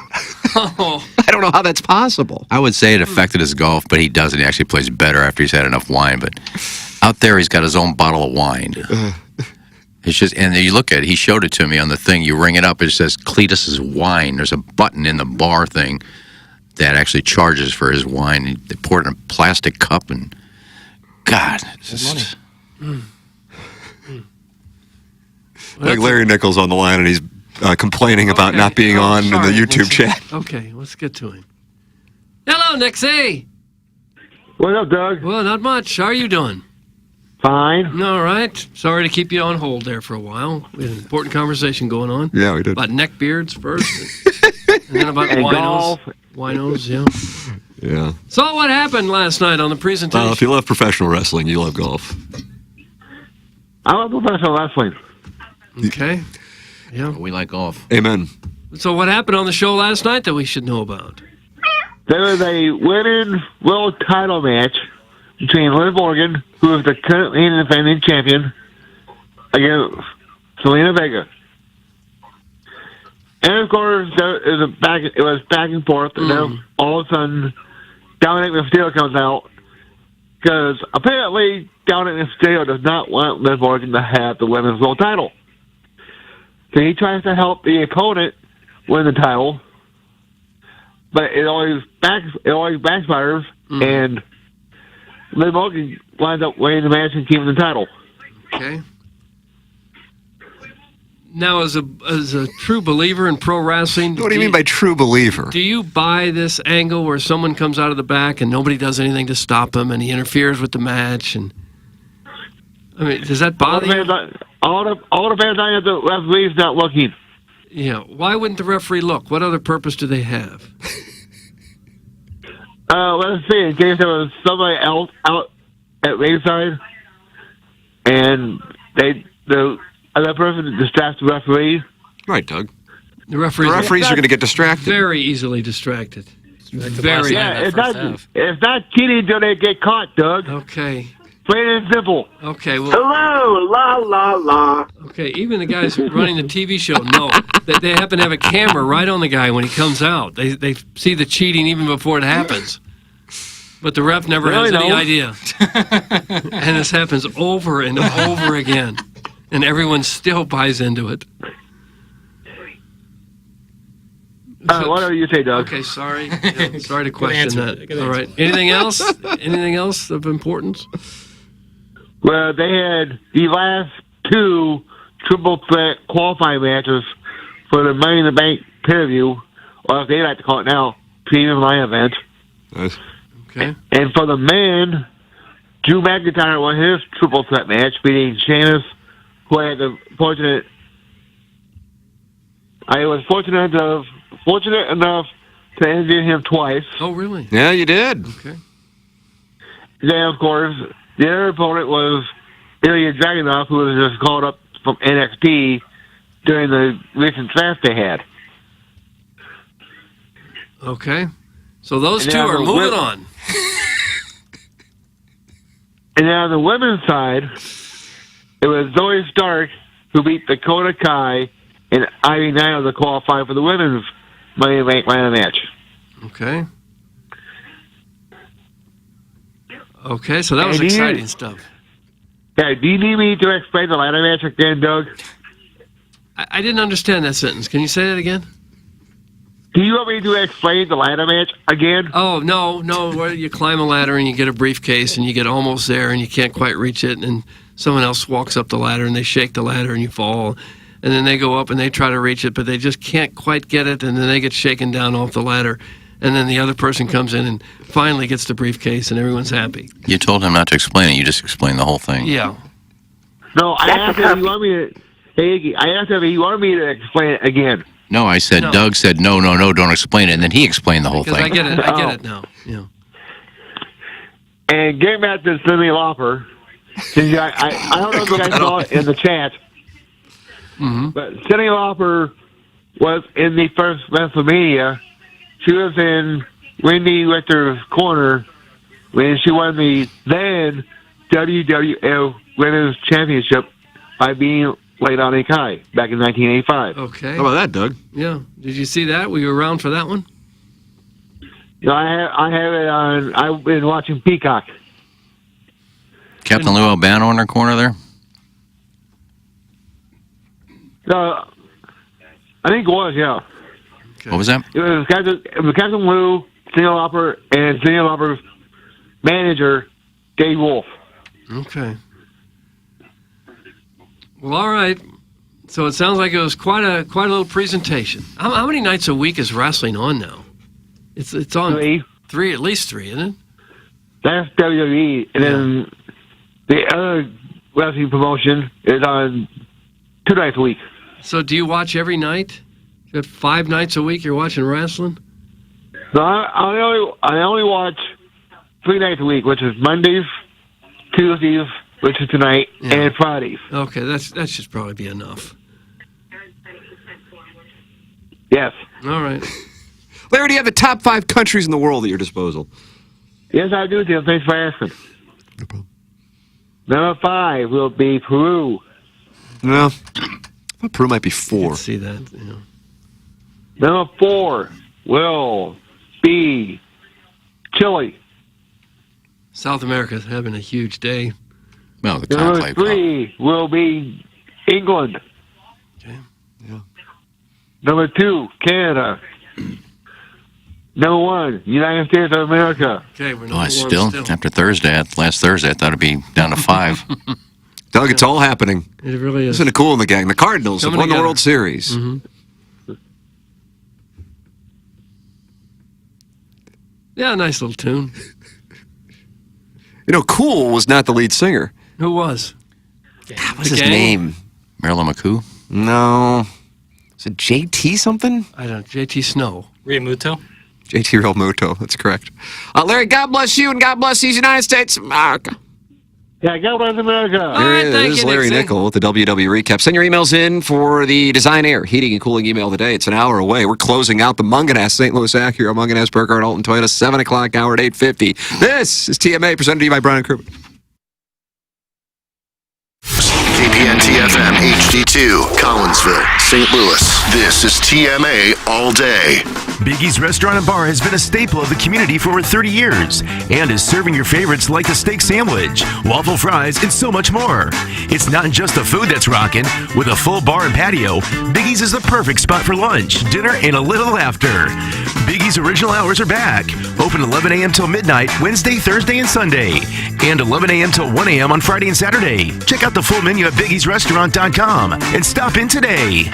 don't know how that's possible. I would say it affected his golf, but he doesn't. He actually plays better after he's had enough wine. But out there, he's got his own bottle of wine. It's just, and you look at it, he showed it to me on the thing. You ring it up, it says Cletus's wine. There's a button in the bar thing that actually charges for his wine. They pour it in a plastic cup, and God, it's just... Like Larry Nichols on the line, and he's complaining about not being on in the YouTube chat. Okay, let's get to him. Hello, Nixie. What up, Doug? Well, not much. How are you doing? Fine. All right. Sorry to keep you on hold there for a while. We had an important conversation going on. Yeah, we did. About neck beards first, and then about winos. Winos, yeah. Yeah. So what happened last night on the presentation? Well, if you love professional wrestling, you love golf. I love professional wrestling. Okay. Yeah. We like golf. Amen. So what happened on the show last night that we should know about? There was a women's world title match between Liv Morgan, who is the currently defending champion, against Selena Vega. And of course, it was back and forth, and then all of a sudden, Dominic Mysterio comes out, because apparently Dominic Mysterio does not want Liv Morgan to have the women's world title. So he tries to help the opponent win the title. but it always backfires, and Liv Morgan winds up winning the match and keeping the title. Okay. Now, as a true believer in pro wrestling... What do you mean by true believer? Do you buy this angle where someone comes out of the back and nobody does anything to stop him and he interferes with the match? And I mean, does that bother you? All the fans I have, the referee's not looking. Yeah. Why wouldn't the referee look? What other purpose do they have? Let's see. In case there was somebody else out at ringside, and the other person distracts the referee. Right, Doug. The referees are going to get distracted. Very easily distracted. Very. Yeah, it's not cheating until they get caught, Doug. Okay. Plain and simple. Okay. Well. Hello, la la la. Okay. Even the guys running the TV show know that they happen to have a camera right on the guy when he comes out. They see the cheating even before it happens. But the ref never has any idea. And this happens over and over again. And everyone still buys into it. Whatever you say, Doug. Okay, sorry. Yeah, sorry to question that. All right. Anything else? Anything else of importance? Well, they had the last two triple threat qualifying matches for the Money in the Bank pay-per-view, or as they like to call it now, premium line event. Nice. Okay. And for the men, Drew McIntyre won his triple threat match, beating Sheamus, who I had the fortunate. I was fortunate enough to interview him twice. Oh, really? Yeah, you did. Okay. Then, of course, the other opponent was Ilya Dragunov, who was just called up from NXT during the recent draft they had. Okay. So those two are moving on. And then on the women's side, it was Zoe Stark who beat Dakota Kai and Ivy Nile to qualify for the women's Money in the Bank ladder match. Okay. Okay, so that was exciting stuff. Yeah, do you need me to explain the ladder match again, Doug? I didn't understand that sentence. Can you say that again? Do you want me to explain the ladder match again? Oh, no. Where you climb a ladder and you get a briefcase and you get almost there and you can't quite reach it, and someone else walks up the ladder and they shake the ladder and you fall. And then they go up and they try to reach it, but they just can't quite get it, and then they get shaken down off the ladder. And then the other person comes in and finally gets the briefcase, and everyone's happy. You told him not to explain it. You just explained the whole thing. Yeah. No, I asked if you want me to. Hey, Iggy, I asked if you wanted me to explain it again. No, I said, no. Doug said, no, don't explain it. And then he explained the whole thing. I get it now. Yeah. And getting back to Cyndi Lauper, I don't know if you guys saw it in the chat, but Cyndi Lauper was in the first WrestleMania. She was in Wendy Richter's corner when she won the then WWF Women's Championship by being laid on a Kai back in 1985. Okay. How about that, Doug? Yeah. Did you see that? Were you around for that one? No, I have it on. I've been watching Peacock. Captain Lou Albano in her corner there? No, I think it was, yeah. Okay. What was that? It was Captain Lou, Cyndi Lauper, and Cyndi Lauper's manager, Dave Wolf. Okay. Well, all right. So it sounds like it was quite a little presentation. How many nights a week is wrestling on now? It's on three, at least three, isn't it? That's WWE, and then the other wrestling promotion is on 2 nights a week. So do you watch every night? You have 5 nights a week you're watching wrestling? No, I only watch 3 nights a week, which is Mondays, Tuesdays, which is tonight, and Fridays. Okay, that should probably be enough. Yes. All right. Larry, do you have the top 5 countries in the world at your disposal? Yes, I do, Tim. Thanks for asking. No problem. Number 5 will be Peru. No. I thought Peru might be 4. I can see that. Yeah. Number 4 will be Chile. South America's having a huge day. Well, the Number 3 will be England. Okay. Yeah. Number 2, Canada. #1, United States of America. Okay, we're After Thursday, last Thursday, I thought it'd be down to 5. Doug, it's all happening. It really is. Isn't it cool in the gang? The Cardinals have won the World Series. Yeah, nice little tune. You know, Cool was not the lead singer. Who was? What's his name? Marilyn McCoo? No. Is it JT something? I don't know. JT Snow. Realmuto? JT Realmuto, that's correct. Larry, God bless you and God bless these United States of America. Yeah, God bless America. Here is Larry Nickel with the WW Recap. Send your emails in for the Design Air Heating and Cooling email today. It's an hour away. We're closing out the Munganess St. Louis Acura, Munganess, Burkhardt, Alton, Toyota, 7 o'clock hour at 8:50. This is TMA, presented to you by Brown and Crouppen. KPNT-FM HD2, Collinsville, St. Louis. This is TMA All Day. Biggie's Restaurant and Bar has been a staple of the community for over 30 years and is serving your favorites like the steak sandwich, waffle fries, and so much more. It's not just the food that's rocking. With a full bar and patio, Biggie's is the perfect spot for lunch, dinner, and a little laughter. Biggie's original hours are back. Open 11 a.m. till midnight, Wednesday, Thursday, and Sunday. And 11 a.m. till 1 a.m. on Friday and Saturday. Check out the full menu at biggiesrestaurant.com and stop in today.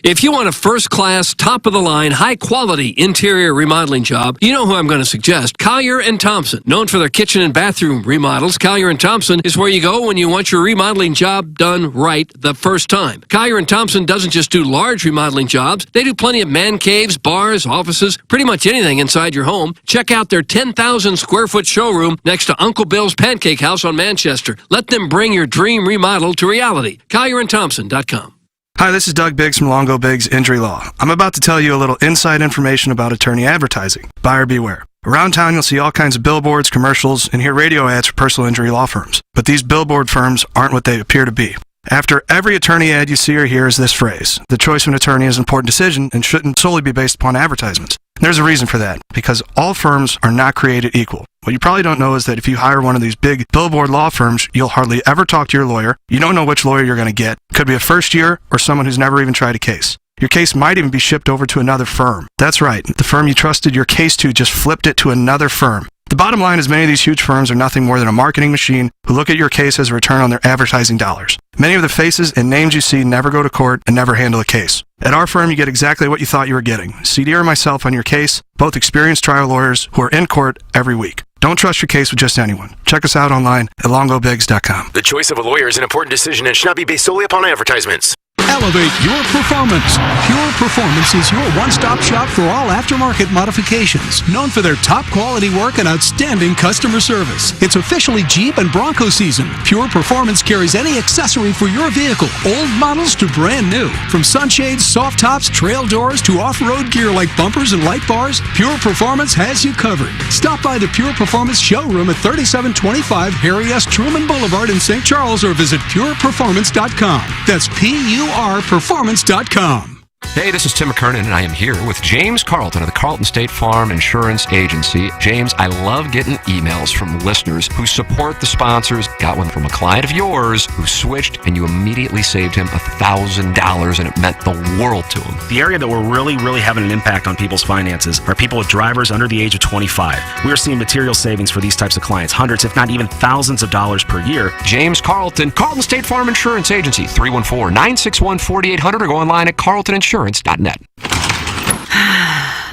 If you want a first-class, top-of-the-line, high-quality interior remodeling job, you know who I'm going to suggest. Collier & Thompson. Known for their kitchen and bathroom remodels, Collier & Thompson is where you go when you want your remodeling job done right the first time. Collier & Thompson doesn't just do large remodeling jobs. They do plenty of man caves, bars, offices, pretty much anything inside your home. Check out their 10,000-square-foot showroom next to Uncle Bill's Pancake House on Manchester. Let them bring your dream remodel to reality. CollierandThompson.com. Hi, this is Doug Biggs from Longo Biggs Injury Law. I'm about to tell you a little inside information about attorney advertising. Buyer beware. Around town, you'll see all kinds of billboards, commercials, and hear radio ads for personal injury law firms. But these billboard firms aren't what they appear to be. After every attorney ad you see or hear is this phrase: the choice of an attorney is an important decision and shouldn't solely be based upon advertisements. There's a reason for that, because all firms are not created equal. What you probably don't know is that if you hire one of these big billboard law firms, you'll hardly ever talk to your lawyer. You don't know which lawyer you're going to get. Could be a first year or someone who's never even tried a case. Your case might even be shipped over to another firm. That's right, the firm you trusted your case to just flipped it to another firm. The bottom line is many of these huge firms are nothing more than a marketing machine who look at your case as a return on their advertising dollars. Many of the faces and names you see never go to court and never handle a case. At our firm, you get exactly what you thought you were getting. CD or myself on your case, both experienced trial lawyers who are in court every week. Don't trust your case with just anyone. Check us out online at longobigs.com. The choice of a lawyer is an important decision and should not be based solely upon advertisements. Elevate your performance. Pure Performance is your one-stop shop for all aftermarket modifications. Known for their top quality work and outstanding customer service. It's officially Jeep and Bronco season. Pure Performance carries any accessory for your vehicle, old models to brand new. From sunshades, soft tops, trail doors, to off-road gear like bumpers and light bars, Pure Performance has you covered. Stop by the Pure Performance showroom at 3725 Harry S. Truman Boulevard in St. Charles or visit pureperformance.com. That's PURperformance.com. Hey, this is Tim McKernan, and I am here with James Carlton of the Carlton State Farm Insurance Agency. James, I love getting emails from listeners who support the sponsors. Got one from a client of yours who switched, and you immediately saved him $1,000, and it meant the world to him. The area that we're really having an impact on people's finances are people with drivers under the age of 25. We're seeing material savings for these types of clients, hundreds, if not even thousands of dollars per year. James Carlton, Carlton State Farm Insurance Agency, 314-961-4800, or go online at carltoninsurance.net.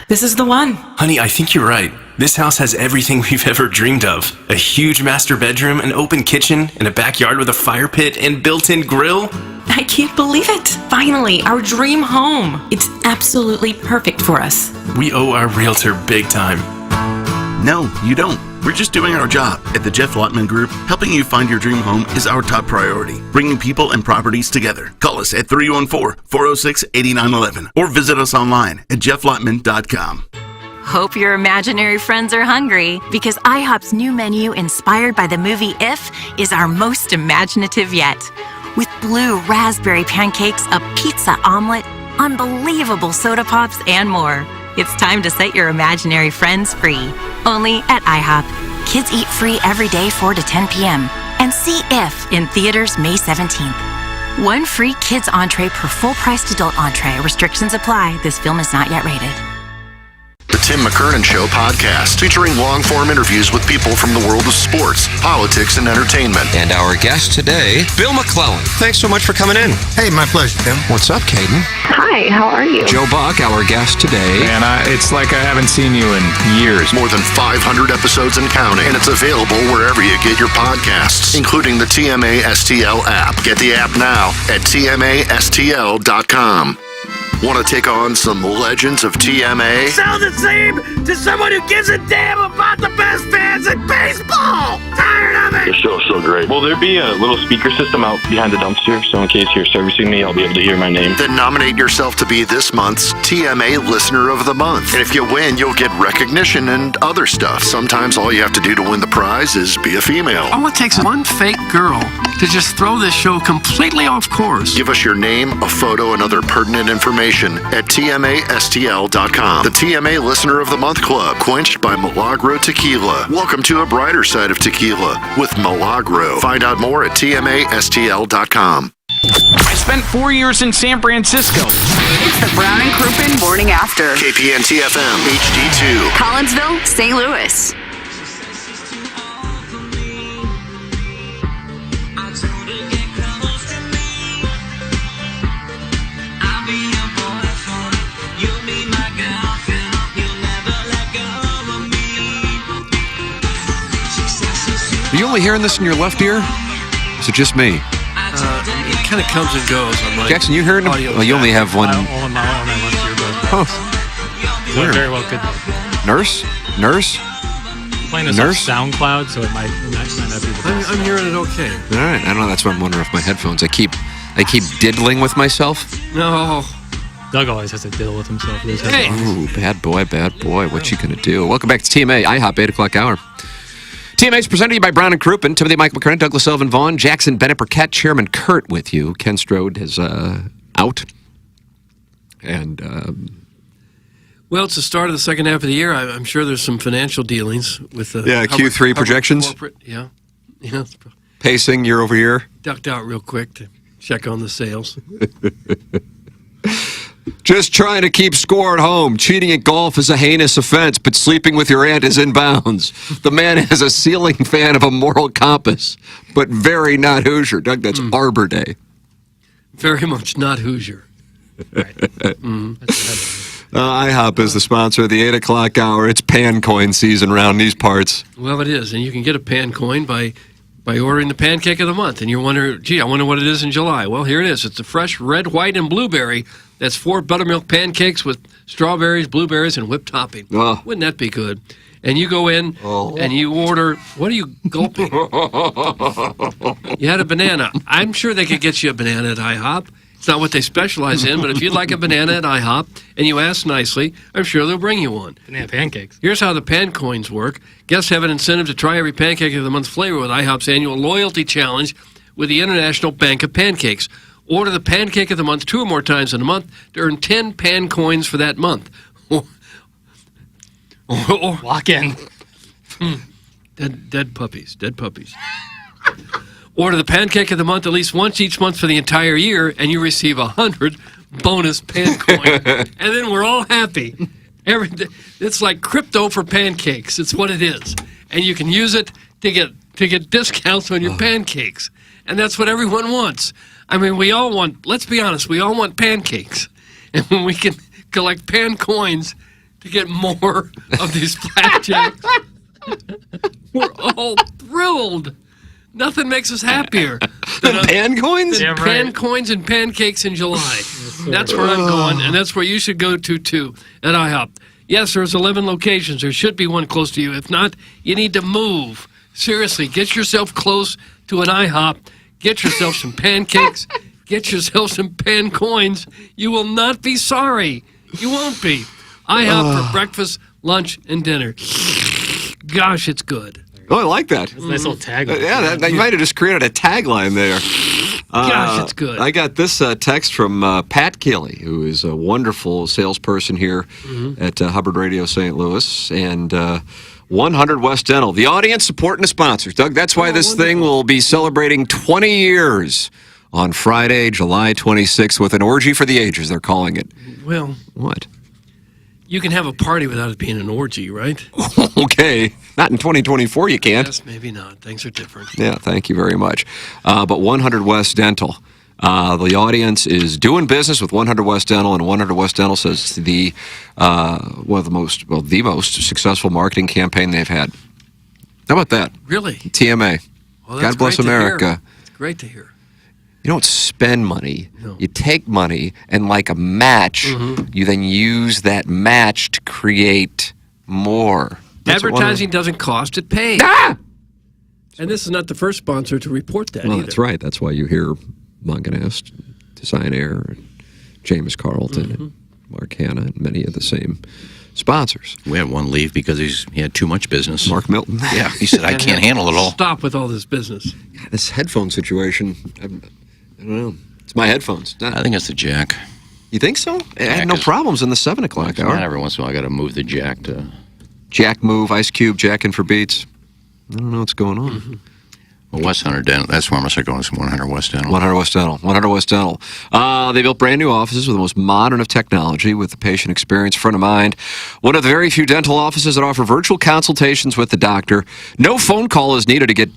This is the one. Honey, I think you're right. This house has everything we've ever dreamed of. A huge master bedroom, an open kitchen, and a backyard with a fire pit and built-in grill. I can't believe it. Finally, our dream home. It's absolutely perfect for us. We owe our realtor big time. No, you don't. We're just doing our job. At the Jeff Lotman Group, helping you find your dream home is our top priority. Bringing people and properties together. Call us at 314-406-8911 or visit us online at jefflotman.com. Hope your imaginary friends are hungry, because IHOP's new menu, inspired by the movie If, is our most imaginative yet. With blue raspberry pancakes, a pizza omelet, unbelievable soda pops, and more. It's time to set your imaginary friends free. Only at IHOP. Kids eat free every day 4 to 10 p.m. And see If in theaters May 17th. One free kids entree per full-priced adult entree. Restrictions apply. This film is not yet rated. The Tim McKernan Show podcast, featuring long-form interviews with people from the world of sports, politics, and entertainment. And our guest today, Bill McClellan. Thanks so much for coming in. Hey, my pleasure, Tim. What's up, Caden? Hi, how are you? Joe Buck, our guest today. Man, it's like I haven't seen you in years. More than 500 episodes and counting, and it's available wherever you get your podcasts, including the TMA STL app. Get the app now at TMASTL.com. Want to take on some legends of TMA? Sound the same to someone who gives a damn about the best fans in baseball! Tired of it! The show's so great. Will there be a little speaker system out behind the dumpster, so in case you're servicing me, I'll be able to hear my name? Then nominate yourself to be this month's TMA Listener of the Month. And if you win, you'll get recognition and other stuff. Sometimes all you have to do to win the prize is be a female. All it takes is one fake girl to just throw this show completely off course. Give us your name, a photo, and other pertinent information at TMASTL.com. The TMA Listener of the Month Club, quenched by Milagro Tequila. Welcome to a brighter side of tequila with Milagro. Find out more at TMASTL.com. I spent 4 years in San Francisco. It's the Brown and Crouppen Morning After. KPNT FM, HD2. Collinsville, St. Louis. Are you only hearing this in your left ear? Is it just me? It kind of comes and goes. On my Jackson, you hearing him? Well, you only have one. All on my left ear, but Weird. very well could be. Nurse? I'm playing this on SoundCloud, so it might not be the best. I'm hearing it okay. All right. I don't know. That's why I'm wondering if my headphones. I keep diddling with myself. No. Doug always has to deal with himself. Hey. Ooh, bad boy. What you gonna do? Welcome back to TMA IHOP 8 o'clock hour. TMA is presented to you by Brown and Crouppen, Timothy Michael McKernan, Douglas Elvin Vaughn, Jackson Bennett Burkett, Chairman Kurt with you. Ken Strode is out. And, well, it's the start of the second half of the year. I'm sure there's some financial dealings with the Q3 projections. Corporate, yeah. Pacing year over year. Ducked out real quick to check on the sales. Just trying to keep score at home. Cheating at golf is a heinous offense, but sleeping with your aunt is in bounds. The man is a ceiling fan of a moral compass, but very not Hoosier. Doug, that's Arbor Day. Very much not Hoosier. Right. IHOP is the sponsor of the 8 o'clock hour. It's pan coin season around these parts. Well, it is, and you can get a pan coin by ordering the pancake of the month. And you're wondering, gee, I wonder what it is in July. Well, here it is. It's a fresh red, white, and blueberry. That's 4 buttermilk pancakes with strawberries, blueberries, and whipped topping. Oh. Wouldn't that be good? And you go in and you order, what are you gulping? You had a banana. I'm sure they could get you a banana at IHOP. It's not what they specialize in, but if you'd like a banana at IHOP and you ask nicely, I'm sure they'll bring you one. Banana pancakes. Here's how the pan coins work. Guests have an incentive to try every pancake of the month flavor with IHOP's annual loyalty challenge with the International Bank of Pancakes. Order the pancake of the month 2 or more times in a month to earn 10 pan coins for that month. Walk in. Dead puppies. Order the pancake of the month at least once each month for the entire year, and you receive 100 bonus pan coins. And then we're all happy. It's like crypto for pancakes. It's what it is. And you can use it to get discounts on your pancakes. And that's what everyone wants. I mean, we all want, let's be honest, we all want pancakes. And when we can collect pan coins to get more of these flapjacks, we're all thrilled. Nothing makes us happier than pan coins? Than pan coins and pancakes in July. That's where I'm going, and that's where you should go to, too, at IHOP. Yes, there's 11 locations. There should be one close to you. If not, you need to move. Seriously, get yourself close to an IHOP. Get yourself some pancakes. Get yourself some pan coins. You will not be sorry. You won't be. IHOP for breakfast, lunch, and dinner. Gosh, it's good. Oh, I like that. That's a nice little tagline. Yeah, you might have just created a tagline there. Gosh, it's good. I got this text from Pat Keeley, who is a wonderful salesperson here at Hubbard Radio St. Louis, and 100 West Dental. The audience supporting the sponsors. Doug, that's why this thing will be celebrating 20 years on Friday, July 26th, with an orgy for the ages, they're calling it. Well, What? you can have a party without it being an orgy, right? Okay. Not in 2024, you can't. Yes, maybe not. Things are different. Yeah, thank you very much. But 100 West Dental. The audience is doing business with 100 West Dental, and 100 West Dental says the most successful marketing campaign they've had. How about that? Really? TMA. Well, that's God bless great to America. hear. It's great to hear. You don't spend money. No. You take money, and like a match, you then use that match to create more. That's what Advertising doesn't cost, it pays. Ah! And this is not the first sponsor to report that Well, either. that's right. That's why you hear Munganast, Design Air, and James Carlton, and Mark Hanna, and many of the same sponsors. We had one leave because he had too much business. Mark Milton. Yeah, he said, I can't handle it all. Stop with all this business. God, this headphone situation, I don't know. It's my headphones. I think it's the jack. You think so? I had no problems in the 7 o'clock hour. Every once in a while, I got to move the jack to... Jack move, Ice Cube, jacking for beats. I don't know what's going on. Well, West Hunter Dental, that's where I'm going to start going, 100 West Dental. 100 West Dental. 100 West Dental. They built brand new offices with the most modern of technology with the patient experience front of mind. One of the very few dental offices that offer virtual consultations with the doctor. No phone call is needed to get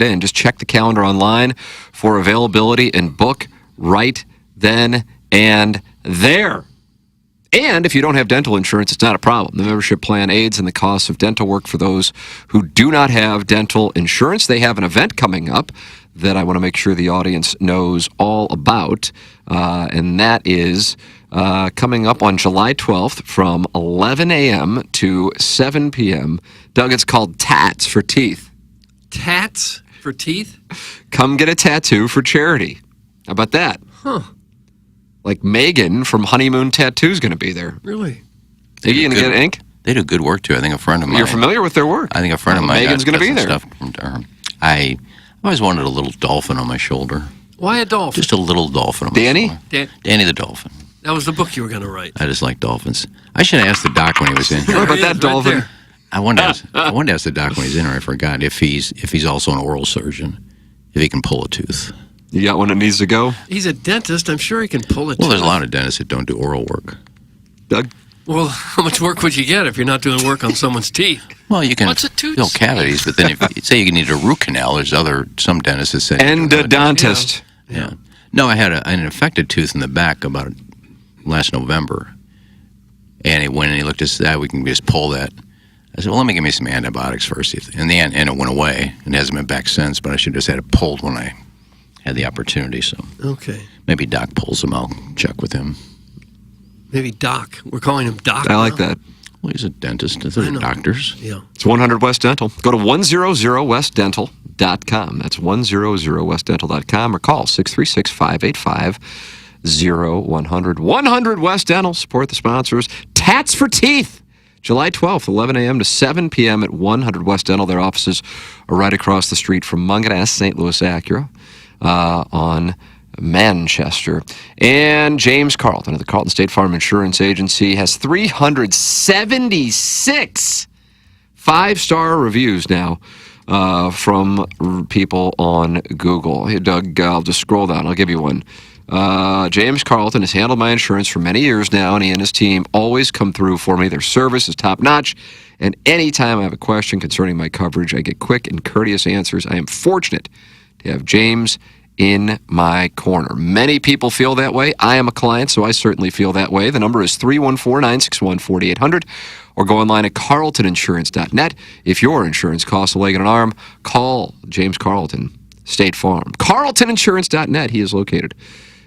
in. Just check the calendar online for availability and book right then and there. And if you don't have dental insurance, it's not a problem. The membership plan aids in the cost of dental work for those who do not have dental insurance. They have an event coming up that I want to make sure the audience knows all about, and that is coming up on July 12th from 11 a.m. to 7 p.m. Doug, it's called Tats for Teeth. Tats for teeth? Come get a tattoo for charity. How about that? Huh. Like Megan from Honeymoon Tattoo is going to be there. Really? Are you going to get ink? They do good work, too. I think a friend of mine... You're familiar with their work. I think a friend of mine... Megan's going to be there. Stuff from Durham. I always wanted a little dolphin on my shoulder. Why a dolphin? Just a little dolphin on my Danny? shoulder. Danny the dolphin. That was the book you were going to write. I just like dolphins. I should have asked the doc when he was in here. What about that dolphin? I wanted to ask the doc when he's in here. I forgot if he's also an oral surgeon, if he can pull a tooth. You got one that needs to go? He's a dentist. I'm sure he can pull it. Well, there's a lot of dentists that don't do oral work. Doug? Well, how much work would you get if you're not doing work on someone's teeth? Well, you can What's a tooth? fill cavities, but then if you say you need a root canal, there's some dentists that say... Endodontist. Yeah. No, I had an infected tooth in the back about last November. And he went and he looked at that. We can just pull that. I said, well, let me give me some antibiotics first. And it went away. It hasn't been back since, but I should have just had it pulled when I had the opportunity. So okay. Maybe Doc pulls him. I'll check with him. Maybe Doc. We're calling him Doc. I like that. Well, he's a dentist. They're doctors. Yeah. It's 100 West Dental. Go to 100westdental.com. That's 100westdental.com or call 636-585-0100. 100 West Dental. Support the sponsors. Tats for Teeth. July 12th, 11 a.m. to 7 p.m. at 100 West Dental. Their offices are right across the street from Munganast St. Louis Acura on Manchester. And James Carlton of the Carlton State Farm Insurance Agency has 376 five-star reviews now from people on Google. Hey, Doug, I'll just scroll down. I'll give you one. James Carlton has handled my insurance for many years now, and he and his team always come through for me. Their service is top-notch, and anytime I have a question concerning my coverage, I get quick and courteous answers. I am fortunate to have James in my corner. Many people feel that way. I am a client, so I certainly feel that way. The number is 314-961-4800, or go online at carltoninsurance.net. If your insurance costs a leg and an arm, call James Carlton, State Farm. carltoninsurance.net. He is located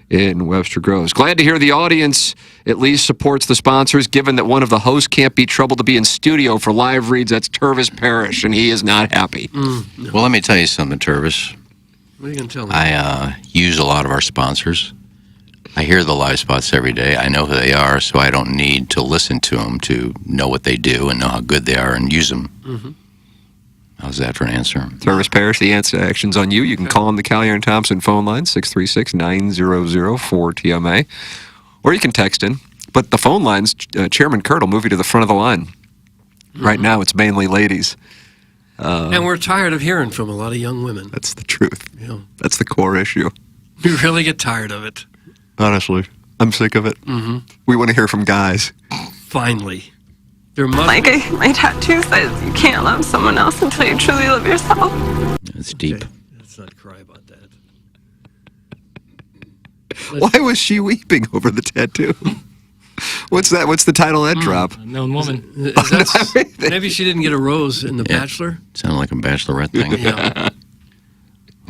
in Webster Groves. Glad to hear the audience at least supports the sponsors, given that one of the hosts can't be troubled to be in studio for live reads. That's Tervis Parrish, and he is not happy. No. Well, let me tell you something, Tervis. What are you going to tell me? I use a lot of our sponsors. I hear the live spots every day. I know who they are, so I don't need to listen to them to know what they do and know how good they are and use them. Mm-hmm. How's that for an answer? Tervis Parrish, the answer action's on you. You can call on the Collier and Thompson phone line, 636-900-4TMA, or you can text in. But the phone lines, Chairman Kurt will move you to the front of the line. Mm-hmm. Right now, it's mainly ladies. And we're tired of hearing from a lot of young women. That's the truth. Yeah. That's the core issue. We really get tired of it. Honestly, I'm sick of it. Mm-hmm. We want to hear from guys. Finally. There must Like my tattoo says, you can't love someone else until you truly love yourself. It's deep. Let's not cry about that. Why was she weeping over the tattoo? What's that? What's the title of that drop? Unknown woman. Maybe she didn't get a rose in The Bachelor. Sounded like a Bachelorette thing. Yeah.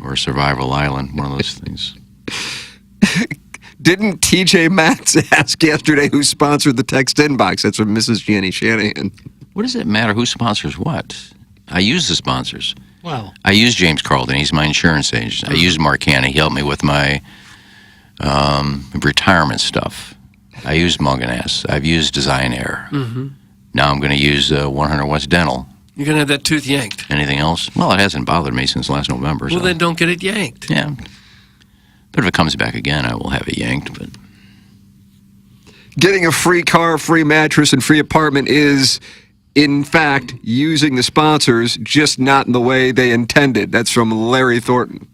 Or Survival Island, one of those things. Didn't TJ Maxx ask yesterday who sponsored the text inbox? That's from Mrs. Jenny Shanahan. What does it matter who sponsors what? I use the sponsors. Wow. I use James Carlton. He's my insurance agent. I use Mark Hanna. He helped me with my retirement stuff. I use Munganess. I've used Design Air. Mm-hmm. Now I'm going to use 100 West Dental. You're going to have that tooth yanked. Anything else? Well, it hasn't bothered me since last November. Well, so. then don't get it yanked. Yeah. But if it comes back again, I will have it yanked. But Getting a free car, free mattress, and free apartment is, in fact, using the sponsors, just not in the way they intended. That's from Larry Thornton.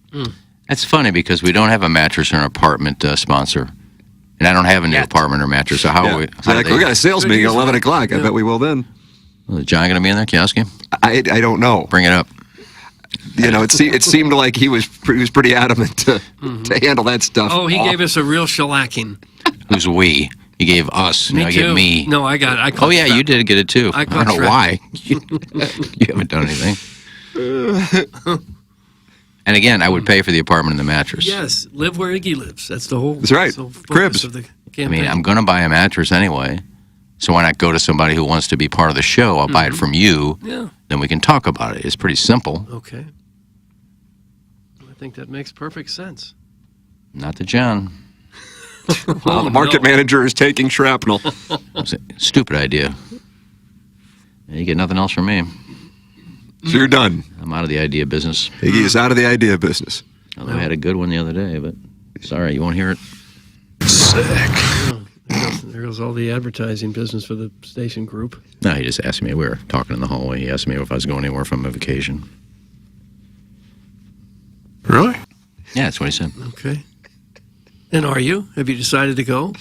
That's funny because we don't have a mattress or an apartment sponsor. And I don't have a new apartment or mattress. So how are we? Exactly. We got a sales meeting at 11 o'clock. I bet we will then. Well, is John going to be in there? Can you ask him? I don't know. Bring it up. You know, it seemed like he was pretty adamant to handle that stuff. Oh, he gave us a real shellacking. Who's we? He gave us. Me now too. Gave me. No, I got it. Oh, yeah, you did get it too. I don't know why. You haven't done anything. And again, I would pay for the apartment and the mattress. Yes, live where Iggy lives. That's the whole. That's right. Focus Cribs. Of the I campaign. mean, I'm going to buy a mattress anyway. So why not go to somebody who wants to be part of the show? I'll buy it from you. Yeah. Then we can talk about it. It's pretty simple. Okay. I think that makes perfect sense. Not to John. Well, the market manager is taking shrapnel. Stupid idea. You get nothing else from me. So you're done. I'm out of the idea business. Iggy is out of the idea business. Although I had a good one the other day, but sorry, you won't hear it. Sick. There goes all the advertising business for the station group. No, he just asked me. We were talking in the hallway. He asked me if I was going anywhere from a vacation. Really? Yeah, that's what he said. Okay. And are you? Have you decided to go?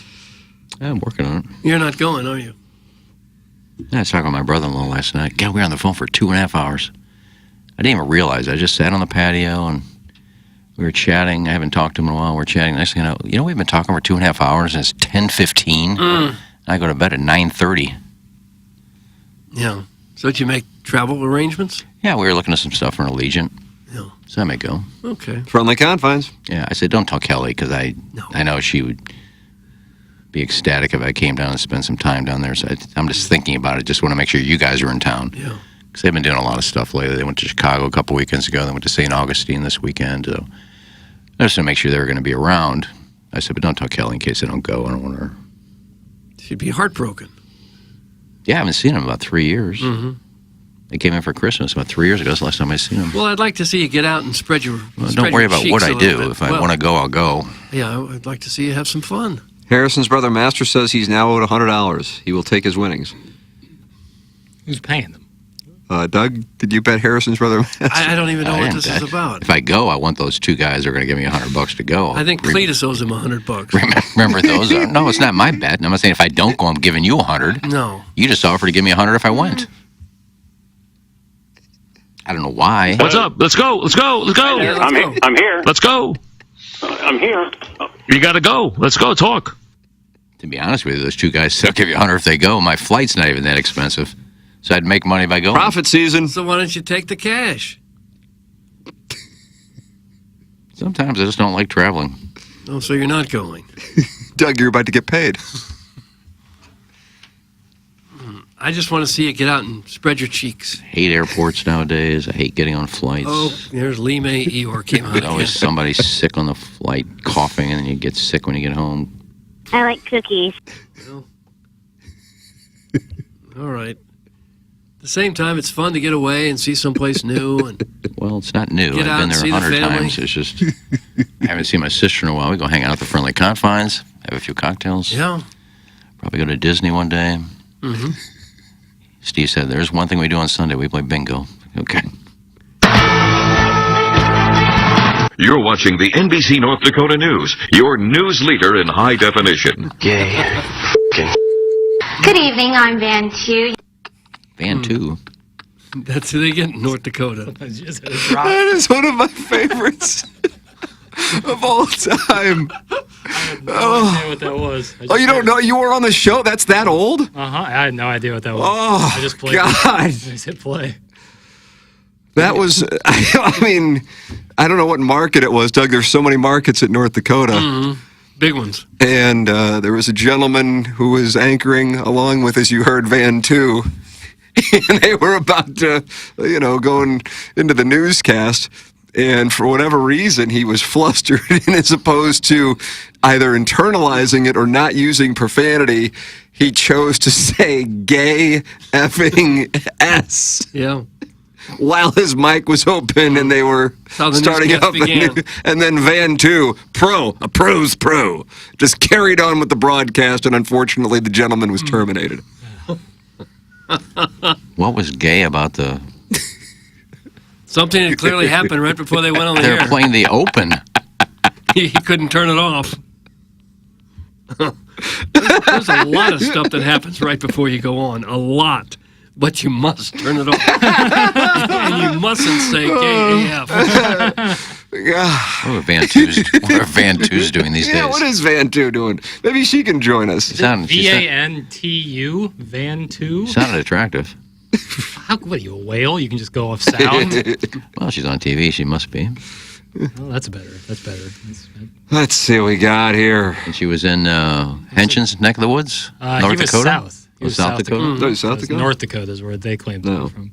I'm working on it. You're not going, are you? Yeah, I was talking with my brother-in-law last night. God, we were on the phone for 2.5 hours. I didn't even realize. I just sat on the patio and we were chatting. I haven't talked to him in a while. We're chatting. Next thing you know, we've been talking for 2.5 hours and it's 10:15. I go to bed at 9:30. Yeah. So did you make travel arrangements? Yeah, we were looking at some stuff for an Allegiant. Yeah. So I may go. Okay. Friendly confines. Yeah, I said, don't tell Kelly because I know she would be ecstatic if I came down and spent some time down there. So I'm just thinking about it. Just want to make sure you guys are in town. Yeah. Because they've been doing a lot of stuff lately. They went to Chicago a couple weekends ago. They went to St. Augustine this weekend. So I just want to make sure they were going to be around. I said, but don't tell Kelly in case I don't go. I don't want her. She'd be heartbroken. Yeah, I haven't seen him in about 3 years. Mm-hmm. They came in for Christmas about 3 years ago. That's the last time I seen him. Well, I'd like to see you get out and spread your. Well, don't worry about what I do. If I Well, want to go, I'll go. Yeah, I'd like to see you have some fun. Harrison's brother Master says he's now owed $100. He will take his winnings. Who's paying them? Doug, did you bet Harrison's brother Master? I don't even know I what didn't this bet. is about. If I go, I want those two guys who are going to give me $100 to go. I think Cletus owes him $100. Remember those? No, it's not my bet. I'm not saying if I don't go, I'm giving you 100. No. You just offered to give me 100 if I went. I don't know why. What's up? Let's go. Let's go. Let's go. I'm here. Let's go. I'm here. You got to go. Let's go. Talk. To be honest with you, those two guys still give you 100 if they go. My flight's not even that expensive. So I'd make money by going. Profit season. So why don't you take the cash? Sometimes I just don't like traveling. Oh, so you're not going. Doug, you're about to get paid. I just want to see you get out and spread your cheeks. I hate airports nowadays. I hate getting on flights. Oh, there's Lee May Eeyore came out There's again. always somebody sick on the flight, coughing, and then you get sick when you get home. I like cookies. Well, all right. At the same time, it's fun to get away and see someplace new. And well, it's not new. Get out I've been and there see the 100 family. times. It's just I haven't seen my sister in a while. We go hang out at the Friendly Confines, have a few cocktails. Yeah. Probably go to Disney one day. Mm-hmm. Steve said, there's one thing we do on Sunday. We play bingo. Okay. You're watching the NBC North Dakota News, your news leader in high definition. Gay. Good evening, I'm Van Tu. Van Tu? That's who they get in North Dakota. That is one of my favorites of all time. I had no idea what that was. Oh, you don't know? You were on the show? That's that old? Uh-huh. I had no idea what that was. Oh, I just played God. I just hit play. That was, I mean, I don't know what market it was, Doug. There's so many markets at North Dakota. Mm-hmm. Big ones. And there was a gentleman who was anchoring along with, as you heard, Van Tu. And they were about to, going into the newscast. And for whatever reason, he was flustered. And as opposed to either internalizing it or not using profanity, he chose to say gay effing S. Yeah. While his mic was open and they were starting up. And then Van Tu, a pro's pro, just carried on with the broadcast. And unfortunately, the gentleman was terminated. What was gay about the... Something had clearly happened right before they went on the air. They were playing the open. He couldn't turn it off. There's a lot of stuff that happens right before you go on. A lot. But you must turn it off. And you mustn't say gay AF. What are Van Tu's doing these days? Yeah, what is Van Tu doing? Maybe she can join us. VANTU? Van Tu? Sounded attractive. What are you, a whale? You can just go off sound? Well, she's on TV. She must be. Well, that's better. Let's see what we got here. And she was in Henshin's neck of the woods? North Dakota? South. He was South Dakota? South Dakota? North Dakota is where they claimed to be from.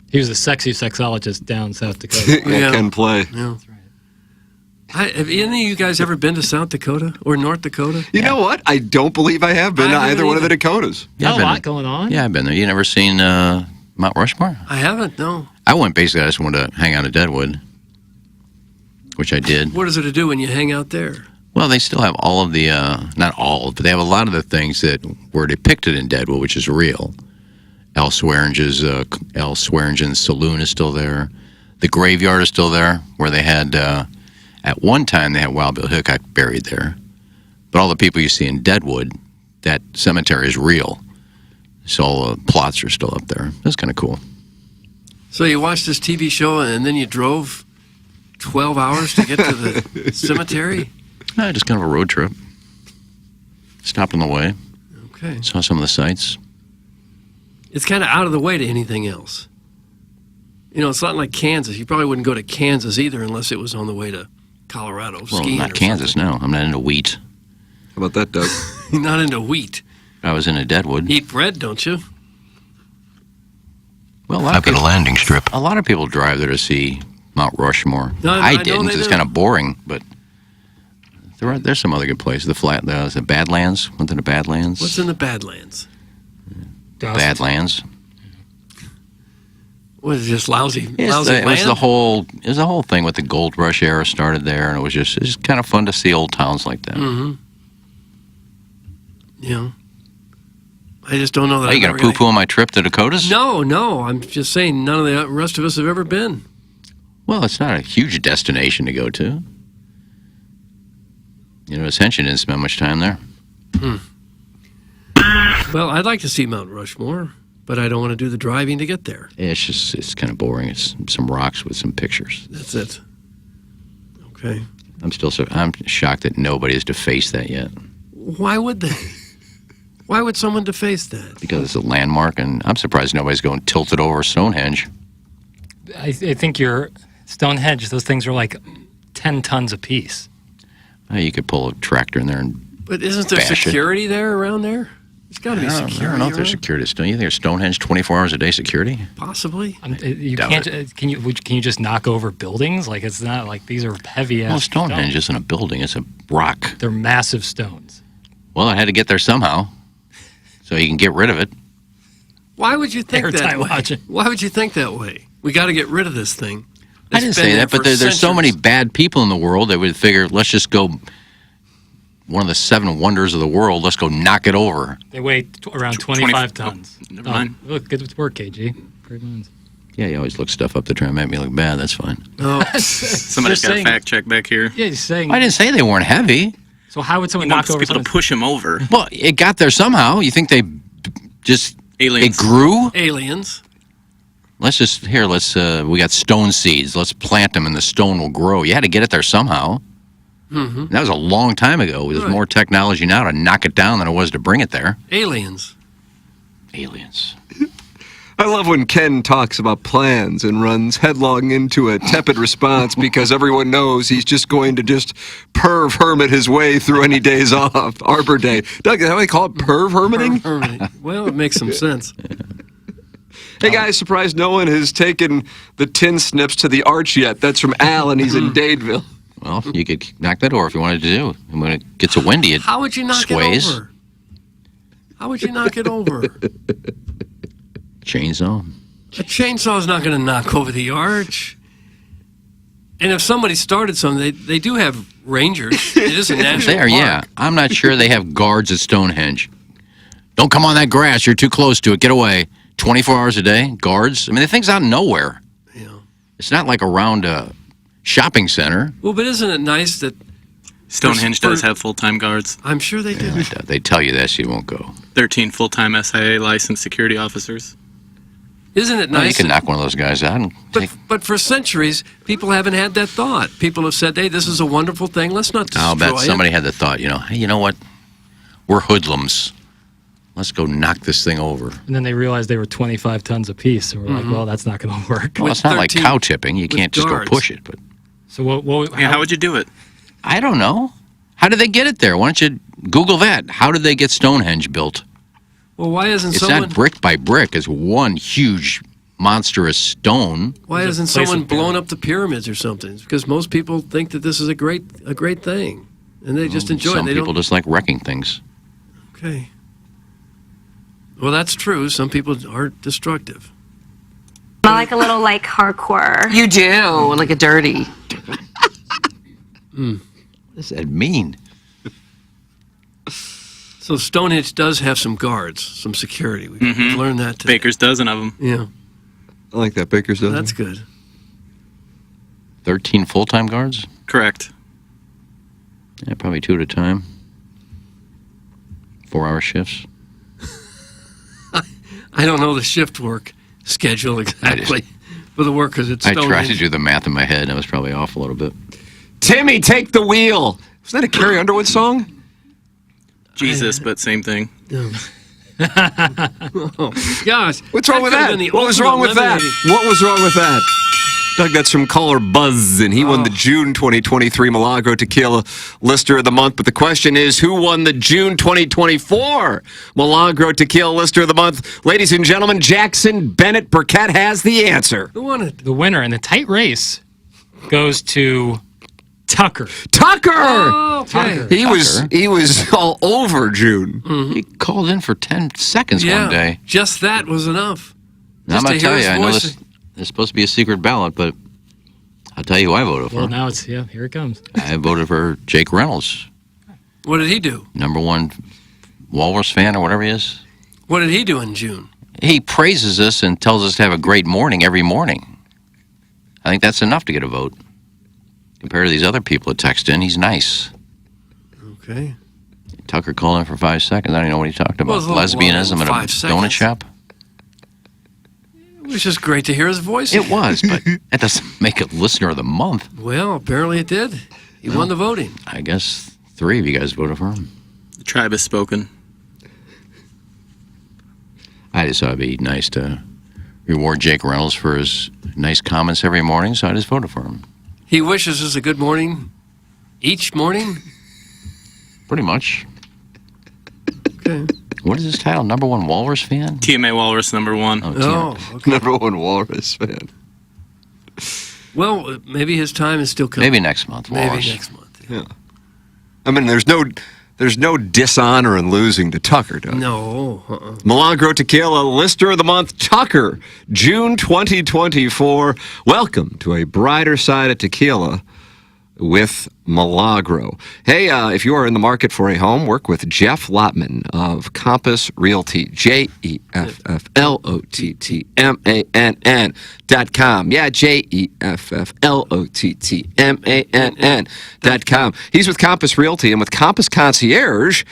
He was a sexy sexologist down South Dakota. Can play. Yeah. That's right. Have any of you guys ever been to South Dakota or North Dakota? You know what? I don't believe I have been to either one of the Dakotas. Got a lot going on. Yeah, I've been there. You never seen Mount Rushmore? I haven't, no. I went basically, I just wanted to hang out at Deadwood, which I did. What is it to do when you hang out there? Well, they still have all of the, not all, but they have a lot of the things that were depicted in Deadwood, which is real. Al Swearingen's saloon is still there. The graveyard is still there, where they had, at one time, they had Wild Bill Hickok buried there. But all the people you see in Deadwood, that cemetery is real. So all the plots are still up there. That's kind of cool. So you watched this TV show and then you drove 12 hours to get to the cemetery? No, just kind of a road trip. Stopped on the way. Okay. Saw some of the sights. It's kind of out of the way to anything else. It's not like Kansas. You probably wouldn't go to Kansas either unless it was on the way to Colorado. Well, skiing not Kansas, no. I'm not into wheat. How about that, Doug? You're not into wheat. I was into Deadwood. Eat bread, don't you? Well, I've got a landing strip. A lot of people drive there to see Mount Rushmore. No, I didn't. It's kind of boring, but there's some other good places. The Badlands. Went to the Badlands. What's in the Badlands? Badlands. What is it, just lousy It was land? the whole thing with the gold rush era started there, and it was just kind of fun to see old towns like that. Mm-hmm. Yeah. I just don't know that. Are you going to poo-poo on my trip to Dakotas? No. I'm just saying none of the rest of us have ever been. Well, it's not a huge destination to go to. Ascension didn't spend much time there. Well, I'd like to see Mount Rushmore, but I don't want to do the driving to get there. It's kind of boring. It's some rocks with some pictures. That's it. Okay. I'm shocked that nobody has defaced that yet. Why would they? Why would someone deface that? Because it's a landmark, and I'm surprised nobody's going tilted over Stonehenge. I think your Stonehenge, those things are like 10 tons apiece. You could pull a tractor in there and But isn't there security there around there? There's got to be security. I don't know if there's security. You think there's Stonehenge 24 hours a day security? Possibly. You can't. Can you just knock over buildings? Like it's not like these are heavy ass. Well, Stonehenge isn't a building; it's a rock. They're massive stones. Well, I had to get there somehow, so you can get rid of it. Why would you think that way? Why would you think that way? We got to get rid of this thing. I didn't say that, but there's so many bad people in the world that would figure, let's just go. One of the 7 wonders of the world. Let's go knock it over. They weigh around 25 tons. Never mind. Look, good work, KG. Great minds. Yeah, you always look stuff up to try and make me look bad. That's fine. Oh, Somebody's got a fact check back here. Yeah, he's saying. I didn't say they weren't heavy. So how would someone He knock wants over people to push him over. Well, it got there somehow. You think they just Aliens. it grew? Aliens. Let's we got stone seeds. Let's plant them and the stone will grow. You had to get it there somehow. Mm-hmm. That was a long time ago. There's more technology now to knock it down than it was to bring it there. Aliens. Aliens. I love when Ken talks about plans and runs headlong into a tepid response because everyone knows he's just going to just perv hermit his way through any days off. Arbor Day. Doug, is that what they call it? Perv hermiting? Well, it makes some sense. Hey guys, surprised no one has taken the tin snips to the arch yet. That's from Al, and he's in Dadeville. Well, you could knock that over if you wanted to do. And when it gets a windy, it How would you knock sways. it over? How would you knock it over? Chainsaw. A chainsaw's not going to knock over the arch. And if somebody started something, they do have rangers. It is a national There, park. yeah. I'm not sure they have guards at Stonehenge. Don't come on that grass. You're too close to it. Get away. 24 hours a day. Guards. I mean, the thing's out of nowhere. Yeah. It's not like around a shopping center. Well, but isn't it nice that Stonehenge does have full-time guards. I'm sure they do. They tell you this, you won't go. 13 full-time SIA licensed security officers. Isn't it Well, you nice? can knock one of those guys out. And But for centuries, people haven't had that thought. People have said, hey, this is a wonderful thing. Let's not destroy I'll bet it. somebody had the thought, hey, you know what? We're hoodlums. Let's go knock this thing over. And then they realized they were 25 tons apiece. So we're like, well, that's not going to work. Well, it's not like cow tipping. You can't just go push it. But So how would you do it? I don't know. How did they get it there? Why don't you Google that? How did they get Stonehenge built? Well, why isn't It's someone... not brick by brick. It's one huge, monstrous stone. Why hasn't someone blown up the pyramids or something? It's because most people think that this is a great thing, and they just enjoy it. Some They people don't... just like wrecking things. Okay. Well, that's true. Some people are destructive. I like a little hardcore. You do, like a dirty. What does that mean? So Stonehenge does have some guards, some security. We've learned that today. Baker's dozen of them. Yeah. I like that. Baker's dozen. That's good. 13 full-time guards? Correct. Yeah, probably 2 at a time. 4-hour shifts. I don't know the shift work schedule exactly for the workers at I Stonehenge. tried to do the math in my head, and I was probably off a little bit. Timmy, take the wheel. Was that a Carrie Underwood song? Jesus, but same thing. Oh, gosh. What's wrong with that? What was wrong with that? What was wrong with that? Doug, that's from caller Buzz, and he won the June 2023 Milagro Tequila Lister of the Month. But the question is, who won the June 2024 Milagro Tequila Lister of the Month? Ladies and gentlemen, Jackson Bennett Burkett has the answer. Who won it? The winner in the tight race goes to Tucker. Tucker! Oh, okay. He was all over June. He called in for 10 seconds one day. Just that was enough. Now, I'm Just going to tell hear you, his I know voice. this is supposed to be a secret ballot, but I'll tell you who I voted for. Well, now it's, here it comes. I voted for Jake Reynolds, What did he do? #1 Walrus fan or whatever he is. What did he do in June? He praises us and tells us to have a great morning every morning. I think that's enough to get a vote. Compared to these other people that text in, he's nice. Okay. Tucker called in for 5 seconds. I don't even know what he talked about. Well, it was a little Lesbianism longer at than a 5 donut seconds. shop? It was just great to hear his voice. It was, but that doesn't make it listener of the month. Well, apparently it did. He won the voting. I guess 3 of you guys voted for him. The tribe has spoken. I just thought it'd be nice to reward Jake Reynolds for his nice comments every morning, so I just voted for him. He wishes us a good morning each morning. Pretty much. Okay. What is his title? #1 Walrus fan? TMA Walrus #1. Oh, okay. #1 Walrus fan. Well, maybe his time is still coming. Maybe next month, Maybe Walrus. next month. Yeah. I mean, there's no dishonor in losing to Tucker, Doug. No. Milagro Tequila Lister of the Month, Tucker, June 2024. Welcome to a brighter side of tequila. with Milagro. Hey, if you are in the market for a home, work with Jeff Lotman of Compass Realty. JEFFLOTTMANN.com. Yeah, JEFFLOTTMANN.com. He's with Compass Realty, and with Compass Concierge,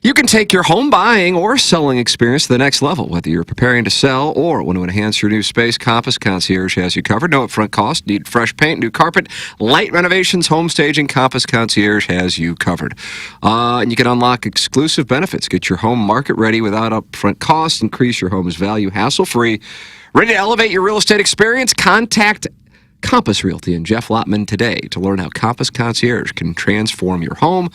you can take your home buying or selling experience to the next level. Whether you're preparing to sell or want to enhance your new space, Compass Concierge has you covered. No upfront cost. Need fresh paint, new carpet, light renovations, home staging. Compass Concierge has you covered. And you can unlock exclusive benefits. Get your home market ready without upfront cost. Increase your home's value hassle-free. Ready to elevate your real estate experience? Contact Compass Realty and Jeff Lotman today to learn how Compass Concierge can transform your home.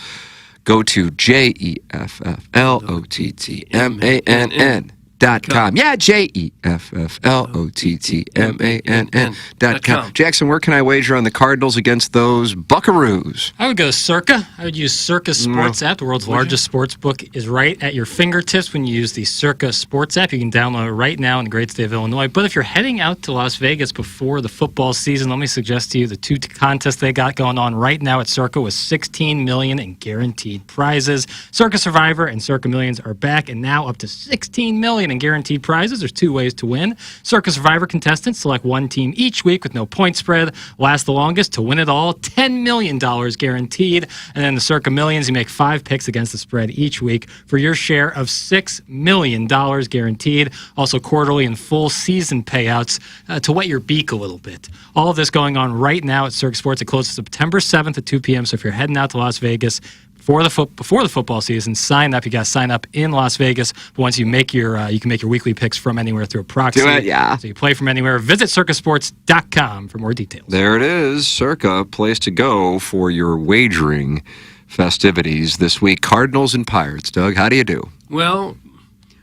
Go to JEFFLOTTMANN.com. Yeah, JEFFLOTTMANN.com. Jackson, where can I wager on the Cardinals against those Buckaroos? I would go Circa. I would use Circa Sports app. The world's largest sports book is right at your fingertips when you use the Circa Sports app. You can download it right now in the great state of Illinois. But if you're heading out to Las Vegas before the football season, let me suggest to you the two contests they got going on right now at Circa with $16 million in guaranteed prizes. Circa Survivor and Circa Millions are back, and now up to $16 million in guaranteed prizes. There's two ways to win. Circa Survivor contestants select one team each week with no point spread. Last the longest to win it all. $10 million guaranteed. And then the Circa Millions, you make 5 picks against the spread each week for your share of $6 million guaranteed. Also quarterly and full season payouts to wet your beak a little bit. All of this going on right now at Circa Sports. It closes September 7th at 2 p.m. So if you're heading out to Las Vegas before the football season, sign up. You got to sign up in Las Vegas. But once you make you can make your weekly picks from anywhere through a proxy. Do it, yeah. So you play from anywhere. Visit circasports.com for more details. There it is, Circa, place to go for your wagering festivities this week. Cardinals and Pirates. Doug, how do you do? Well,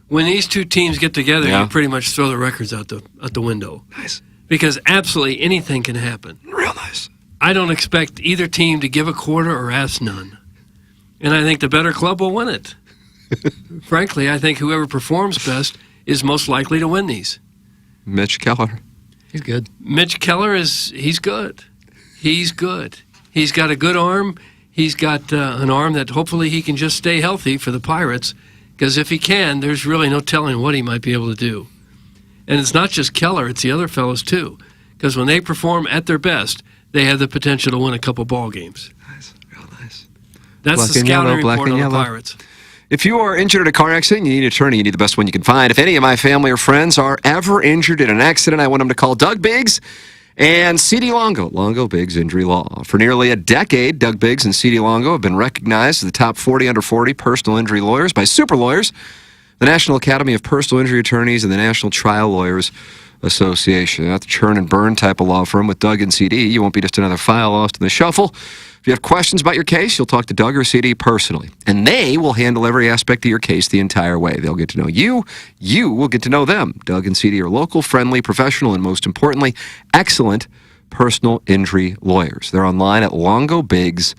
when these two teams get together, you pretty much throw the records out the window. Nice. Because absolutely anything can happen. Real nice. I don't expect either team to give a quarter or ask none. And I think the better club will win it. Frankly, I think whoever performs best is most likely to win these. Mitch Keller. He's good. Mitch Keller he's good. He's good. He's got a good arm. He's got an arm that hopefully he can just stay healthy for the Pirates. Because if he can, there's really no telling what he might be able to do. And it's not just Keller, it's the other fellows too. Because when they perform at their best, they have the potential to win a couple ball games. Nice, real nice. That's Black the and scouting yellow, report black and on the yellow. Pirates. If you are injured in a car accident, you need an attorney, you need the best one you can find. If any of my family or friends are ever injured in an accident, I want them to call Doug Biggs and C.D. Longo, Longo Biggs Injury Law. For nearly a decade, Doug Biggs and C.D. Longo have been recognized as the top 40 under 40 personal injury lawyers by Super Lawyers, the National Academy of Personal Injury Attorneys, and the National Trial Lawyers Association. Not the churn and burn type of law firm with Doug and CD. You won't be just another file lost in the shuffle. If you have questions about your case, you'll talk to Doug or CD personally, and they will handle every aspect of your case the entire way. They'll get to know you. You will get to know them. Doug and CD are local, friendly, professional, and most importantly, excellent personal injury lawyers. They're online at longobiggs.com.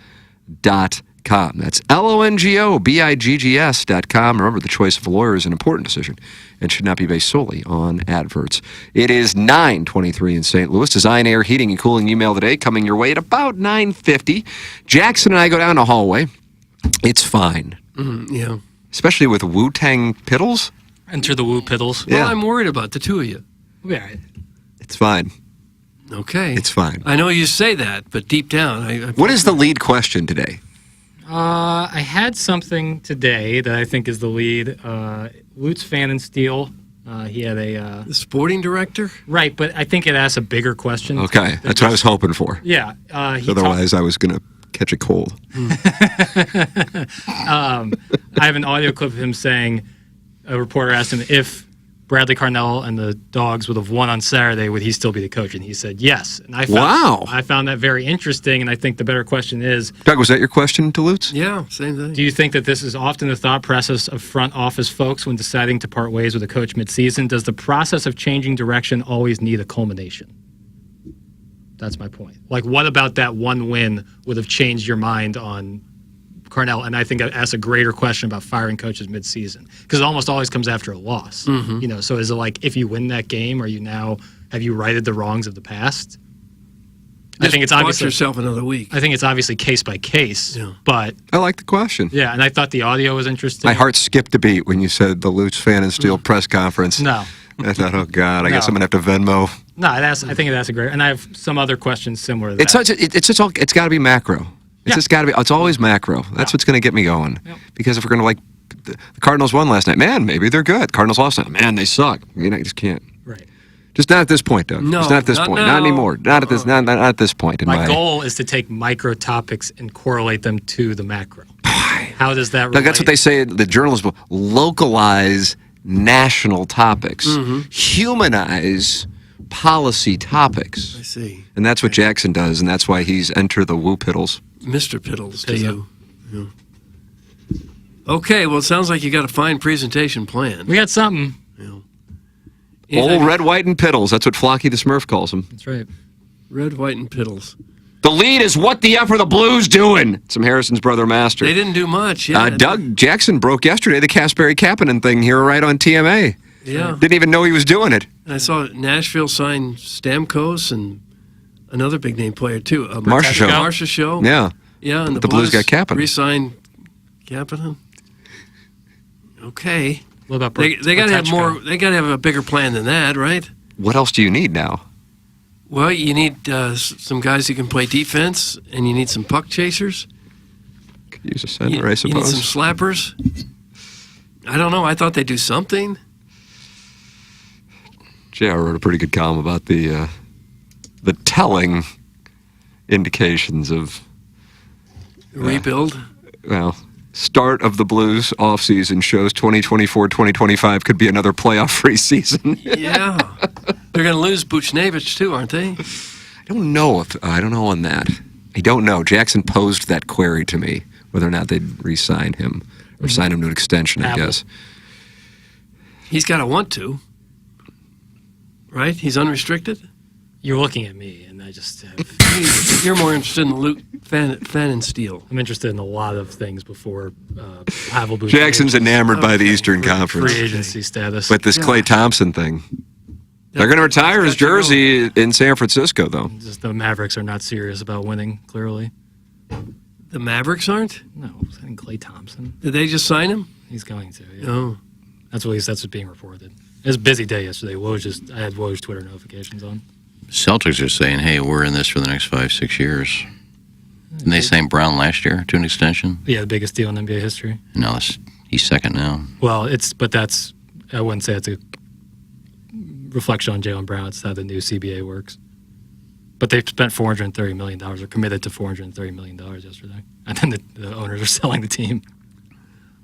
That's LONGOBIGGS.com. Remember, the choice of a lawyer is an important decision and should not be based solely on adverts. It is 9:23 in St. Louis. Design, Air, Heating, and Cooling email today coming your way at about 9:50. Jackson and I go down the hallway. It's fine. Yeah. Especially with Wu-Tang Piddles. Enter the Woo Piddles. Well, I'm worried about the two of you. Yeah. It's fine. Okay. It's fine. I know you say that, but deep down, What is the lead question today? I had something today that I think is the lead. Lutz Pfannenstiel, he had a... the sporting director? Right, but I think it asks a bigger question. Okay, that's what I was hoping for. Yeah. Otherwise, I was going to catch a cold. I have an audio clip of him saying, a reporter asked him if Bradley Carnell and the Dogs would have won on Saturday, would he still be the coach? And he said yes. And I found that very interesting, and I think the better question is... Doug, was that your question to Lutz? Yeah, same thing. Do you think that this is often the thought process of front office folks when deciding to part ways with a coach midseason? Does the process of changing direction always need a culmination? That's my point. Like, what about that one win would have changed your mind on Carnell? And I think that asks a greater question about firing coaches midseason, because it almost always comes after a loss. Mm-hmm. You know, so is it like, if you win that game, have you righted the wrongs of the past? I think it's watch obviously yourself another week. I think it's obviously case by case, but I like the question. yeah, and I thought the audio was interesting. My heart skipped a beat when you said the Lutz Fan and Steel press conference. No. I thought, oh God, I guess No. I'm gonna have to Venmo. No, I think that's a great. And I have some other questions similar to that. It's got to be macro. It's just got to be. It's always macro. That's what's going to get me going. Because if we're going to the Cardinals won last night, man, maybe they're good. Cardinals lost last night, man, they suck. You just can't. Right. Just not at this point, Doug. No, just not at this point. Not anymore. Not at this. Not at this point. My goal is to take micro topics and correlate them to the macro. How does that relate? Doug, that's what they say. The journalists will localize national topics, humanize policy topics. I see. And that's what Jackson does, and that's why he's enter the woo piddles. Mr. Piddles to you. Yeah. Okay, well, it sounds like you got a fine presentation plan. We got something. Old red, white, and piddles. That's what Flocky the Smurf calls them. That's right. Red, white, and piddles. The lead is what the F are the Blues doing? Some Harrison's brother master. They didn't do much. Yeah. Doug Jackson broke yesterday the Casperry Kapanen thing here right on TMA. Yeah. Didn't even know he was doing it. And I saw Nashville sign Stamkos and another big name player too. Marcia Show. Yeah. Yeah, and the Blues got Kapanen. Re-signed Kapanen. Okay. What about they got to have more? They got to have a bigger plan than that, right? What else do you need now? Well, you need some guys who can play defense, and you need some puck chasers. Could use a center, I suppose. You need some slappers. I don't know. I thought they'd do something. JR wrote a pretty good column about the telling indications of rebuild. Well, start of the Blues offseason shows 2024-2025 could be another playoff-free season. Yeah. They're going to lose Buchnevich, too, aren't they? I don't know on that. I don't know. Jackson posed that query to me, whether or not they'd re-sign him or sign him to an extension, I guess. He's got to want to. Right? He's unrestricted? You're looking at me, and I just have... You're more interested in the Luke Fan and Steel. I'm interested in a lot of things before Pavel Buchnevich. Jackson's enamored by the Eastern Conference. Free agency status. But this Klay Thompson thing... They're going to retire his jersey in San Francisco, though. Just the Mavericks are not serious about winning, clearly. The Mavericks aren't? No, signing Klay Thompson. Did they just sign him? He's going to, yeah. Oh. That's what's being reported. It was a busy day yesterday. I had Woj Twitter notifications on. Celtics are saying, hey, we're in this for the next 5-6 years. Didn't they sign Brown last year to an extension? Yeah, the biggest deal in NBA history. No, he's second now. Well, I wouldn't say it's a reflection on Jaylen Brown. It's how the new CBA works. But they've spent $430 million, or committed to $430 million yesterday. And then the owners are selling the team.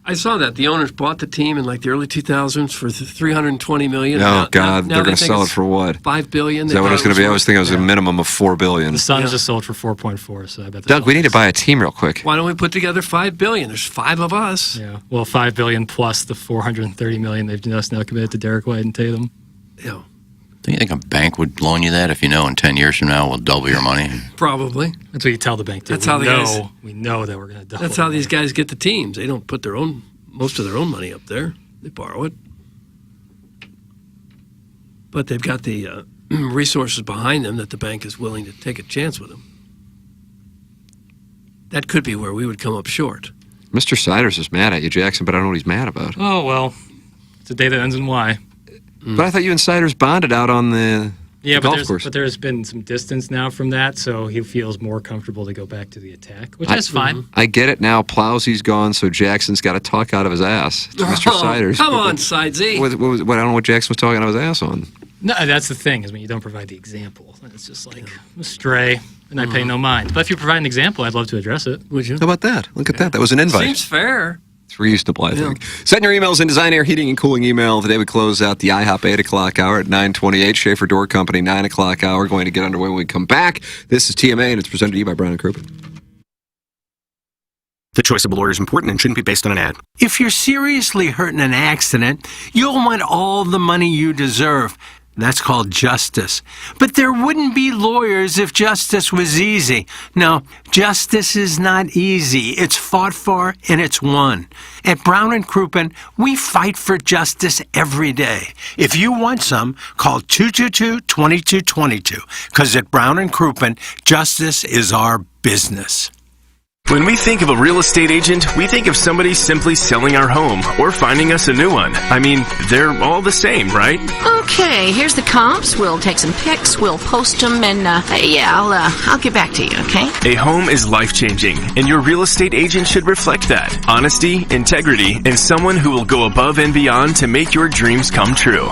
I saw that. The owners bought the team in the early 2000s for $320 million. Oh, God. They're going to sell it for what? $5 billion. Is that what it was going to be? I was thinking it was a minimum of $4 billion. The Suns just sold for 4.4, so I bet. Doug, we need to buy a team real quick. Why don't we put together $5 billion? There's 5 of us. Yeah. Well, $5 billion plus the $430 million they've just now committed to Derek White and Tatum. Yeah. Do you think a bank would loan you that if you know in 10 years from now we'll double your money? Probably. That's what you tell the bank. That's how we know that we're going to double. That's how these guys get the teams. They don't put most of their own money up there. They borrow it. But they've got the resources behind them that the bank is willing to take a chance with them. That could be where we would come up short. Mr. Siders is mad at you, Jackson, but I don't know what he's mad about. Oh, well, it's a day that ends in Y. But I thought you and Siders bonded out on the golf course. But there's been some distance now from that, so he feels more comfortable to go back to the attack, which is fine. I get it now. Plowsy's gone, so Jackson's got to talk out of his ass. It's Mr. Siders. Come on, Sidesy. I don't know what Jackson was talking out of his ass on. No, that's the thing, is when you don't provide the example. It's just like a stray, and I pay no mind. But if you provide an example, I'd love to address it. Would you? How about that? Look at that. That was an invite. Seems fair. It's reasonable, I think. Send your emails in Design Air Heating and Cooling email. Today we close out the IHOP 8 o'clock hour at 9:28. Schaefer Door Company 9 o'clock hour. Going to get underway when we come back. This is TMA, and it's presented to you by Brown and Crouppen. The choice of a lawyer is important and shouldn't be based on an ad. If you're seriously hurt in an accident, you'll want all the money you deserve. That's called justice. But there wouldn't be lawyers if justice was easy. No, justice is not easy. It's fought for and it's won. At Brown & Crouppen, we fight for justice every day. If you want some, call 222-2222, because at Brown & Crouppen, justice is our business. When we think of a real estate agent, we think of somebody simply selling our home or finding us a new one. I mean, they're all the same, right? Okay, here's the comps. We'll take some pics, we'll post them, and I'll get back to you, okay? A home is life-changing, and your real estate agent should reflect that. Honesty, integrity, and someone who will go above and beyond to make your dreams come true.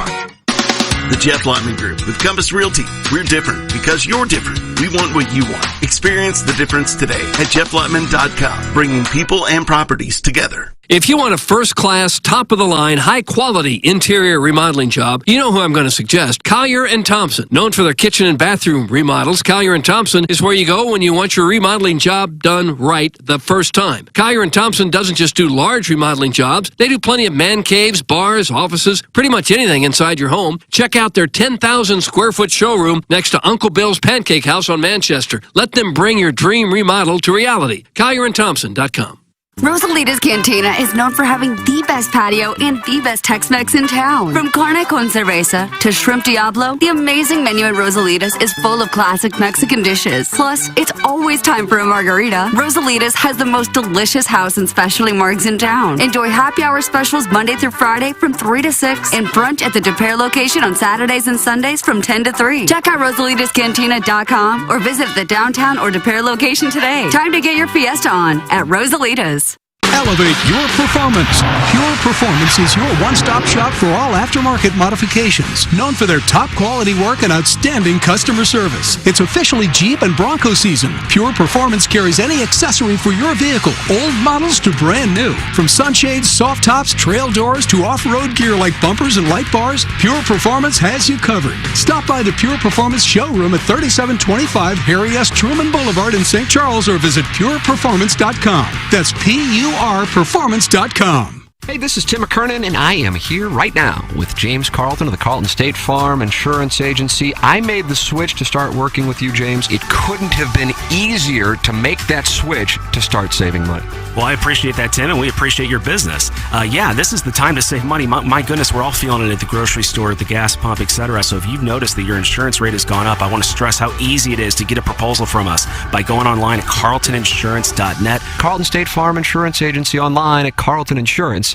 The Jeff Lotman Group with Compass Realty. We're different because you're different. We want what you want. Experience the difference today at jefflotman.com, bringing people and properties together. If you want a first-class, top-of-the-line, high-quality interior remodeling job, you know who I'm going to suggest. Collier & Thompson. Known for their kitchen and bathroom remodels, Collier & Thompson is where you go when you want your remodeling job done right the first time. Collier & Thompson doesn't just do large remodeling jobs. They do plenty of man caves, bars, offices, pretty much anything inside your home. Check out their 10,000-square-foot showroom next to Uncle Bill's Pancake House on Manchester. Let them bring your dream remodel to reality. CollierandThompson.com. Rosalita's Cantina is known for having the best patio and the best Tex-Mex in town. From carne con cerveza to shrimp diablo, the amazing menu at Rosalita's is full of classic Mexican dishes. Plus, it's always time for a margarita. Rosalita's has the most delicious house and specialty margs in town. Enjoy happy hour specials Monday through Friday from 3 to 6 and brunch at the De Pere location on Saturdays and Sundays from 10 to 3. Check out rosalitascantina.com or visit the downtown or De Pere location today. Time to get your fiesta on at Rosalita's. Elevate your performance. Pure Performance is your one-stop shop for all aftermarket modifications. Known for their top quality work and outstanding customer service. It's officially Jeep and Bronco season. Pure Performance carries any accessory for your vehicle, old models to brand new. From sunshades, soft tops, trail doors, to off-road gear like bumpers and light bars, Pure Performance has you covered. Stop by the Pure Performance showroom at 3725 Harry S. Truman Boulevard in St. Charles or visit pureperformance.com. That's PURperformance.com. Hey, this is Tim McKernan, and I am here right now with James Carlton of the Carlton State Farm Insurance Agency. I made the switch to start working with you, James. It couldn't have been easier to make that switch to start saving money. Well, I appreciate that, Tim, and we appreciate your business. This is the time to save money. My goodness, we're all feeling it at the grocery store, at the gas pump, etc. So if you've noticed that your insurance rate has gone up, I want to stress how easy it is to get a proposal from us by going online at carltoninsurance.net. Carlton State Farm Insurance Agency online at carltoninsurance.net.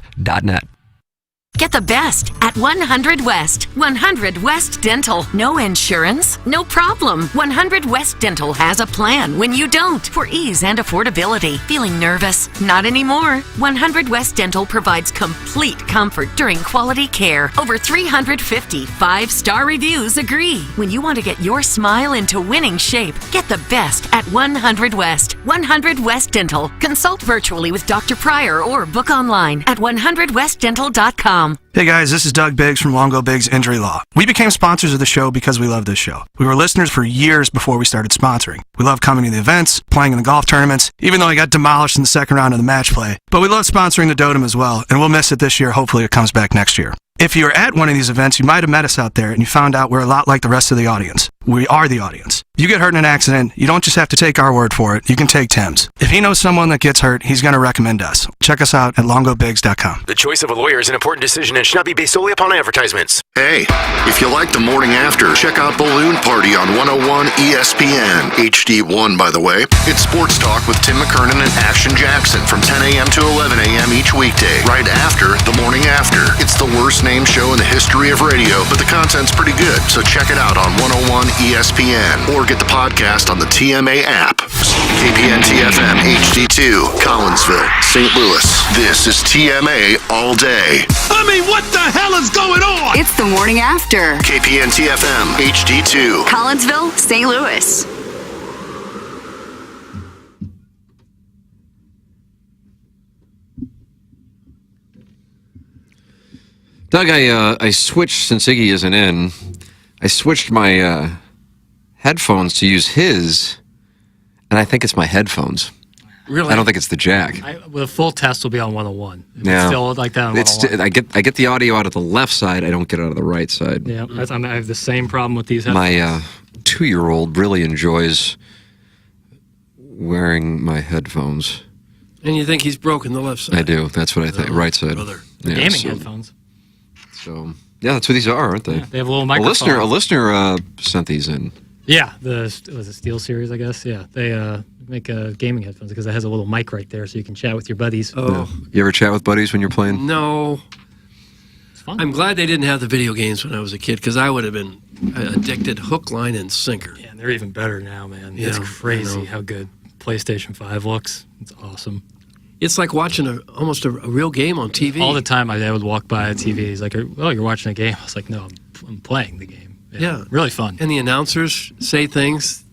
Get the best at 100 West. 100 West Dental. No insurance? No problem. 100 West Dental has a plan when you don't, for ease and affordability. Feeling nervous? Not anymore. 100 West Dental provides complete comfort during quality care. Over 350 5-star reviews agree. When you want to get your smile into winning shape, get the best at 100 West. 100 West Dental. Consult virtually with Dr. Pryor or book online at 100westdental.com. Hey guys, this is Doug Biggs from Longo Biggs Injury Law. We became sponsors of the show because we love this show. We were listeners for years before we started sponsoring. We love coming to the events, playing in the golf tournaments, even though I got demolished in the second round of the match play. But we love sponsoring the Dotem as well, and we'll miss it this year. Hopefully it comes back next year. If you're at one of these events, you might have met us out there and you found out we're a lot like the rest of the audience. We are the audience. You get hurt in an accident, you don't just have to take our word for it, you can take Tim's. If he knows someone that gets hurt, he's going to recommend us. Check us out at longobigs.com. The choice of a lawyer is an important decision and should not be based solely upon advertisements. Hey, if you like the morning after, check out Balloon Party on 101 ESPN. HD1, by the way. It's Sports Talk with Tim McKernan and Action Jackson from 10 a.m. to 11 a.m. each weekday, right after the morning after. It's the worst named show in the history of radio, but the content's pretty good, so check it out on 101 ESPN or get the podcast on the TMA app. KPN-TFM HD2, Collinsville, St. Louis. This is TMA all day. I mean, what the hell is going on? It's the morning after. KPN-TFM HD2, Collinsville, St. Louis. Doug, I switched, since Iggy isn't in, I switched my headphones to use his, and I think it's my headphones. Really? I don't think it's the jack. The full test will be on 101. If Yeah. It's still like that on 101. I get the audio out of the left side. I don't get it out of the right side. Yeah, I have the same problem with these headphones. My 2-year-old really enjoys wearing my headphones. And you think he's broken the left side? I do. That's what I think. Right side. Yeah, Gaming headphones. So yeah, that's what these are, aren't they? Yeah, they have a little microphone. A listener sent these in. Yeah, was it Steel Series, I guess? Yeah, they make gaming headphones because it has a little mic right there so you can chat with your buddies. Oh. Yeah. You ever chat with buddies when you're playing? No. It's fun. I'm glad they didn't have the video games when I was a kid because I would have been addicted hook, line, and sinker. Yeah, and they're even better now, man. Yeah, It's I crazy know. how good PlayStation 5 looks. It's awesome. It's like watching almost a real game on TV. All the time, my dad would walk by a TV. He's like, "Oh, you're watching a game." I was like, "No, I'm playing the game." Yeah. Really fun. And the announcers say things.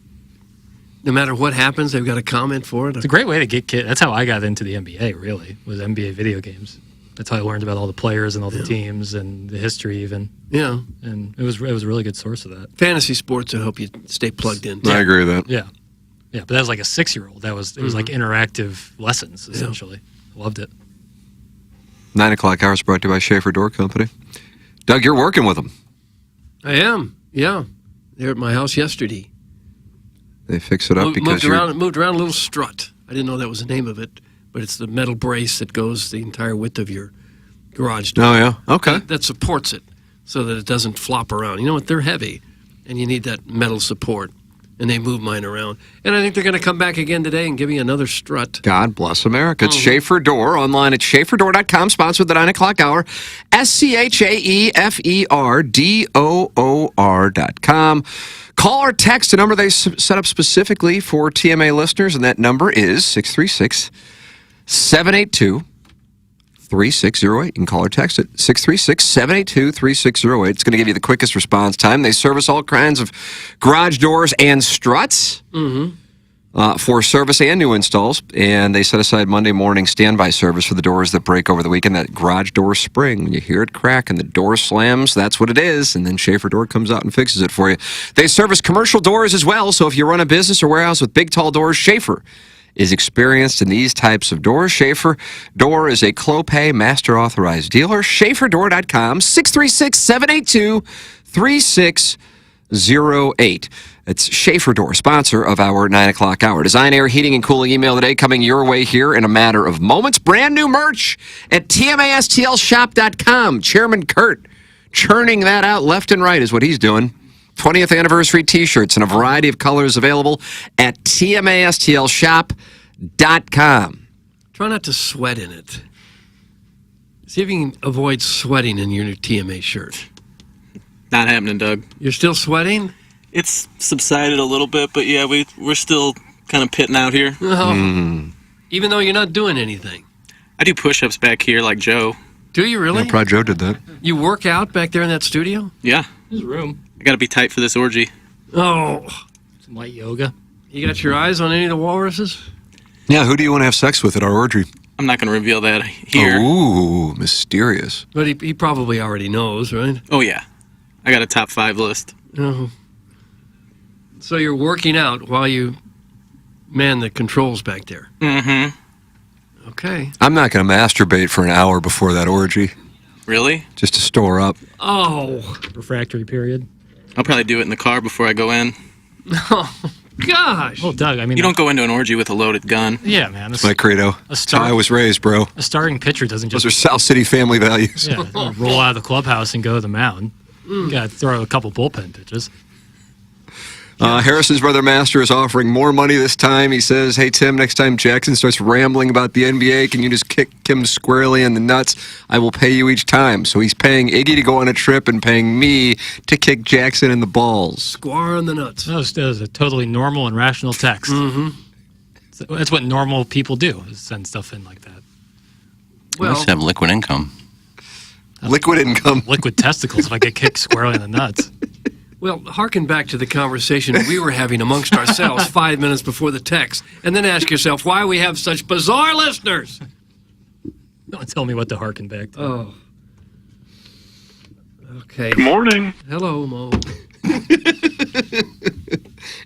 No matter what happens, they've got a comment for it. It's a great way to get kids. That's how I got into the NBA, really, was NBA video games. That's how I learned about all the players and all the teams and the history even. Yeah. And it was a really good source of that. Fantasy sports, I hope you stay plugged in. I agree with that. Yeah. Yeah, but that was like a 6-year-old. It was like interactive lessons, essentially. I loved it. 9 o'clock hours brought to you by Schaefer Door Company. Doug, you're working with them. I am. Yeah. They're at my house yesterday. They fix it up because moved around a little strut. I didn't know that was the name of it, but it's the metal brace that goes the entire width of your garage door. Oh, yeah? Okay. That supports it so that it doesn't flop around. You know what? They're heavy, and you need that metal support. And they move mine around. And I think they're going to come back again today and give me another strut. God bless America. It's Schaefer Door, online at schaeferdoor.com, sponsored the 9 o'clock hour. SCHAEFERDOOR.com. Call or text a number they set up specifically for TMA listeners, and that number is 636-782-3608. You can call or text it 636-782-3608. It's going to give you the quickest response time. They service all kinds of garage doors and struts for service and new installs. And they set aside Monday morning standby service for the doors that break over the weekend. That garage door spring, when you hear it crack and the door slams, that's what it is. And then Schaefer Door comes out and fixes it for you. They service commercial doors as well. So if you run a business or warehouse with big, tall doors, Schaefer is experienced in these types of doors. Schaefer Door is a Clopay Master Authorized dealer. SchaeferDoor.com, 636-782-3608. It's Schaefer Door, sponsor of our 9 o'clock hour. Design, air, heating, and cooling email today coming your way here in a matter of moments. Brand new merch at TMASTLshop.com. Chairman Kurt churning that out left and right is what he's doing. 20th anniversary t-shirts in a variety of colors available at TMASTLshop.com. Try not to sweat in it. See if you can avoid sweating in your new TMA shirt. Not happening, Doug. You're still sweating? It's subsided a little bit, but yeah, we're still kind of pitting out here. Oh. Even though you're not doing anything. I do push-ups back here like Joe. Do you really? Yeah, probably Joe did that. You work out back there in that studio? Yeah. There's room. I got to be tight for this orgy. Oh. Some light yoga. You got your eyes on any of the walruses? Yeah, who do you want to have sex with at our orgy? I'm not going to reveal that here. Ooh, mysterious. But he probably already knows, right? Oh, yeah. I got a top 5 list. Oh. So you're working out while you man the controls back there? Mm-hmm. Okay. I'm not going to masturbate for an hour before that orgy. Really? Just to store up. Oh. Refractory period. I'll probably do it in the car before I go in. Oh, gosh. Well, Doug, I mean... You don't go into an orgy with a loaded gun. Yeah, man. That's my credo. That's how I was raised, bro. A starting pitcher doesn't just... Those are South City family values. Yeah, roll out of the clubhouse and go to the mound. You got to throw a couple bullpen pitches. Harrison's brother Master is offering more money this time. He says, hey, Tim, next time Jackson starts rambling about the NBA, can you just kick him squarely in the nuts? I will pay you each time. So he's paying Iggy to go on a trip and paying me to kick Jackson in the balls. Square in the nuts. That was a totally normal and rational text. Mm-hmm. That's what normal people do, is send stuff in like that. Well, must have liquid income. Liquid income. Liquid testicles if I get kicked squarely in the nuts. Well, harken back to the conversation we were having amongst ourselves 5 minutes before the text, and then ask yourself why we have such bizarre listeners. Don't tell me what to harken back to. Oh. Okay. Good morning. Hello, Mo.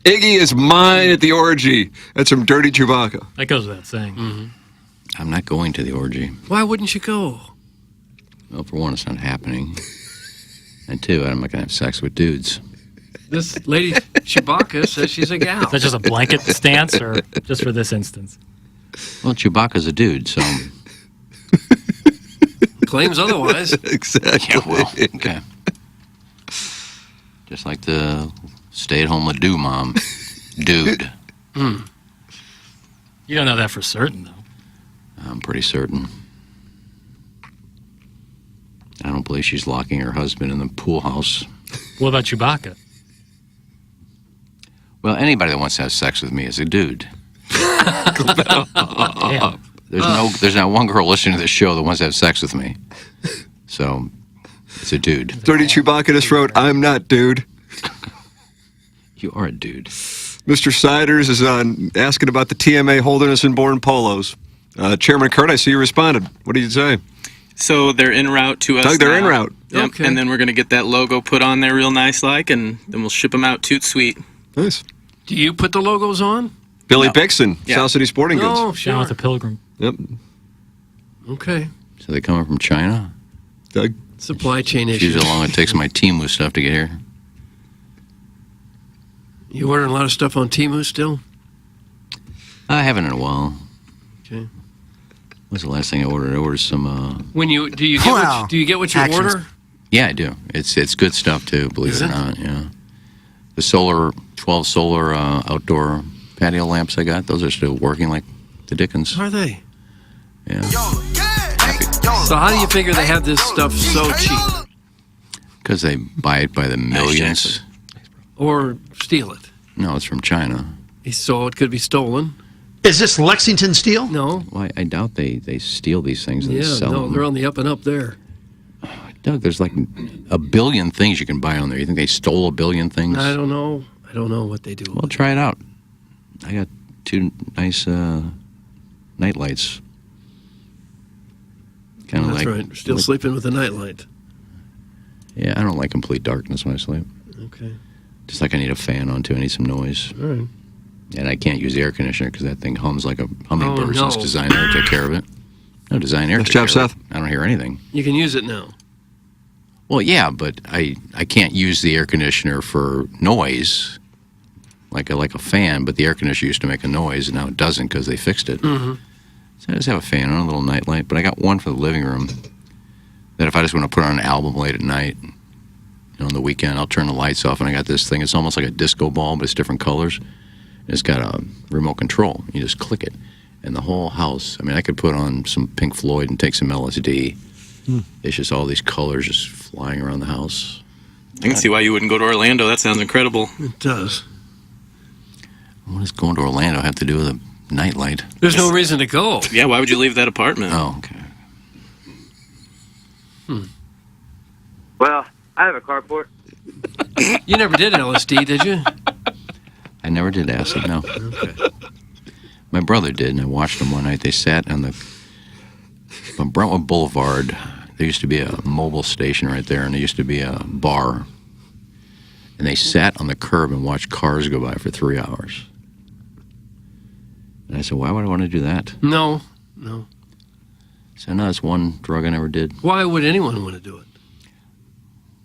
Iggy is mine at the orgy. That's from Dirty Chewbacca. That goes without saying. Mm-hmm. I'm not going to the orgy. Why wouldn't you go? Well, for one, it's not happening. And two, I'm not going to have sex with dudes. This lady Chewbacca says she's a gal. Is that just a blanket stance or just for this instance? Well, Chewbacca's a dude, so... Claims otherwise. Exactly. Yeah, well, okay. Just like the stay-at-home Ledoux mom. Dude. You don't know that for certain, though. I'm pretty certain. I don't believe she's locking her husband in the pool house. What about Chewbacca? Well, anybody that wants to have sex with me is a dude. Damn. There's not one girl listening to this show that wants to have sex with me. So, it's a dude. Dirty Chewbacca just wrote, I'm not dude. You are a dude. Mr. Siders is asking about the TMA Holderness and Born polos. Chairman Kurt, I see you responded. What did you say? So they're en route to us. Doug, they're now. en route. Yep. Okay. And then we're going to get that logo put on there real nice like, and then we'll ship them out toot sweet. Nice. Do you put the logos on? Billy Bixson, Yeah. South City Sporting Goods. Oh, Down sure. with the Pilgrim. Yep. Okay. So they coming from China? Doug? Supply chain It's issues. usually how long it takes my Temu stuff to get here. You ordering a lot of stuff on Temu still? I haven't in a while. Okay. What's the last thing I ordered? I ordered some... When you do you get Wow. what you get what you Actions. order? Yeah, I do. It's good stuff, too, believe Is it or it? not. Yeah. The 12 solar outdoor patio lamps I got, those are still working like the dickens. Are they? Yeah. So how do you figure they have this stuff so cheap? Because they buy it by the millions. Or steal it? No, it's from China. So it could be stolen. Is this Lexington steel? No. Well, I doubt they steal these things and Yeah, sell no, them. they're on the up and up there. Doug, there's like a billion things you can buy on there. You think they stole a billion things? I don't know. I don't know what they do. Well, try it out. I got 2 nice night lights. Kind of That's like, right. Still sleeping with a nightlight. Yeah, I don't like complete darkness when I sleep. Okay. Just like I need a fan on too. I need some noise. All right. And I can't use the air conditioner because that thing hums like a hummingbird. Oh, no. Since Design Air took care of it. No, Design Air Nice took job, care of Seth. it. I don't hear anything. You can use it now. Well, yeah, but I can't use the air conditioner for noise, like a fan. But the air conditioner used to make a noise, and now it doesn't because they fixed it. Mm-hmm. So I just have a fan on, a little night light. But I got one for the living room that if I just want to put on an album late at night, on the weekend, I'll turn the lights off, and I got this thing. It's almost like a disco ball, but it's different colors. And it's got a remote control. You just click it, and the whole house. I mean, I could put on some Pink Floyd and take some LSD. It's just all these colors just flying around the house. I can see why you wouldn't go to Orlando. That sounds incredible. It does. What does going to Orlando have to do with a nightlight? There's no reason to go. Yeah, why would you leave that apartment? Oh, okay. Well, I have a carport. You never did LSD, did you? I never did acid, no. Okay. My brother did, and I watched him one night. They sat on Brentwood Boulevard. There used to be a mobile station right there, and there used to be a bar. And they sat on the curb and watched cars go by for 3 hours. And I said, why would I want to do that? No. So no, that's one drug I never did. Why would anyone want to do it?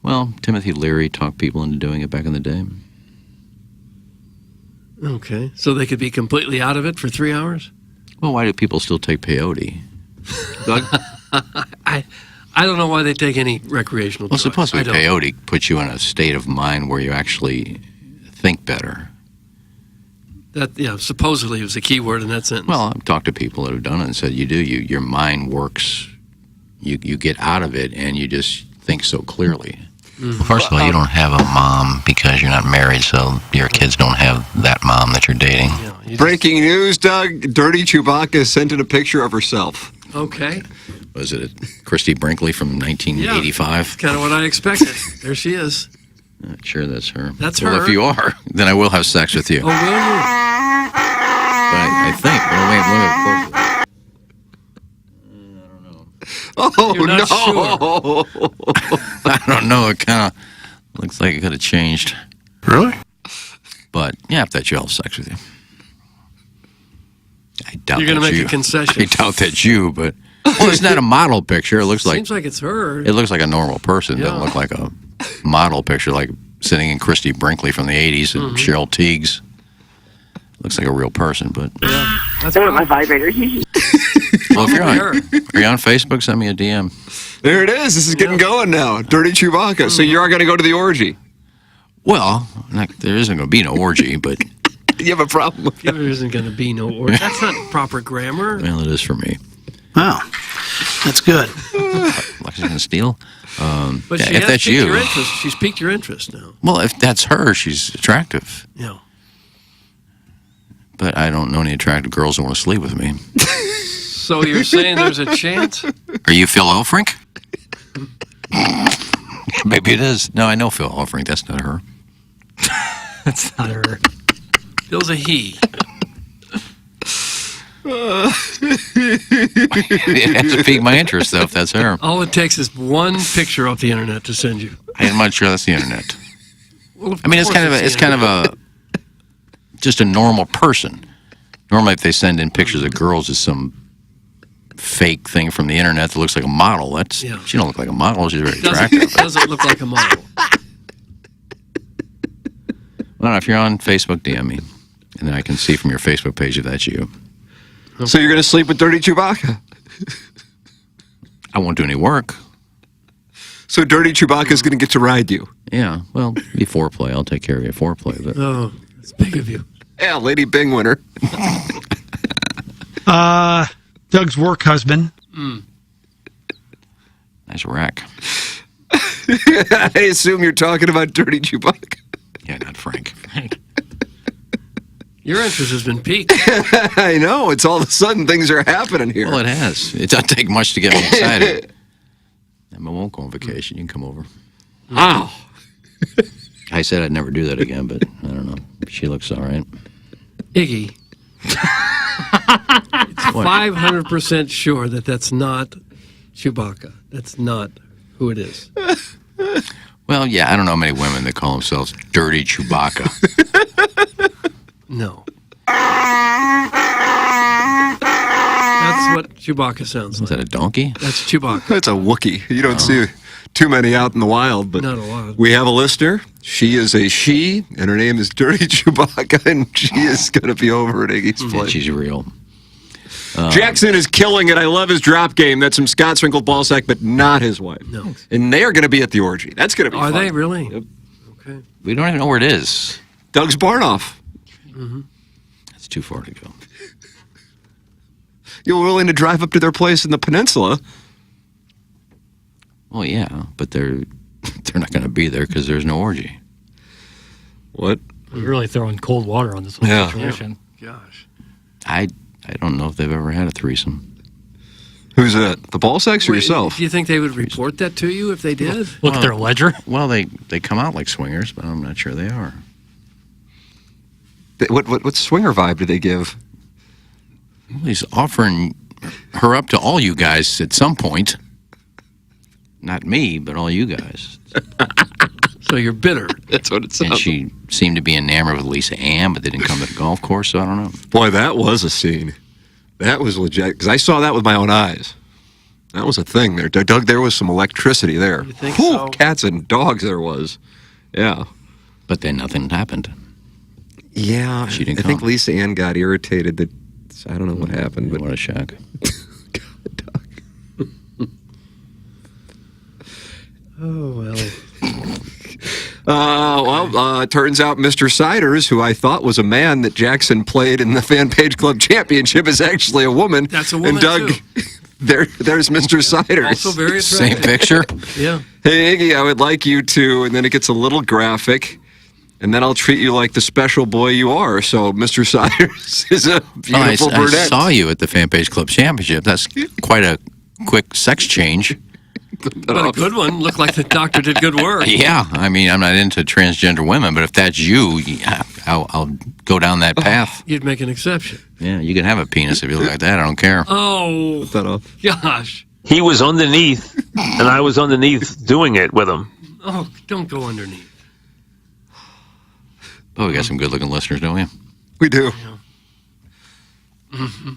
Well, Timothy Leary talked people into doing it back in the day. Okay. So they could be completely out of it for 3 hours? Well, why do people still take peyote? Doug? I don't know why they take any recreational Well, drugs. supposedly I don't. peyote puts you in a state of mind where you actually think better. That, yeah, supposedly was a key word in that sentence. Well, I've talked to people that have done it and said you do. Your mind works. You get out of it and you just think so clearly. Well, first of all, you don't have a mom because you're not married, so your kids don't have that mom that you're dating. Breaking news, Doug. Dirty Chewbacca sent in a picture of herself. Okay. Was it Christy Brinkley from 1985? That's kind of what I expected. There she is. Not sure that's her. That's well, her. if you are, then I will have sex with you. Oh, will you? But I think. Well, wait, look at Oh, You're not no. I don't know. It kind of looks like it could have changed. Really? But yeah, if that she'll have sex with you. I doubt You're going to that's make you. a concession. I doubt that's you, but well, it's not a model picture. It looks Seems like it's her. It looks like a normal person. It Yeah. doesn't look like a model picture, like sitting in Christy Brinkley from the '80s and Cheryl Teagues. Looks like a real person, but That's my vibrator. well, if you're on Facebook, send me a DM. There it is. This is getting going now. Dirty Chewbacca. So you are going to go to the orgy. Well, there isn't going to be no orgy, but you have a problem with There isn't going to be no order. That's not proper grammar. well, it is for me. Wow. That's good. Lexington Steele. But Yeah, she if has that's piqued you. your interest. She's piqued your interest now. Well, if that's her, she's attractive. Yeah. But I don't know any attractive girls that want to sleep with me. So you're saying there's a chance? Are you Phil Elfrink? Maybe it is. No, I know Phil Elfrink. That's not her. That's not her. Phil's a he. It has to pique my interest, though, if that's her. All it takes is one picture off the internet to send you. I'm not sure that's the internet. Well, I mean, it's kind of a just a normal person. Normally, if they send in pictures of girls as some fake thing from the internet that looks like a model, she don't look like a model. She's very attractive. Doesn't look like a model. Well, if you're on Facebook, DM me, and then I can see from your Facebook page if that's you. So you're going to sleep with Dirty Chewbacca? I won't do any work. So Dirty Chewbacca's going to get to ride you? Yeah, well, be foreplay. I'll take care of your foreplay. But Oh, it's big of you. Yeah, Lady Bing winner. Doug's work husband. Nice rack. I assume you're talking about Dirty Chewbacca. Yeah, not Frank. Your interest has been piqued. I know. It's all of a sudden things are happening here. Well, it has. It doesn't take much to get me excited. I won't go on vacation. You can come over. Wow. I said I'd never do that again, but I don't know. She looks all right. Iggy. It's 500% sure that that's not Chewbacca. That's not who it is. Well, yeah, I don't know many women that call themselves Dirty Chewbacca. No. That's what Chewbacca sounds like. Is that a donkey? That's Chewbacca. That's a Wookiee. You don't see too many out in the wild, but Not a lot. we have a listener. She is a she, and her name is Dirty Chewbacca, and she is going to be over at Iggy's place. She's real. Jackson is killing it. I love his drop game. That's some Scott Sprinkle ballsack, but not his wife. No. And they are going to be at the orgy. That's going to be Are fun. they really? Yep. Okay. We don't even know where it is. Doug's Barnoff. That's too far to go. You're willing to drive up to their place in the peninsula. Well, yeah, but they're not going to be there because there's no orgy. What? You're really throwing cold water on this whole Yeah. situation. Gosh. I don't know if they've ever had a threesome. Who's that? The ballsacks or Wait, yourself? Do you think they would report that to you if they did? Look at their ledger. Well, they come out like swingers, but I'm not sure they are. What swinger vibe do they give? Well, he's offering her up to all you guys at some point. Not me, but all you guys. So you're bitter. That's what it sounds And she seemed to be enamored with Lisa Ann, but they didn't come to the golf course, so I don't know. Boy, that was a scene. That was legit, because I saw that with my own eyes. That was a thing there. Doug, there was some electricity there. You think Whew, so? Cats and dogs there was. Yeah. But then nothing happened. Yeah. She didn't I think come. Lisa Ann got irritated that, I don't know what happened, but What a shock. Oh, well. It turns out Mr. Siders, who I thought was a man that Jackson played in the Fan Page Club Championship, is actually a woman. That's a woman, And Doug, too. there's Mr. Siders. Also very Same attractive. picture? Yeah. Hey, Iggy, I would like you to, and then it gets a little graphic, and then I'll treat you like the special boy you are. So Mr. Siders is a beautiful I brunette. saw you at the Fan Page Club Championship. That's quite a quick sex change. But a good one. Looked like the doctor did good work. Yeah, I mean, I'm not into transgender women, but if that's you, yeah, I'll go down that path. You'd make an exception. Yeah, you can have a penis if you look like that. I don't care. Oh, Put that off. gosh. He was underneath, and I was underneath doing it with him. Oh, don't go underneath. Oh, we got some good-looking listeners, don't we? We do. Mm-hmm.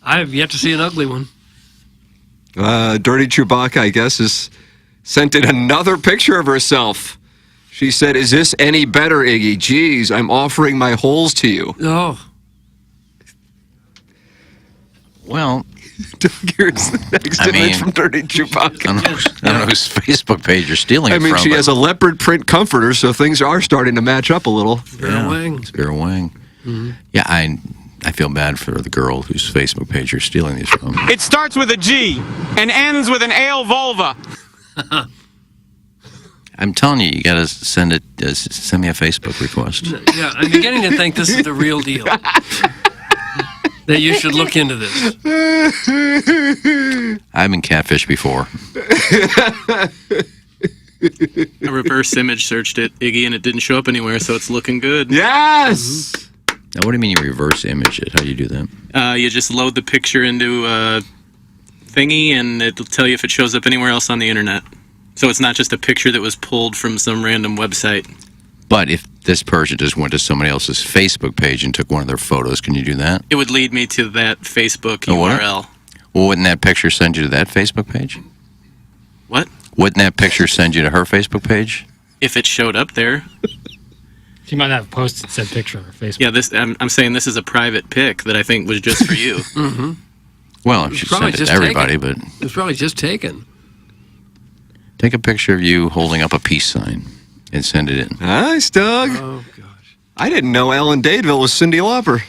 I have yet to see an ugly one. Dirty Chewbacca, I guess, has sent in another picture of herself. She said, "Is this any better, Iggy? Geez, I'm offering my holes to you." Oh. Well, here's the next image from Dirty Chewbacca. I don't know whose Facebook page you're stealing it from. she has a leopard print comforter, so things are starting to match up a little. Vera Wang. It's Vera Wang. Mm-hmm. Yeah, I feel bad for the girl whose Facebook page you're stealing these from. It starts with a G and ends with an ale vulva. I'm telling you, you got to send me a Facebook request. Yeah, I'm beginning to think this is the real deal. That you should look into this. I've been catfished before. I reverse image searched it, Iggy, and it didn't show up anywhere, so it's looking good. Yes! Now, what do you mean you reverse image it? How do you do that? You just load the picture into a thingy, and it'll tell you if it shows up anywhere else on the internet. So it's not just a picture that was pulled from some random website. But if this person just went to somebody else's Facebook page and took one of their photos, can you do that? It would lead me to that Facebook Oh, what? URL. Well, wouldn't that picture send you to that Facebook page? What? Wouldn't that picture send you to her Facebook page? If it showed up there. She might not have posted said picture on her Facebook. Yeah, I'm saying this is a private pic that I think was just for you. Mm-hmm. Well, she sent it to everybody, but It's probably just taken. take a picture of you holding up a peace sign and send it in. Nice, Doug. Oh, gosh. I didn't know Alan Dadeville was Cyndi Lauper.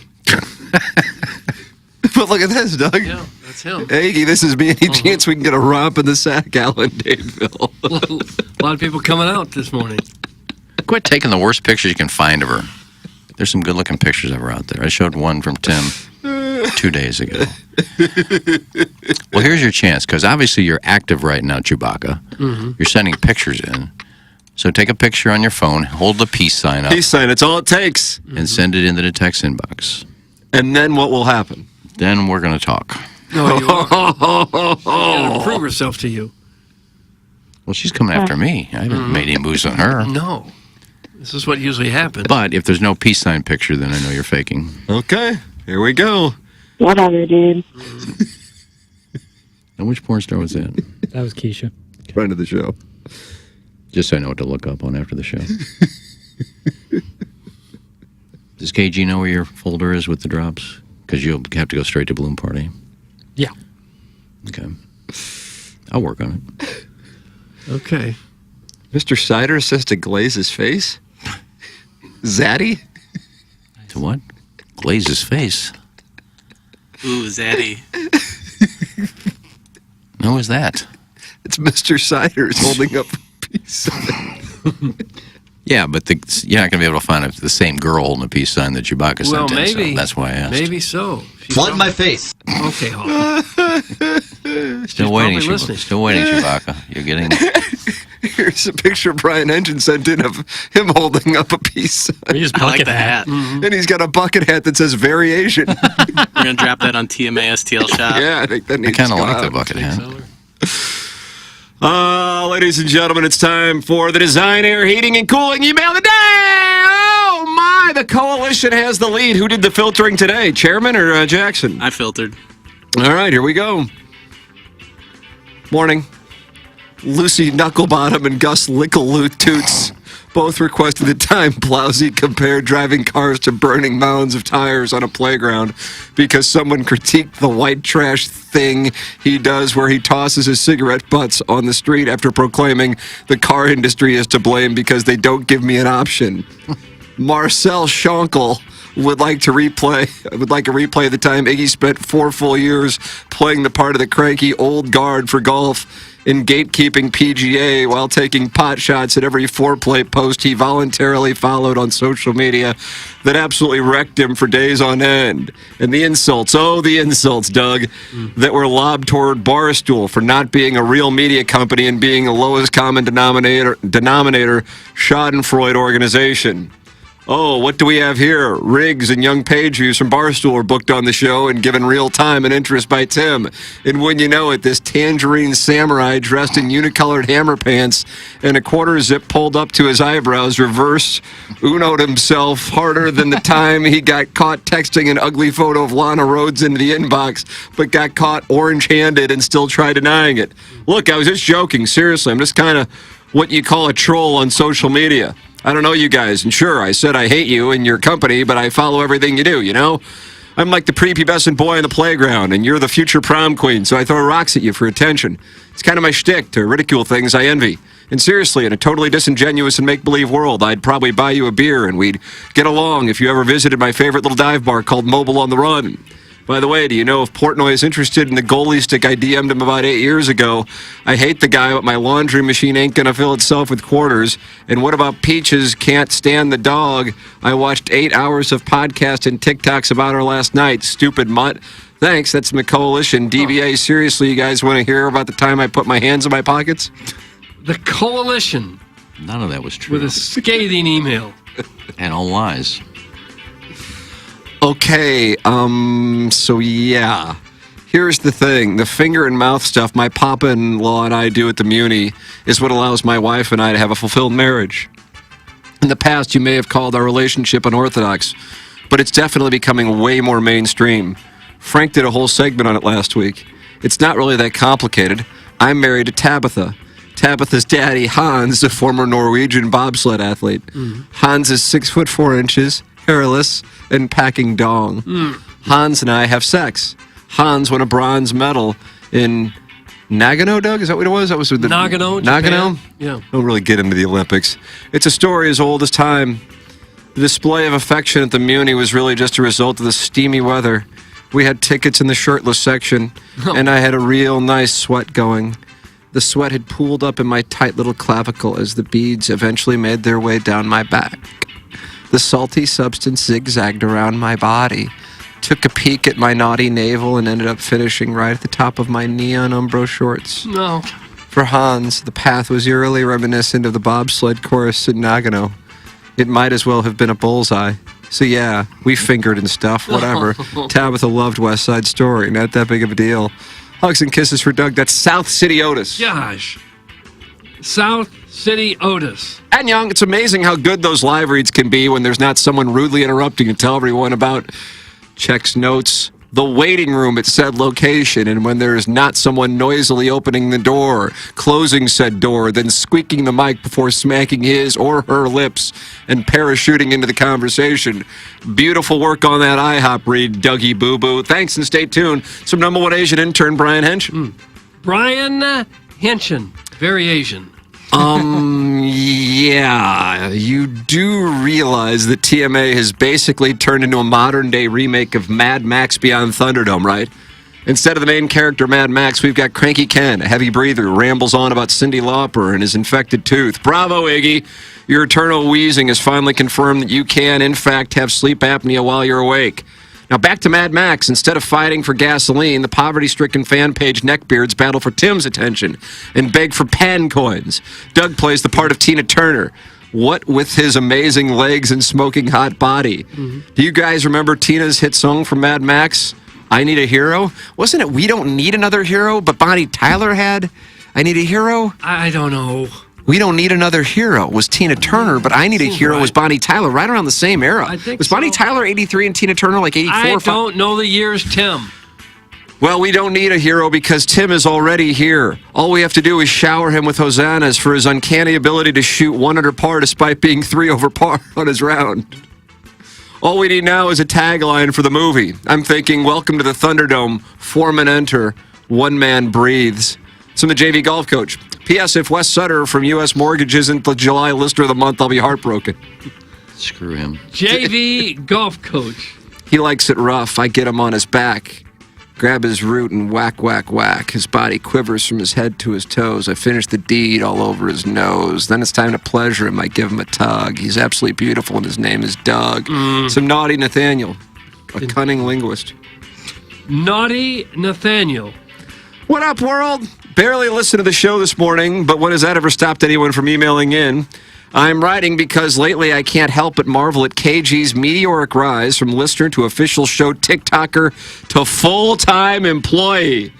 But look at this, Doug. Yeah, that's him. Hey, Iggy, this is me. Any chance we can get a romp in the sack, Alan Dadeville? A lot of people coming out this morning. Quit taking the worst pictures you can find of her. There's some good-looking pictures of her out there. I showed one from Tim 2 days ago. Well, here's your chance, because obviously you're active right now, Chewbacca. Mm-hmm. You're sending pictures in. So take a picture on your phone, hold the peace sign up. Peace sign, it's all it takes. And send it into the text inbox. And then what will happen? Then we're going to talk. No, you are. She's got to prove herself to you. Well, she's coming after me. I haven't made any moves on her. No. This is what usually happens. But if there's no peace sign picture, then I know you're faking. Okay, here we go. Whatever, dude. And which porn star was that? That was Keisha. Friend of the show. Just so I know what to look up on after the show. Does KG know where your folder is with the drops? Because you'll have to go straight to Bloom Party. Yeah. Okay. I'll work on it. Okay. Mr. Cider says to glaze his face? Zaddy? To what? Glaze his face? Ooh, Zaddy. Who is that? It's Mr. Cider's holding up a peace sign. Yeah, but you're not going to be able to find the same girl holding a peace sign that Chewbacca Well, sent in, maybe. so that's why I asked. Maybe so. Flood in my face. Okay, Hawk. Still waiting, probably listening. Still waiting, Chewbacca. You're getting... Here's a picture Brian Engine sent in of him holding up a peace sign. I like the hat. And he's got a bucket hat that says variation. We're going to drop that on TMA STL Shop. Yeah, I think that I needs kind of to go like out. the bucket hat. Ladies and gentlemen, it's time for the Design Air Heating and Cooling email of the day. Oh my, the coalition has the lead. Who did the filtering today, Chairman or Jackson? I filtered. All right, here we go. Morning. Lucy Knucklebottom and Gus Lickle-Toots both requested that Time Plowsy compared driving cars to burning mounds of tires on a playground because someone critiqued the white trash thing he does where he tosses his cigarette butts on the street after proclaiming the car industry is to blame because they don't give me an option. Marcel Schonkel would like a replay of the time Iggy spent 4 full years playing the part of the cranky old guard for golf in gatekeeping PGA while taking pot shots at every foreplay post he voluntarily followed on social media that absolutely wrecked him for days on end. And the insults, Doug, that were lobbed toward Barstool for not being a real media company and being a lowest common denominator Schadenfreude organization. Oh, what do we have here? Riggs and young page views from Barstool are booked on the show and given real time and interest by Tim. And when you know it, this tangerine samurai dressed in unicolored hammer pants and a quarter zip pulled up to his eyebrows reverse Uno'd himself harder than the time he got caught texting an ugly photo of Lana Rhoades into the inbox, but got caught orange-handed and still tried denying it. Look, I was just joking. Seriously, I'm just kind of what you call a troll on social media. I don't know you guys, and sure, I said I hate you and your company, but I follow everything you do, you know? I'm like the prepubescent boy on the playground, and you're the future prom queen, so I throw rocks at you for attention. It's kind of my shtick to ridicule things I envy. And seriously, in a totally disingenuous and make-believe world, I'd probably buy you a beer and we'd get along if you ever visited my favorite little dive bar called Mobile on the Run. By the way, do you know if Portnoy is interested in the goalie stick I DM'd him about 8 years ago? I hate the guy, but my laundry machine ain't gonna fill itself with quarters. And what about Peaches can't stand the dog? I watched 8 hours of podcast and TikToks about her last night. Stupid mutt. Thanks, that's my coalition. DBA, seriously, you guys want to hear about the time I put my hands in my pockets? The coalition. None of that was true. With a scathing email. And all lies. Okay, so yeah. Here's the thing. The finger and mouth stuff my papa-in-law and I do at the Muni is what allows my wife and I to have a fulfilled marriage. In the past, you may have called our relationship unorthodox, but it's definitely becoming way more mainstream. Frank did a whole segment on it last week. It's not really that complicated. I'm married to Tabitha. Tabitha's daddy, Hans, a former Norwegian bobsled athlete. Hans is 6'4", hairless, and packing dong. Hans and I have sex. Hans won a bronze medal in Nagano, Doug? Is that what it was? That was the Nagano, Nagano? Japan. Yeah. Don't really get into the Olympics. It's a story as old as time. The display of affection at the Muni was really just a result of the steamy weather. We had tickets in the shirtless section, and I had a real nice sweat going. The sweat had pooled up in my tight little clavicle as the beads eventually made their way down my back. The salty substance zigzagged around my body, took a peek at my naughty navel, and ended up finishing right at the top of my neon Umbro shorts. No. For Hans, the path was eerily reminiscent of the bobsled course at Nagano. It might as well have been a bullseye. So yeah, we fingered and stuff, whatever. Tabitha loved West Side Story, not that big of a deal. Hugs and kisses for Doug. That's South City Otis. Gosh. South City Otis. And Young, it's amazing how good those live reads can be when there's not someone rudely interrupting to tell everyone about checks, notes, the waiting room at said location, and when there's not someone noisily opening the door, closing said door, then squeaking the mic before smacking his or her lips and parachuting into the conversation. Beautiful work on that IHOP read, Dougie Boo Boo. Thanks, and stay tuned. Some number one Asian intern, Brian Hench. Brian Henchen. Very Asian. Yeah, you do realize that TMA has basically turned into a modern-day remake of Mad Max Beyond Thunderdome, right? Instead of the main character, Mad Max, we've got Cranky Ken, a heavy breather who rambles on about Cyndi Lauper and his infected tooth. Bravo, Iggy. Your eternal wheezing has finally confirmed that you can, in fact, have sleep apnea while you're awake. Now, back to Mad Max. Instead of fighting for gasoline, the poverty-stricken fan page neckbeards battle for Tim's attention and beg for pan coins. Doug plays the part of Tina Turner. What with his amazing legs and smoking hot body. Do you guys remember Tina's hit song from Mad Max, I Need a Hero? Wasn't it We Don't Need Another Hero, but Bonnie Tyler had I Need a Hero? I don't know. We Don't Need Another Hero was Tina Turner, but I Need a Hero was Bonnie Tyler, right around the same era. I think was Bonnie Tyler 83 and Tina Turner like 84? I don't know the years, Tim. Well, we don't need a hero because Tim is already here. All we have to do is shower him with hosannas for his uncanny ability to shoot 1 under par despite being 3 over par on his round. All we need now is a tagline for the movie. I'm thinking, welcome to the Thunderdome, 4 men enter, 1 man breathes. It's from the JV golf coach. P.S. If Wes Sutter from U.S. Mortgage isn't the July lister of the month, I'll be heartbroken. Screw him. JV golf coach. He likes it rough. I get him on his back. Grab his root and whack, whack, whack. His body quivers from his head to his toes. I finish the deed all over his nose. Then it's time to pleasure him. I give him a tug. He's absolutely beautiful, and his name is Doug. Some naughty Nathaniel, a cunning linguist. Naughty Nathaniel. What up, world? Barely listened to the show this morning, but when has that ever stopped anyone from emailing in? I'm writing because lately I can't help but marvel at KG's meteoric rise from listener to official show TikToker to full-time employee.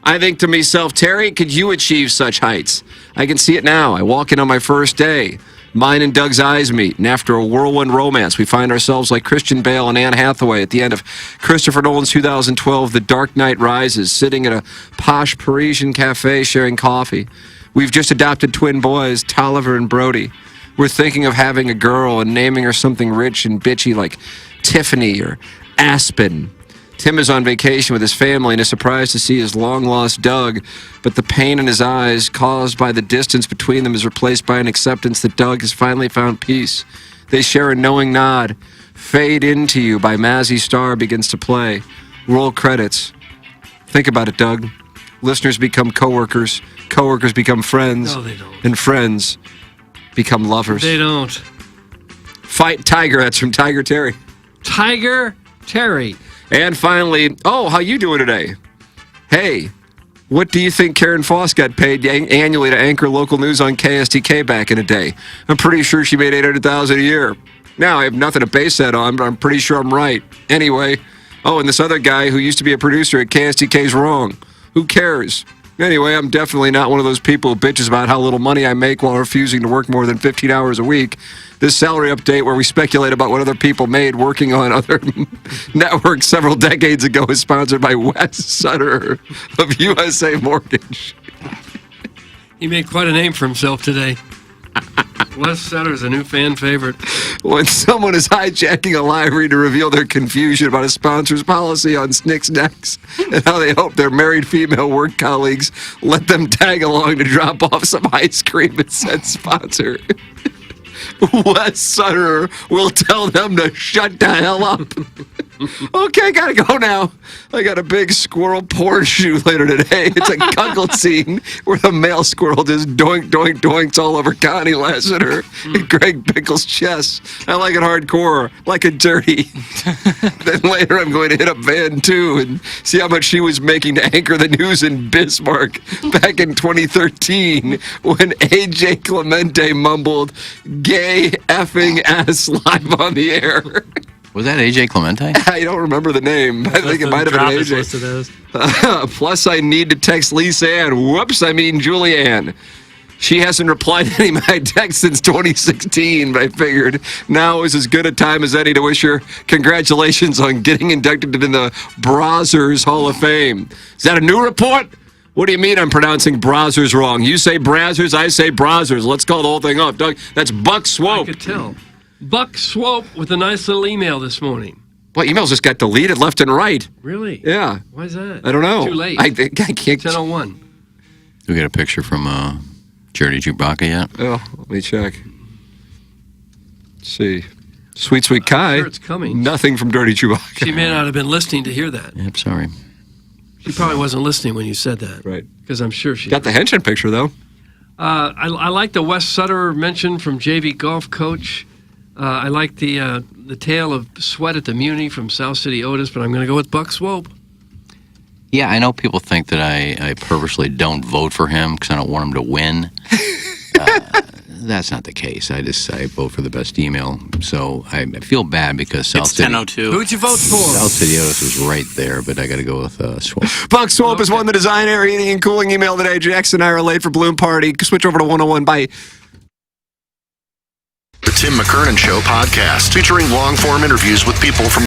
I think to myself, Terry, could you achieve such heights? I can see it now. I walk in on my first day. Mine and Doug's eyes meet, and after a whirlwind romance, we find ourselves like Christian Bale and Anne Hathaway at the end of Christopher Nolan's 2012 The Dark Knight Rises, sitting at a posh Parisian cafe sharing coffee. We've just adopted twin boys, Tolliver and Brody. We're thinking of having a girl and naming her something rich and bitchy like Tiffany or Aspen. Tim is on vacation with his family and is surprised to see his long-lost Doug, but the pain in his eyes caused by the distance between them is replaced by an acceptance that Doug has finally found peace. They share a knowing nod. Fade Into You by Mazzy Star begins to play. Roll credits. Think about it, Doug. Listeners become coworkers. Coworkers become friends. No, they don't. And friends become lovers. They don't. Fight Tiger. That's from Tiger Terry. Tiger Terry. And finally, how you doing today? Hey, what do you think Karen Foss got paid annually to anchor local news on KSTK back in the day? I'm pretty sure she made $800,000 a year. Now, I have nothing to base that on, but I'm pretty sure I'm right. Anyway, and this other guy who used to be a producer at KSTK is wrong. Who cares? Anyway, I'm definitely not one of those people who bitches about how little money I make while refusing to work more than 15 hours a week. This salary update where we speculate about what other people made working on other networks several decades ago is sponsored by Wes Sutter of USA Mortgage. He made quite a name for himself today. Wes Sutter is a new fan favorite. When someone is hijacking a live read to reveal their confusion about a sponsor's policy on Snick's Necks and how they hope their married female work colleagues let them tag along to drop off some ice cream at said sponsor, Wes Sutter will tell them to shut the hell up. Okay, gotta go now. I got a big squirrel porn shoot later today. It's a cuckold scene where the male squirrel just doink, doink, doinks all over Connie Lassiter and Greg Pickle's chest. I like it hardcore, like it dirty. Then later I'm going to hit up Van 2 and see how much she was making to anchor the news in Bismarck back in 2013 when AJ Clemente mumbled, "gay effing ass" live on the air. Was that AJ Clemente? I don't remember the name. I think it might have been AJ. Plus, I need to text Lisa Ann. Whoops, I mean Julianne. She hasn't replied to any of my texts since 2016, but I figured now is as good a time as any to wish her congratulations on getting inducted into the Brazzers Hall of Fame. Is that a new report? What do you mean I'm pronouncing Brazzers wrong? You say Brazzers, I say Brazzers. Let's call the whole thing off. Doug, that's Buck Swope. I could tell. Buck Swope with a nice little email this morning. Well, emails just got deleted left and right. Really? Yeah. Why is that? I don't know. Too late. I can't. 10:01. We got a picture from Charity Chewbacca yet? Oh, let me check. Let's see. Sweet Kai. Sure it's coming. Nothing from Dirty Chewbacca. She may not have been listening to hear that. Yep, sorry. She probably wasn't listening when you said that. Right. Because I'm sure she got the henchman picture, though. I like the Wes Sutter mention from JV golf coach. I like the tale of sweat at the Muni from South City Otis, but I'm going to go with Buck Swope. Yeah, I know people think that I purposely don't vote for him because I don't want him to win. That's not the case. I vote for the best email. So I feel bad because South City... It's 10:02. Who'd you vote for? South City Otis is right there, but I got to go with Swope. Buck Swope has won the design, air, heating, and cooling email today. Jackson and I are late for Bloom Party. Switch over to 101. Bye. The Tim McKernan Show podcast, featuring long-form interviews with people from